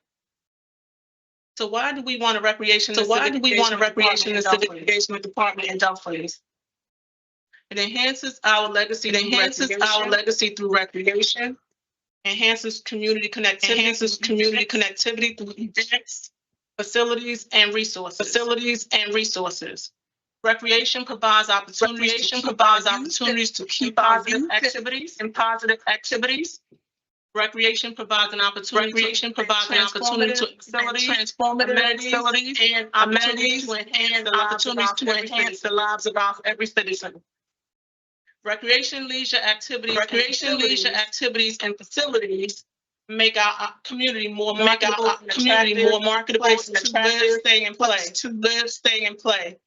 [SPEAKER 11] So why do we want a recreation?
[SPEAKER 6] So
[SPEAKER 11] and
[SPEAKER 6] why
[SPEAKER 11] civic
[SPEAKER 6] do we want a
[SPEAKER 11] engagement
[SPEAKER 6] recreation and
[SPEAKER 11] department
[SPEAKER 6] civic
[SPEAKER 11] in Dumfries?
[SPEAKER 6] engagement department in Dumfries?
[SPEAKER 11] It enhances our legacy.
[SPEAKER 6] It
[SPEAKER 11] through
[SPEAKER 6] enhances our
[SPEAKER 11] recreation,
[SPEAKER 6] legacy through recreation,
[SPEAKER 11] enhances community connectivity.
[SPEAKER 6] enhances
[SPEAKER 11] through
[SPEAKER 6] community
[SPEAKER 11] events,
[SPEAKER 6] connectivity through events,
[SPEAKER 11] facilities and resources.
[SPEAKER 6] facilities, and resources.
[SPEAKER 11] Recreation provides opportunities.
[SPEAKER 6] Recreation
[SPEAKER 11] to keep
[SPEAKER 6] provides
[SPEAKER 11] our youth
[SPEAKER 6] opportunities to keep
[SPEAKER 11] in
[SPEAKER 6] our
[SPEAKER 11] positive
[SPEAKER 6] youth
[SPEAKER 11] activities.
[SPEAKER 6] in positive activities.
[SPEAKER 11] Recreation provides an opportunity.
[SPEAKER 6] Recreation provides an opportunity to
[SPEAKER 11] facilities,
[SPEAKER 6] transformative
[SPEAKER 11] amenities,
[SPEAKER 6] facilities
[SPEAKER 11] and opportunities
[SPEAKER 6] amenities
[SPEAKER 11] to enhance
[SPEAKER 6] and
[SPEAKER 11] the lives of
[SPEAKER 6] opportunities
[SPEAKER 11] our
[SPEAKER 6] to
[SPEAKER 11] every
[SPEAKER 6] enhance the
[SPEAKER 11] citizen.
[SPEAKER 6] lives of our every citizen.
[SPEAKER 11] Recreation, leisure activities,
[SPEAKER 6] Recreation, leisure
[SPEAKER 11] activities
[SPEAKER 6] activities, and facilities
[SPEAKER 11] make our community more
[SPEAKER 6] make
[SPEAKER 11] marketable
[SPEAKER 6] our
[SPEAKER 11] and
[SPEAKER 6] community
[SPEAKER 11] attractive
[SPEAKER 6] more marketable
[SPEAKER 11] place
[SPEAKER 6] and
[SPEAKER 11] to live,
[SPEAKER 6] attractive,
[SPEAKER 11] stay, and play.
[SPEAKER 6] place to live, stay, and play.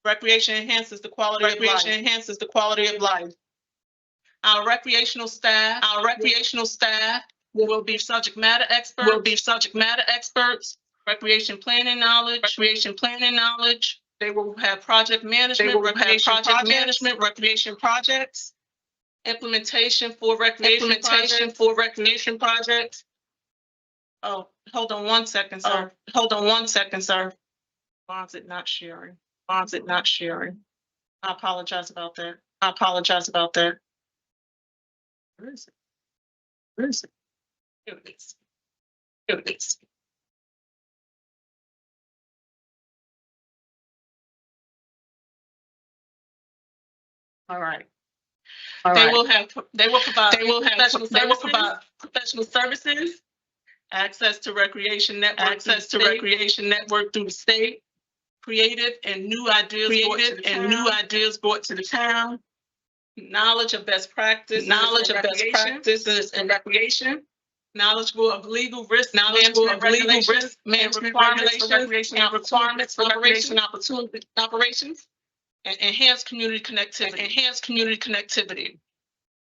[SPEAKER 11] Recreation enhances the quality of
[SPEAKER 6] Recreation
[SPEAKER 11] life.
[SPEAKER 6] enhances the quality of life.
[SPEAKER 11] Our recreational staff
[SPEAKER 6] Our recreational staff
[SPEAKER 11] will be subject matter experts,
[SPEAKER 6] will be subject matter experts,
[SPEAKER 11] recreation planning knowledge.
[SPEAKER 6] recreation planning knowledge.
[SPEAKER 11] They will have project
[SPEAKER 6] They
[SPEAKER 11] management,
[SPEAKER 6] will have
[SPEAKER 11] recreation
[SPEAKER 6] project
[SPEAKER 11] projects,
[SPEAKER 6] management, recreation projects,
[SPEAKER 11] implementation for recreation
[SPEAKER 6] implementation
[SPEAKER 11] projects.
[SPEAKER 6] for recreation projects.
[SPEAKER 11] Oh, hold on 1 second, sir.
[SPEAKER 6] Hold on 1 second, sir.
[SPEAKER 11] Why is it not sharing?
[SPEAKER 6] Why is it not sharing?
[SPEAKER 11] I apologize about that.
[SPEAKER 6] I apologize about that.
[SPEAKER 11] Where is it?
[SPEAKER 6] Where is it?
[SPEAKER 11] Here it is.
[SPEAKER 6] Here it is.
[SPEAKER 11] All right.
[SPEAKER 5] All
[SPEAKER 11] They
[SPEAKER 5] right.
[SPEAKER 11] will provide professional services, access to recreation network through the state, creative and new ideas brought to the town, knowledge of best practices and recreation, knowledgeable of legal risk management regulations and requirements for recreation operations, and enhance community connectivity.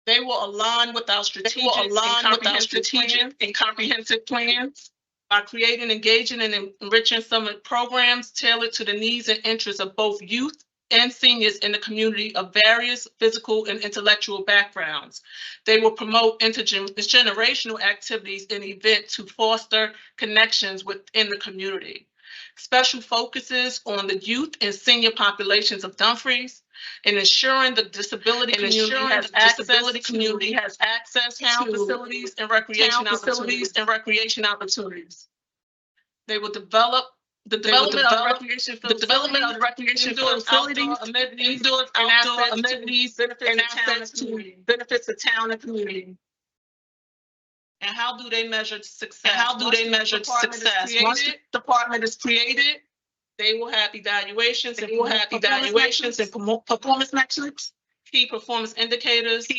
[SPEAKER 11] They will align with our strategic and comprehensive plans by creating, engaging, and enriching summer programs tailored to the needs and interests of both youth and seniors in the community of various physical and intellectual backgrounds. They will promote intergenerational activities and events to foster connections within the community. Special focuses on the youth and senior populations of Dumfries, and ensuring the disability community has access to town facilities and recreation opportunities. They will develop the development of recreation facilities, indoor, outdoor amenities, benefits the town and community. And how do they measure success? Once the department is created, they will have evaluations and performance metrics, key performance indicators,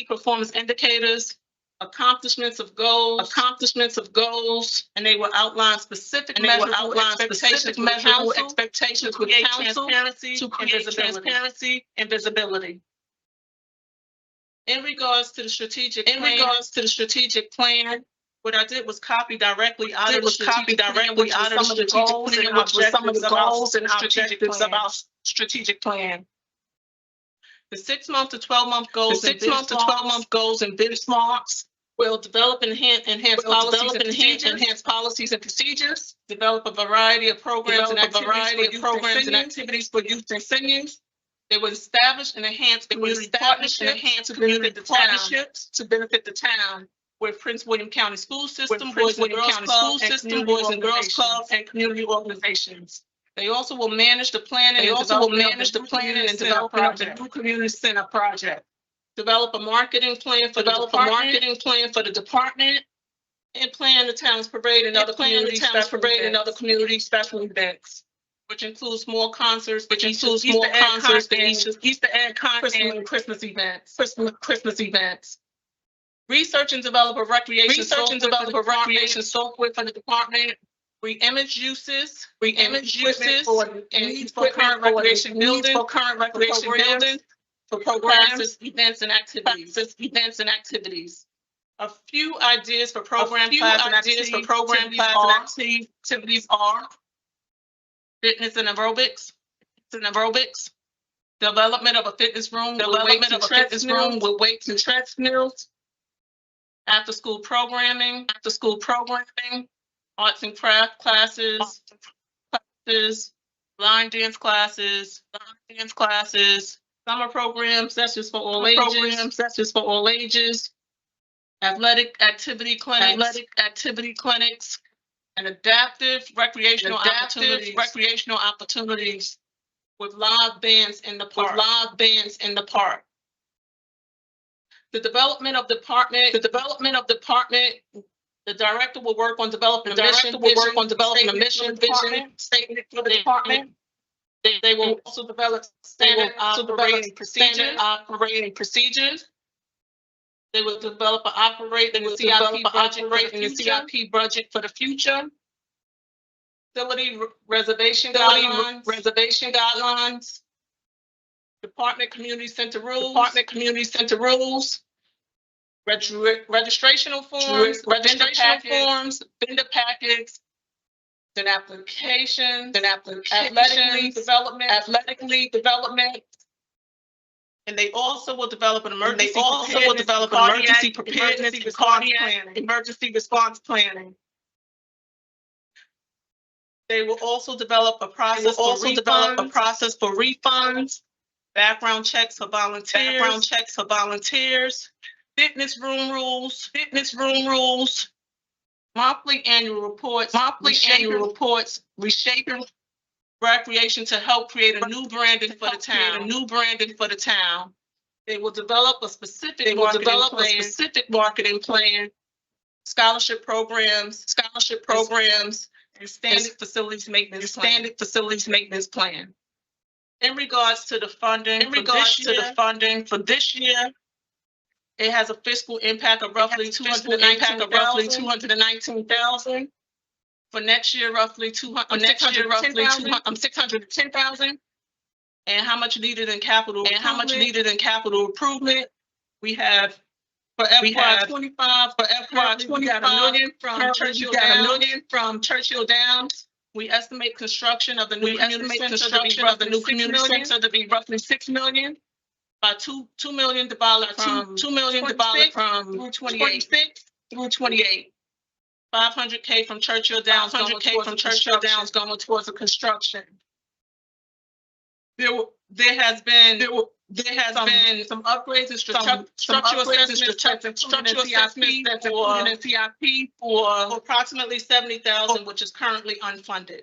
[SPEAKER 11] accomplishments of goals, and they will outline specific measurable expectations with council to create transparency and visibility. In regards to the strategic plan, what I did was copy directly out of the strategic plan, which was some of the goals and objectives of our strategic plan. The 6-month to 12-month goals and benchmarks will develop and enhance policies and procedures, develop a variety of programs and activities for youth and seniors. They will establish and enhance community partnerships to benefit the town with Prince William County School System, Boys and Girls Club, and community organizations. They also will manage the planning and development of the new community center project. Develop a marketing plan for the department, and plan the town's parade and other community special events, which includes small concerts, Easter egg concerts, and Christmas events. Research and develop a recreation software for the department. Re-image uses for current recreation building, for programs, events, and activities. A few ideas for program plans and activities are fitness and aerobics, development of a fitness room with weights and treadmills, after school programming, arts and craft classes, line dance classes, summer programs, sessions for all ages, athletic activity clinics, and adaptive recreational opportunities with live bands in the park. The development of department, the director will work on developing a mission, vision, statement for the department. They will also develop standard operating procedures. They will develop an operating CIP budget for the future. Facility reservation guidelines. Department community center rules. Registrational forms, vendor packets, then applications, athletically development. And they also will develop an emergency preparedness emergency response planning. They will also develop a process for refunds, background checks for volunteers, fitness room rules, monthly annual reports, reshaping recreation to help create a new branding for the town. They will develop a specific marketing plan, scholarship programs, and standard facilities maintenance plan. In regards to the funding for this year, it has a fiscal impact of roughly 219,000. For next year, roughly 610,000. And how much needed in capital improvement? We have for FY 25, we got $1 million from Churchill Downs. We estimate construction of the new community center to be roughly $6 million. $2 million divided from 26 through 28. $500K from Churchill Downs going towards the construction. There has been some upgrades and structural assessments that's included in CIP for approximately $70,000, which is currently unfunded.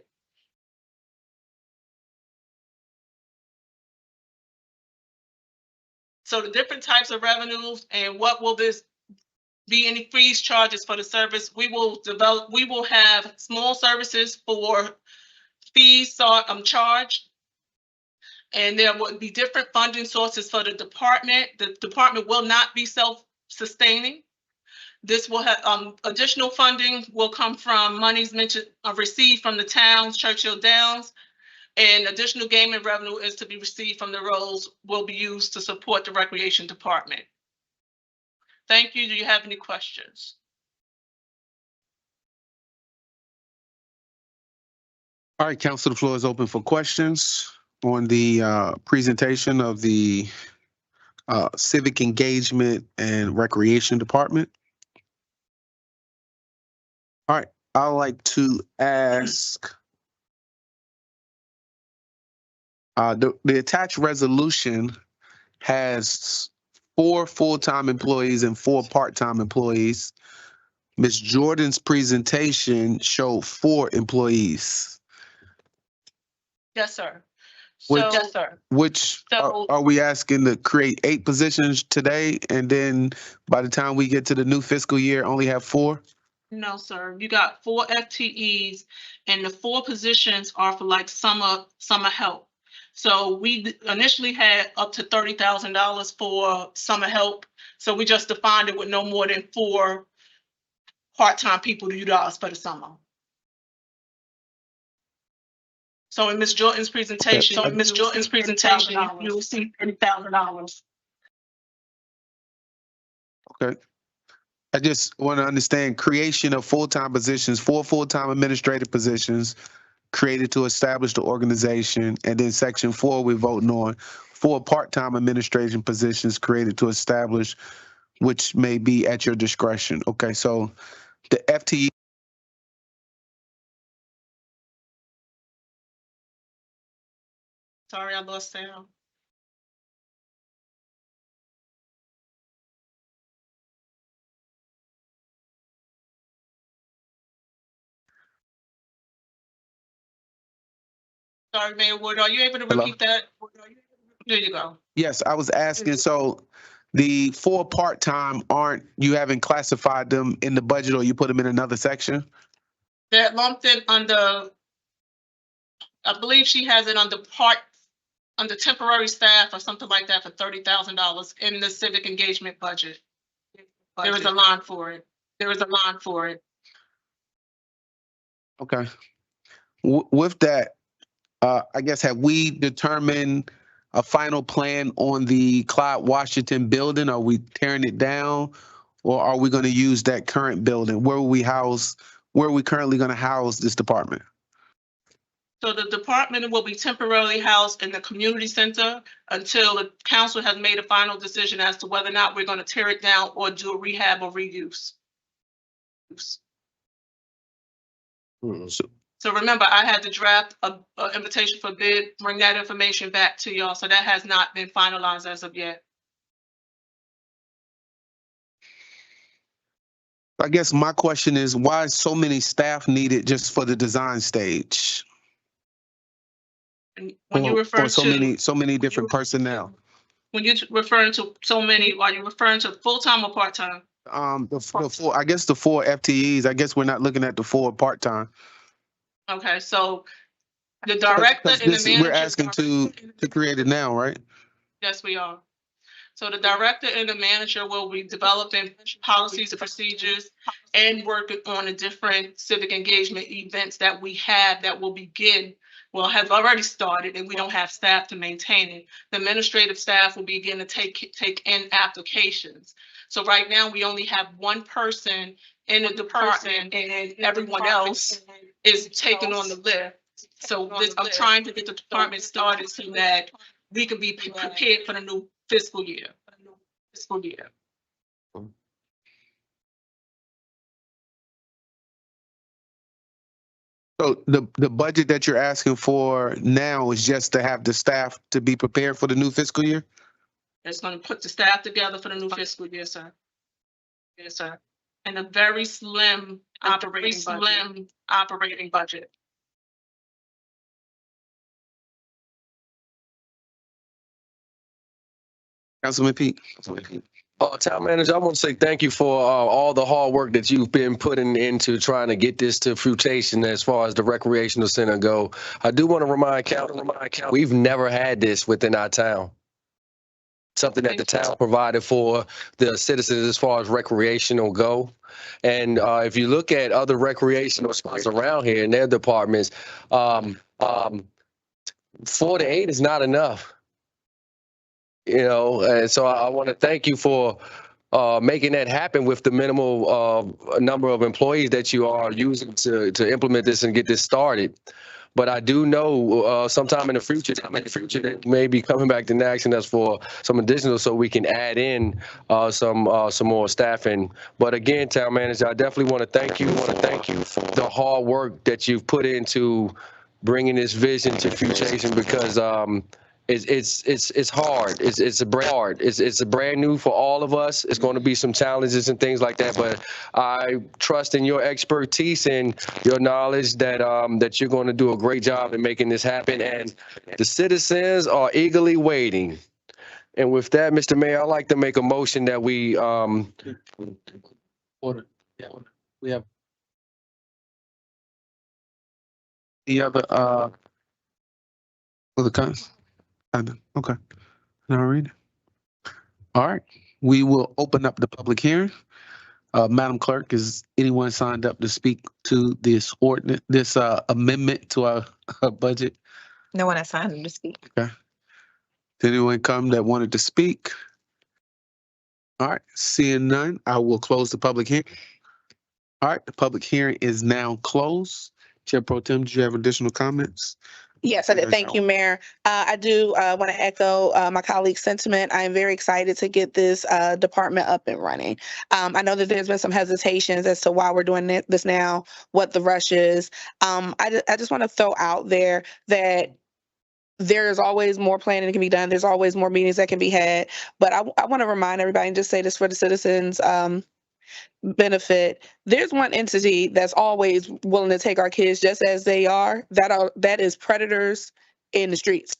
[SPEAKER 11] So the different types of revenues and what will this be any fees charges for the service? We will have small services for fees charged. And there will be different funding sources for the department. The department will not be self-sustaining. This will have additional funding will come from monies received from the towns, Churchill Downs, and additional gaming revenue is to be received from the rolls will be used to support the recreation department. Thank you. Do you have any questions?
[SPEAKER 1] All right, council, the floor is open for questions on the presentation of the Civic Engagement and Recreation Department. All right, I'd like to ask the attached resolution has 4 full-time employees and 4 part-time employees. Ms. Jordan's presentation showed 4 employees.
[SPEAKER 11] Yes, sir.
[SPEAKER 1] Yes,
[SPEAKER 11] sir.
[SPEAKER 1] Which are we asking to create 8 positions today, and then by the time we get to the new fiscal year, only have 4?
[SPEAKER 11] No, sir. You got 4 FTEs, and the 4 positions are for like summer help. So we initially had up to $30,000 for summer help. So we just defined it with no more than 4 part-time people to utilize for the summer. So in Ms. Jordan's presentation, you will see $30,000.
[SPEAKER 1] Okay. I just want to understand creation of full-time positions, 4 full-time administrative positions created to establish the organization. And then section 4, we're voting on 4 part-time administration positions created to establish, which may be at your discretion. Okay, so the FTE.
[SPEAKER 11] Sorry, I lost sound. Sorry, Mayor Wood, are you able to repeat that? There you go.
[SPEAKER 1] Yes, I was asking, so the 4 part-time you haven't classified them in the budget, or you put them in another section?
[SPEAKER 11] They're lumped in under, I believe she has it under temporary staff or something like that for $30,000 in the civic engagement budget. There is a line for it.
[SPEAKER 1] Okay. With that, I guess, have we determined a final plan on the Clyde Washington building? Are we tearing it down, or are we going to use that current building? Where are we currently going to house this department?
[SPEAKER 11] So the department will be temporarily housed in the community center until the council has made a final decision as to whether or not we're going to tear it down or do a rehab or reuse. So remember, I had to draft an invitation for bid, bring that information back to y'all. So that has not been finalized as of yet.
[SPEAKER 1] I guess my question is, why is so many staff needed just for the design stage?
[SPEAKER 11] And when you refer
[SPEAKER 1] so many different personnel.
[SPEAKER 11] When you're referring to so many, are you referring to full-time or part-time?
[SPEAKER 1] The four, I guess the 4 FTEs, I guess we're not looking at the 4 part-time.
[SPEAKER 11] Okay, so the director and the
[SPEAKER 1] This,
[SPEAKER 11] manager.
[SPEAKER 1] we're asking to create it now, right?
[SPEAKER 11] Yes, we are. So the director and the manager will be developing policies and procedures and working on the different civic engagement events that we have that will begin, well, have already started, and we don't have staff to maintain it. The administrative staff will begin to take in applications. So right now, we only have one person in the department, and everyone else is taking on the lift. So this, I'm trying to get the department started so that we can be prepared for the new fiscal year.
[SPEAKER 1] So the budget that you're asking for now is just to have the staff to be prepared for the new fiscal year?
[SPEAKER 11] It's gonna put the staff together for the new fiscal year, sir. Yes, sir. And a very slim operating budget.
[SPEAKER 1] Councilman Pete?
[SPEAKER 7] Town manager, I want to say thank you for all the hard work that you've been putting into trying to get this to fruition as far as the recreational center go. I do want to remind council, we've never had this within our town. Something that the town provided for the citizens as far as recreational go. And if you look at other recreational spots around here in their departments, 4 to 8 is not enough. You know, and so I want to thank you for making that happen with the minimal number of employees that you are using to implement this and get this started. But I do know sometime in the future, they may be coming back to asking us for some additional so we can add in some more staffing. But again, town manager, I definitely want to thank you. For the hard work that you've put into bringing this vision to fruition, because it's hard. It's a brand new for all of us. It's going to be some challenges and things like that, but I trust in your expertise and your knowledge that that you're going to do a great job in making this happen, and the citizens are eagerly waiting. And with that, Mr. Mayor, I'd like to make a motion that we
[SPEAKER 1] Order. Yeah, we have the other for the cons. Okay. All right. All right. We will open up the public hearing. Madam Clerk, is anyone signed up to speak to this ordinance, this amendment to our budget?
[SPEAKER 2] No one has signed up to speak.
[SPEAKER 1] Okay. Did anyone come that wanted to speak? All right. Seeing none, I will close the public hearing. All right. The public hearing is now closed. Chair Pro Tem, do you have additional comments?
[SPEAKER 4] Yes, I did. Thank you, Mayor. I do want to echo my colleague's sentiment. I am very excited to get this department up and running. I know that there's been some hesitations as to why we're doing this now, what the rush is. I just want to throw out there that there is always more planning that can be done. There's always more meetings that can be had. But I want to remind everybody and just say this for the citizens' benefit. There's one entity that's always willing to take our kids just as they are. That is predators in the streets.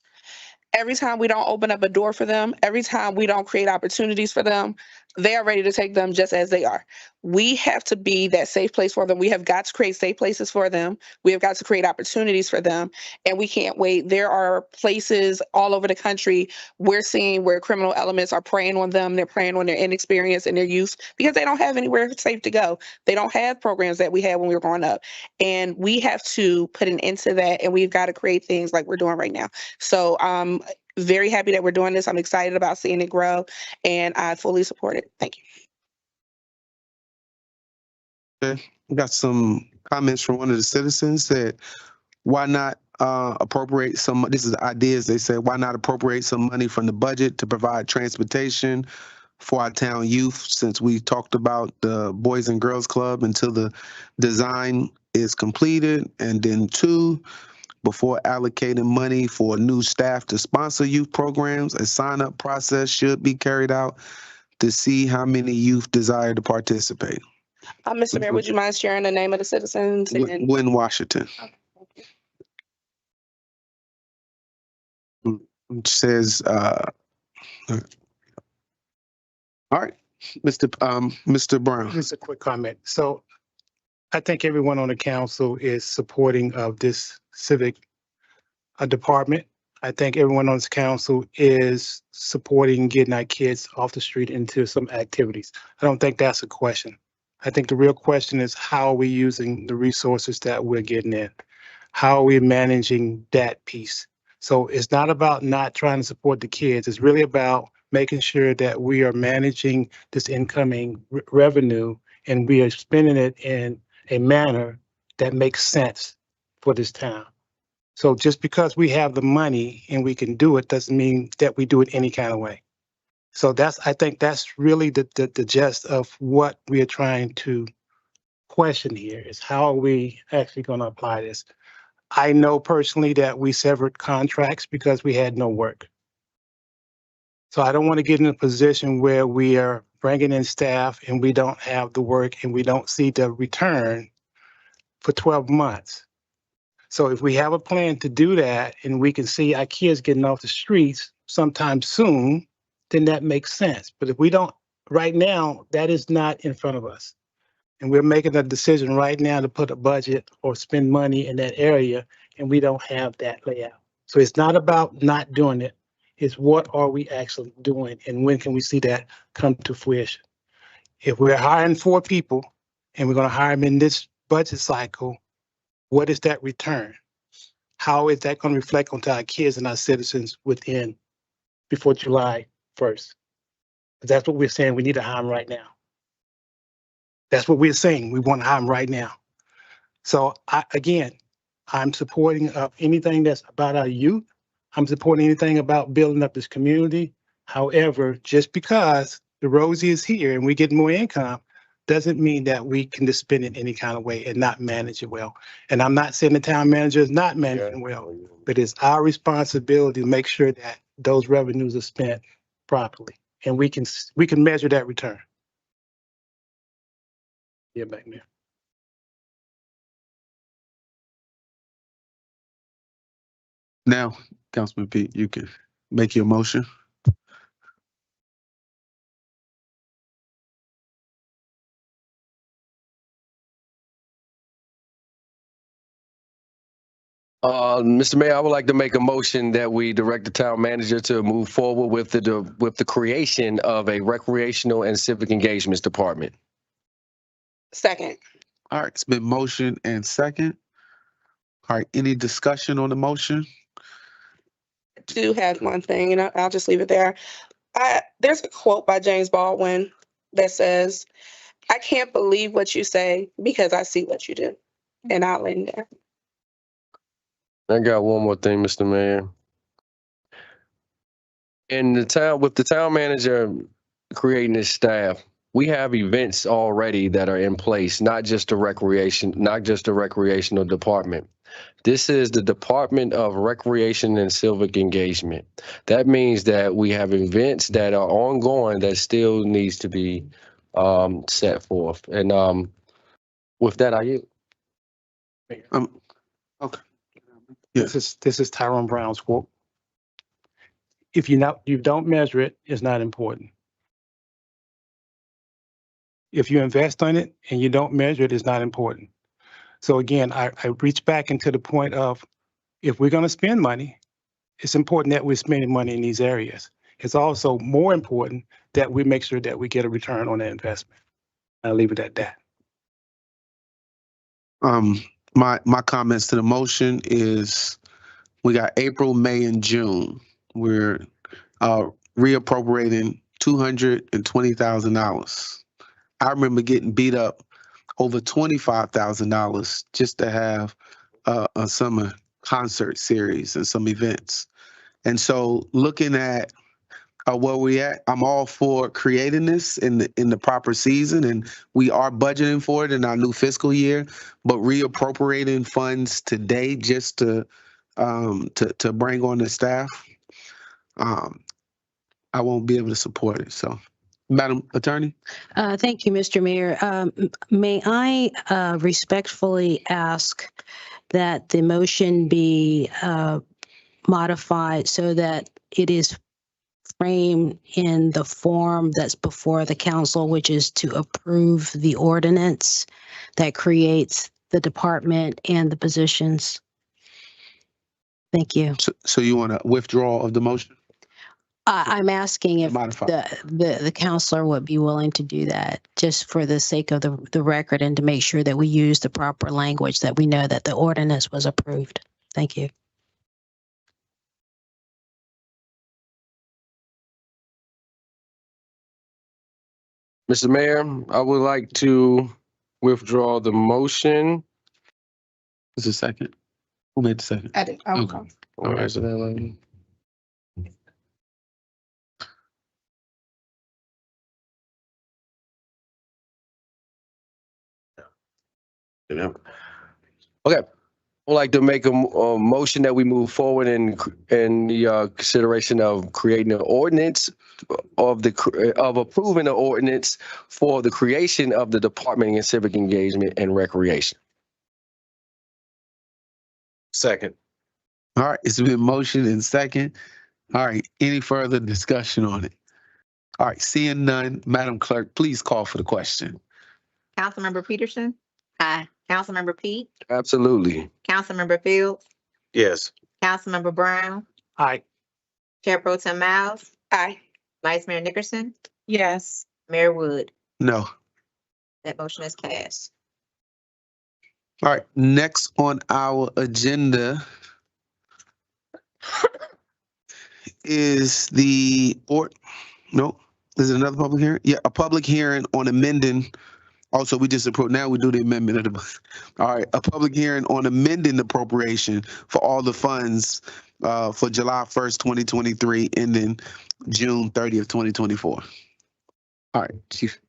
[SPEAKER 4] Every time we don't open up a door for them, every time we don't create opportunities for them, they are ready to take them just as they are. We have to be that safe place for them. We have got to create safe places for them. We have got to create opportunities for them, and we can't wait. There are places all over the country we're seeing where criminal elements are preying on them. They're preying on their inexperience and their youth because they don't have anywhere safe to go. They don't have programs that we had when we were growing up, and we have to put an end to that, and we've got to create things like we're doing right now. So very happy that we're doing this. I'm excited about seeing it grow, and I fully support it. Thank you.
[SPEAKER 1] Okay. We got some comments from one of the citizens that why not appropriate some, this is the ideas, they said, why not appropriate some money from the budget to provide transportation for our town youth, since we talked about the Boys and Girls Club until the design is completed, and then 2, before allocating money for new staff to sponsor youth programs, a sign-up process should be carried out to see how many youth desire to participate.
[SPEAKER 4] Mr. Mayor, would you mind sharing the name of the citizens?
[SPEAKER 1] Gwen Washington. It says, All right, Mr. Brown.
[SPEAKER 10] Just a quick comment. So I think everyone on the council is supporting of this civic department. I think everyone on this council is supporting getting our kids off the street into some activities. I don't think that's a question. I think the real question is how are we using the resources that we're getting in? How are we managing that piece? So it's not about not trying to support the kids. It's really about making sure that we are managing this incoming revenue and we are spending it in a manner that makes sense for this town. So just because we have the money and we can do it doesn't mean that we do it any kind of way. So I think that's really the gist of what we are trying to question here is how are we actually going to apply this? I know personally that we severed contracts because we had no work. So I don't want to get in a position where we are bringing in staff and we don't have the work and we don't see the return for 12 months. So if we have a plan to do that and we can see our kids getting off the streets sometime soon, then that makes sense. But if we don't, right now, that is not in front of us. And we're making a decision right now to put a budget or spend money in that area, and we don't have that layout. So it's not about not doing it. It's what are we actually doing and when can we see that come to fruition? If we're hiring 4 people and we're going to hire them in this budget cycle, what is that return? How is that going to reflect onto our kids and our citizens before July 1st? That's what we're saying. We need to hire them right now. That's what we're saying. We want to hire them right now. So I'm supporting anything that's about our youth. I'm supporting anything about building up this community. However, just because the Rosie is here and we get more income doesn't mean that we can just spend it any kind of way and not manage it well. And I'm not saying the town manager is not managing well, but it's our responsibility to make sure that those revenues are spent properly. And we can measure that return. Yeah, back there.
[SPEAKER 1] Now, Councilman Pete, you can make your motion.
[SPEAKER 7] Mr. Mayor, I would like to make a motion that we direct the town manager to move forward with the creation of a recreational and civic engagements department.
[SPEAKER 4] Second.
[SPEAKER 1] All right, it's been motion and second. All right, any discussion on the motion?
[SPEAKER 4] I do have one thing, and I'll just leave it there. There's a quote by James Baldwin that says, "I can't believe what you say because I see what you do." And I'll end there.
[SPEAKER 7] I got one more thing, Mr. Mayor. With the town manager creating his staff, we have events already that are in place, not just the recreational department. This is the Department of Recreation and Civic Engagement. That means that we have events that are ongoing that still needs to be set forth. And with that, I yield.
[SPEAKER 1] Okay.
[SPEAKER 10] This is Tyrone Brown's quote. If you don't measure it, it's not important. If you invest in it and you don't measure it, it's not important. So again, I reach back into the point of if we're going to spend money, it's important that we're spending money in these areas. It's also more important that we make sure that we get a return on that investment. I'll leave it at that.
[SPEAKER 1] My comments to the motion is we got April, May, and June. We're reappropriating $220,000. I remember getting beat up over $25,000 just to have a summer concert series and some events. And so looking at where we at, I'm all for creating this in the proper season, and we are budgeting for it in our new fiscal year. But reappropriating funds today just to bring on the staff, I won't be able to support it. So, Madam Attorney.
[SPEAKER 5] Thank you, Mr. Mayor. May I respectfully ask that the motion be modified so that it is frame in the form that's before the council, which is to approve the ordinance that creates the department and the positions. Thank you.
[SPEAKER 1] So you want a withdrawal of the motion?
[SPEAKER 5] I'm asking if
[SPEAKER 1] Modify.
[SPEAKER 5] the counselor would be willing to do that, just for the sake of the record and to make sure that we use the proper language, that we know that the ordinance was approved. Thank you.
[SPEAKER 7] Mr. Mayor, I would like to withdraw the motion.
[SPEAKER 1] Is a second? Who made the second?
[SPEAKER 4] I did.
[SPEAKER 1] Okay. All right.
[SPEAKER 7] Okay, I'd like to make a motion that we move forward in the consideration of creating an ordinance of approving an ordinance for the creation of the Department of Civic Engagement and Recreation.
[SPEAKER 13] Second.
[SPEAKER 1] All right, it's been motion and second. All right, any further discussion on it? All right, seeing none, Madam Clerk, please call for the question.
[SPEAKER 2] Councilmember Peterson? Aye. Councilmember Pete?
[SPEAKER 7] Absolutely.
[SPEAKER 2] Councilmember Fields?
[SPEAKER 13] Yes.
[SPEAKER 2] Councilmember Brown?
[SPEAKER 10] Aye.
[SPEAKER 2] Chair Pro Tem Miles?
[SPEAKER 4] Aye.
[SPEAKER 2] Vice Mayor Nickerson?
[SPEAKER 6] Yes.
[SPEAKER 2] Mayor Wood?
[SPEAKER 1] No.
[SPEAKER 2] That motion is passed.
[SPEAKER 1] All right, next on our agenda is is it another public hearing? Yeah, a public hearing on amending. Also, we just approved, now we do the amendment of the, all right, a public hearing on amending the appropriation for all the funds for July 1st, 2023, ending June 30th, 2024. All right, Chief.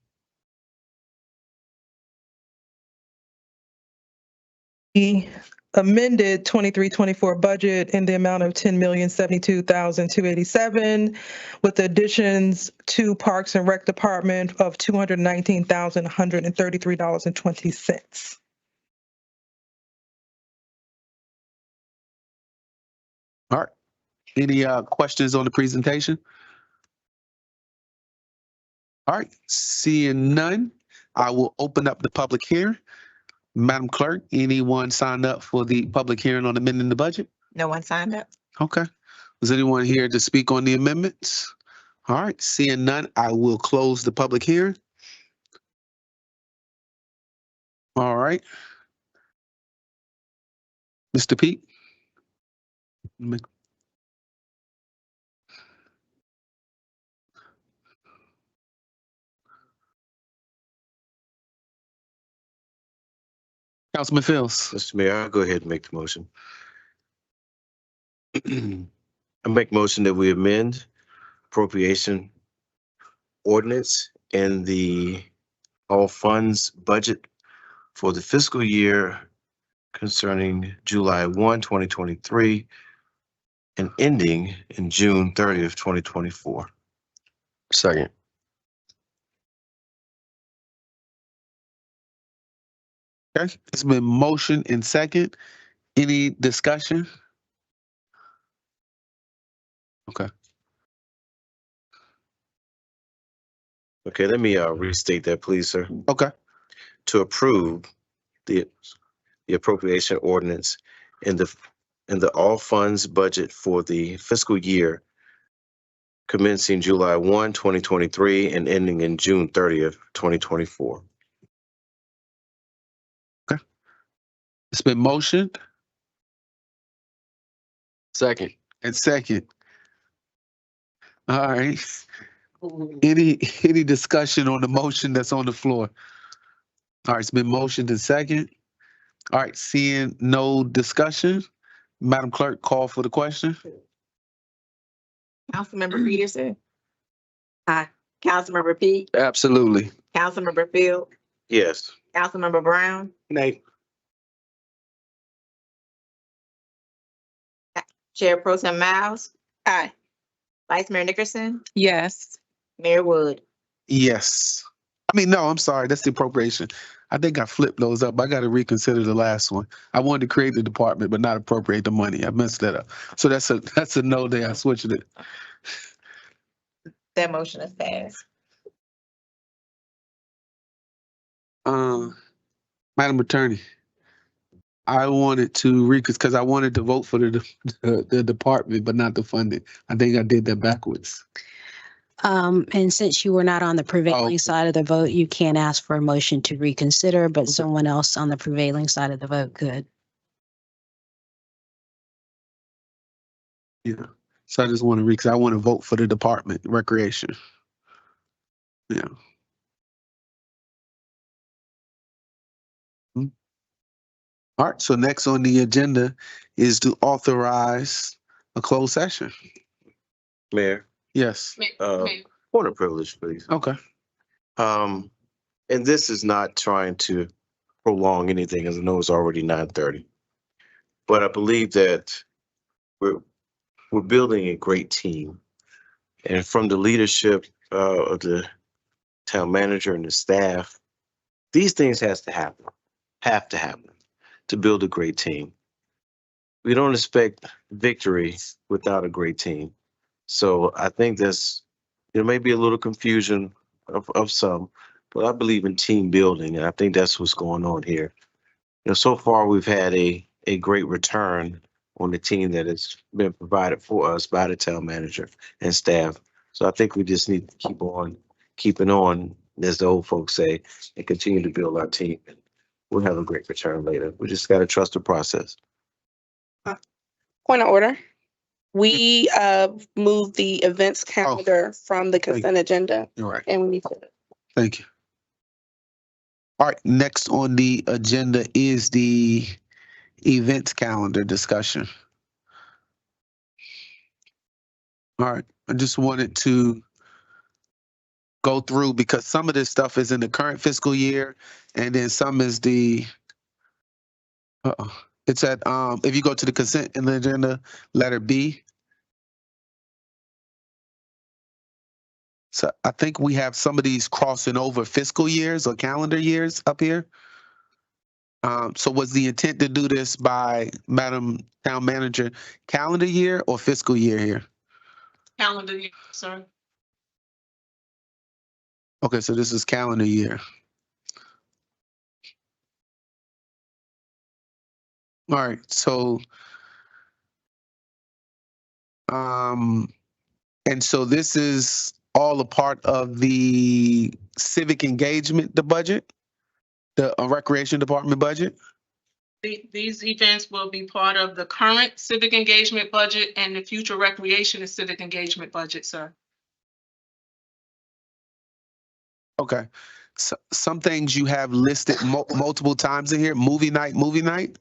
[SPEAKER 16] The amended 23-24 budget in the amount of $10,072,287 with additions to Parks and Rec Department of $219,133.20.
[SPEAKER 1] All right, any questions on the presentation? All right, seeing none, I will open up the public hearing. Madam Clerk, anyone signed up for the public hearing on amending the budget?
[SPEAKER 2] No one signed up?
[SPEAKER 1] Okay. Is anyone here to speak on the amendments? All right, seeing none, I will close the public hearing. All right. Mr. Pete? Councilman Fields.
[SPEAKER 13] Mr. Mayor, I'll go ahead and make the motion. I make motion that we amend appropriation ordinance in the all funds budget for the fiscal year concerning July 1, 2023 and ending in June 30th, 2024.
[SPEAKER 7] Second.
[SPEAKER 1] Okay, it's been motion and second. Any discussion? Okay.
[SPEAKER 13] Okay, let me restate that, please, sir.
[SPEAKER 1] Okay.
[SPEAKER 13] To approve the appropriation ordinance in the all funds budget for the fiscal year commencing July 1, 2023 and ending in June 30th, 2024.
[SPEAKER 1] It's been motioned.
[SPEAKER 7] Second.
[SPEAKER 1] And second. All right. Any discussion on the motion that's on the floor? All right, it's been motioned and second. All right, seeing no discussion, Madam Clerk, call for the question.
[SPEAKER 2] Councilmember Peterson? Aye. Councilmember Pete?
[SPEAKER 7] Absolutely.
[SPEAKER 2] Councilmember Field?
[SPEAKER 13] Yes.
[SPEAKER 2] Councilmember Brown?
[SPEAKER 10] Nay.
[SPEAKER 2] Chair Pro Tem Miles?
[SPEAKER 4] Aye.
[SPEAKER 2] Vice Mayor Nickerson?
[SPEAKER 6] Yes.
[SPEAKER 2] Mayor Wood?
[SPEAKER 1] Yes. I mean, no, I'm sorry, that's the appropriation. I think I flipped those up. I got to reconsider the last one. I wanted to create the department, but not appropriate the money. I messed that up. So that's a no there. I switched it.
[SPEAKER 2] That motion is passed.
[SPEAKER 1] Madam Attorney, I wanted to because I wanted to vote for the department, but not the funding. I think I did that backwards.
[SPEAKER 5] And since you were not on the prevailing side of the vote, you can't ask for a motion to reconsider, but someone else on the prevailing side of the vote could.
[SPEAKER 1] Yeah. So I just want to because I want to vote for the department, recreation. Yeah. All right. So next on the agenda is to authorize a closed session.
[SPEAKER 13] Mayor,
[SPEAKER 1] Yes.
[SPEAKER 13] point of privilege, please.
[SPEAKER 1] Okay.
[SPEAKER 13] And this is not trying to prolong anything, as I know it's already 9:30. But I believe that we're building a great team. And from the leadership of the town manager and the staff, these things have to happen to build a great team. We don't expect victory without a great team. So I think there may be a little confusion of some, but I believe in team building, and I think that's what's going on here. So far we've had a great return on the team that has been provided for us by the town manager and staff. So I think we just need to keep on keeping on, as the old folks say, and continue to build our team. We'll have a great return later. We just got to trust the process.
[SPEAKER 4] Point of order. We moved the events calendar from the consent agenda,
[SPEAKER 1] You're right.
[SPEAKER 4] and we need to.
[SPEAKER 1] Thank you. All right. Next on the agenda is the events calendar discussion. All right. I just wanted to go through because some of this stuff is in the current fiscal year, and then some is the. It's at if you go to the consent in the agenda, letter B. So I think we have some of these crossing over fiscal years or calendar years up here. So was the intent to do this by Madam Town Manager calendar year or fiscal year here?
[SPEAKER 11] Calendar year, sir.
[SPEAKER 1] Okay, so this is calendar year. All right, so and so this is all a part of the civic engagement, the budget, the recreation department budget?
[SPEAKER 11] These events will be part of the current civic engagement budget and the future recreation and civic engagement budget, sir.
[SPEAKER 1] Okay. So, some things you have listed multiple times in here, movie night.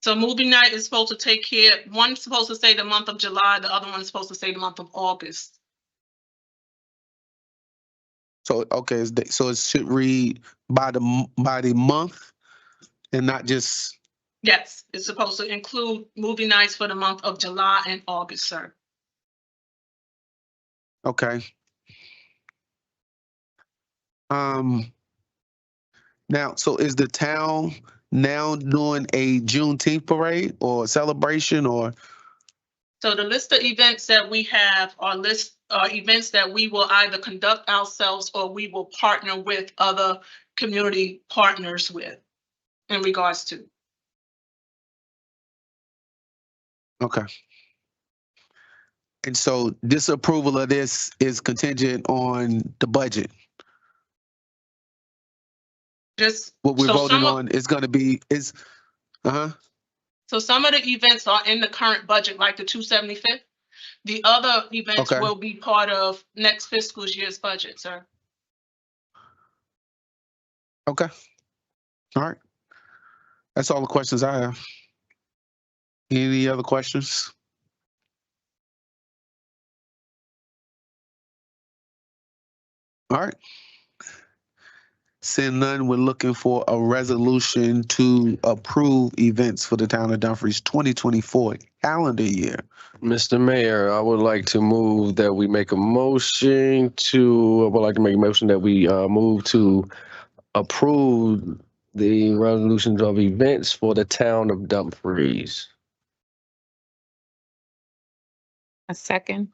[SPEAKER 11] So movie night is supposed to take care, one's supposed to say the month of July, the other one is supposed to say the month of August.
[SPEAKER 1] So, okay, so it should read by the month and not just,
[SPEAKER 11] Yes, it's supposed to include movie nights for the month of July and August, sir.
[SPEAKER 1] okay. Now, so is the town now doing a Juneteenth parade or celebration or?
[SPEAKER 11] So the list of events that we have are events that we will either conduct ourselves or we will partner with other community partners with in regards to.
[SPEAKER 1] Okay. And so disapproval of this is contingent on the budget.
[SPEAKER 11] Just
[SPEAKER 1] What we're
[SPEAKER 11] so
[SPEAKER 1] voting on is going to be
[SPEAKER 11] So some of the events are in the current budget, like the 275th. The other events will be part of next fiscal year's budget, sir.
[SPEAKER 1] Okay. All right. That's all the questions I have. Any other questions? All right. Seeing none, we're looking for a resolution to approve events for the town of Dumfries 2024 calendar year.
[SPEAKER 7] Mr. Mayor, I would like to move that we make a motion to, that we move to approve the resolutions of events for the town of Dumfries.
[SPEAKER 6] A second.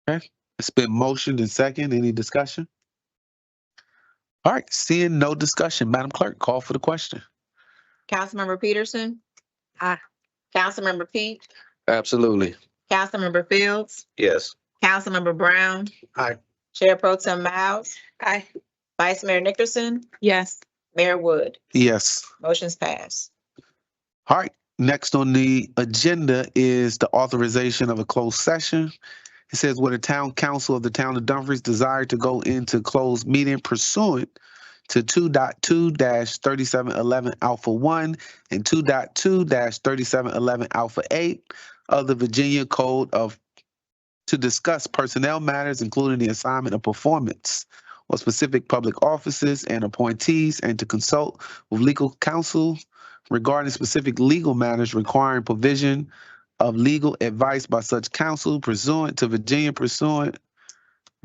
[SPEAKER 1] Okay. It's been motioned and second. Any discussion? All right, seeing no discussion, Madam Clerk, call for the question.
[SPEAKER 2] Councilmember Peterson? Aye. Councilmember Pete?
[SPEAKER 7] Absolutely.
[SPEAKER 2] Councilmember Fields?
[SPEAKER 13] Yes.
[SPEAKER 2] Councilmember Brown?
[SPEAKER 10] Aye.
[SPEAKER 2] Chair Pro Tem Miles? Aye. Vice Mayor Nickerson?
[SPEAKER 6] Yes.
[SPEAKER 2] Mayor Wood?
[SPEAKER 1] Yes.
[SPEAKER 2] Motion's passed.
[SPEAKER 1] All right, next on the agenda is the authorization of a closed session. It says, where the town council of the town of Dumfries desire to go into closed meeting pursuant to 2.2-3711 Alpha 1 and 2.2-3711 Alpha 8 of the Virginia Code of to discuss personnel matters, including the assignment of performance or specific public offices and appointees, and to consult with legal counsel regarding specific legal matters requiring provision of legal advice by such counsel pursuant to Virginia Code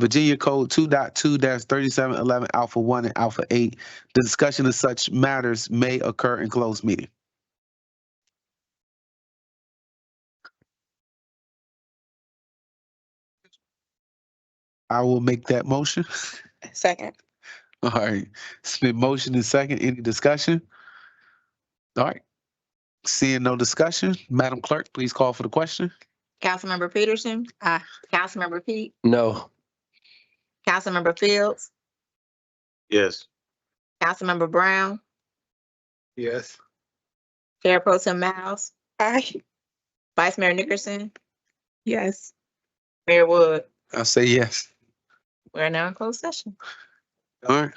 [SPEAKER 1] 2.2-3711 Alpha 1 and Alpha 8. The discussion of such matters may occur in closed meeting. I will make that motion.
[SPEAKER 4] Second.
[SPEAKER 1] All right, it's been motion and second. Any discussion? All right. Seeing no discussion, Madam Clerk, please call for the question.
[SPEAKER 2] Councilmember Peterson? Aye. Councilmember Pete?
[SPEAKER 7] No.
[SPEAKER 2] Councilmember Fields?
[SPEAKER 13] Yes.
[SPEAKER 2] Councilmember Brown?
[SPEAKER 10] Yes.
[SPEAKER 2] Chair Pro Tem Miles?
[SPEAKER 4] Aye.
[SPEAKER 2] Vice Mayor Nickerson?
[SPEAKER 6] Yes.
[SPEAKER 2] Mayor Wood?
[SPEAKER 1] I'll say yes.
[SPEAKER 2] We're now in closed session.
[SPEAKER 1] All right.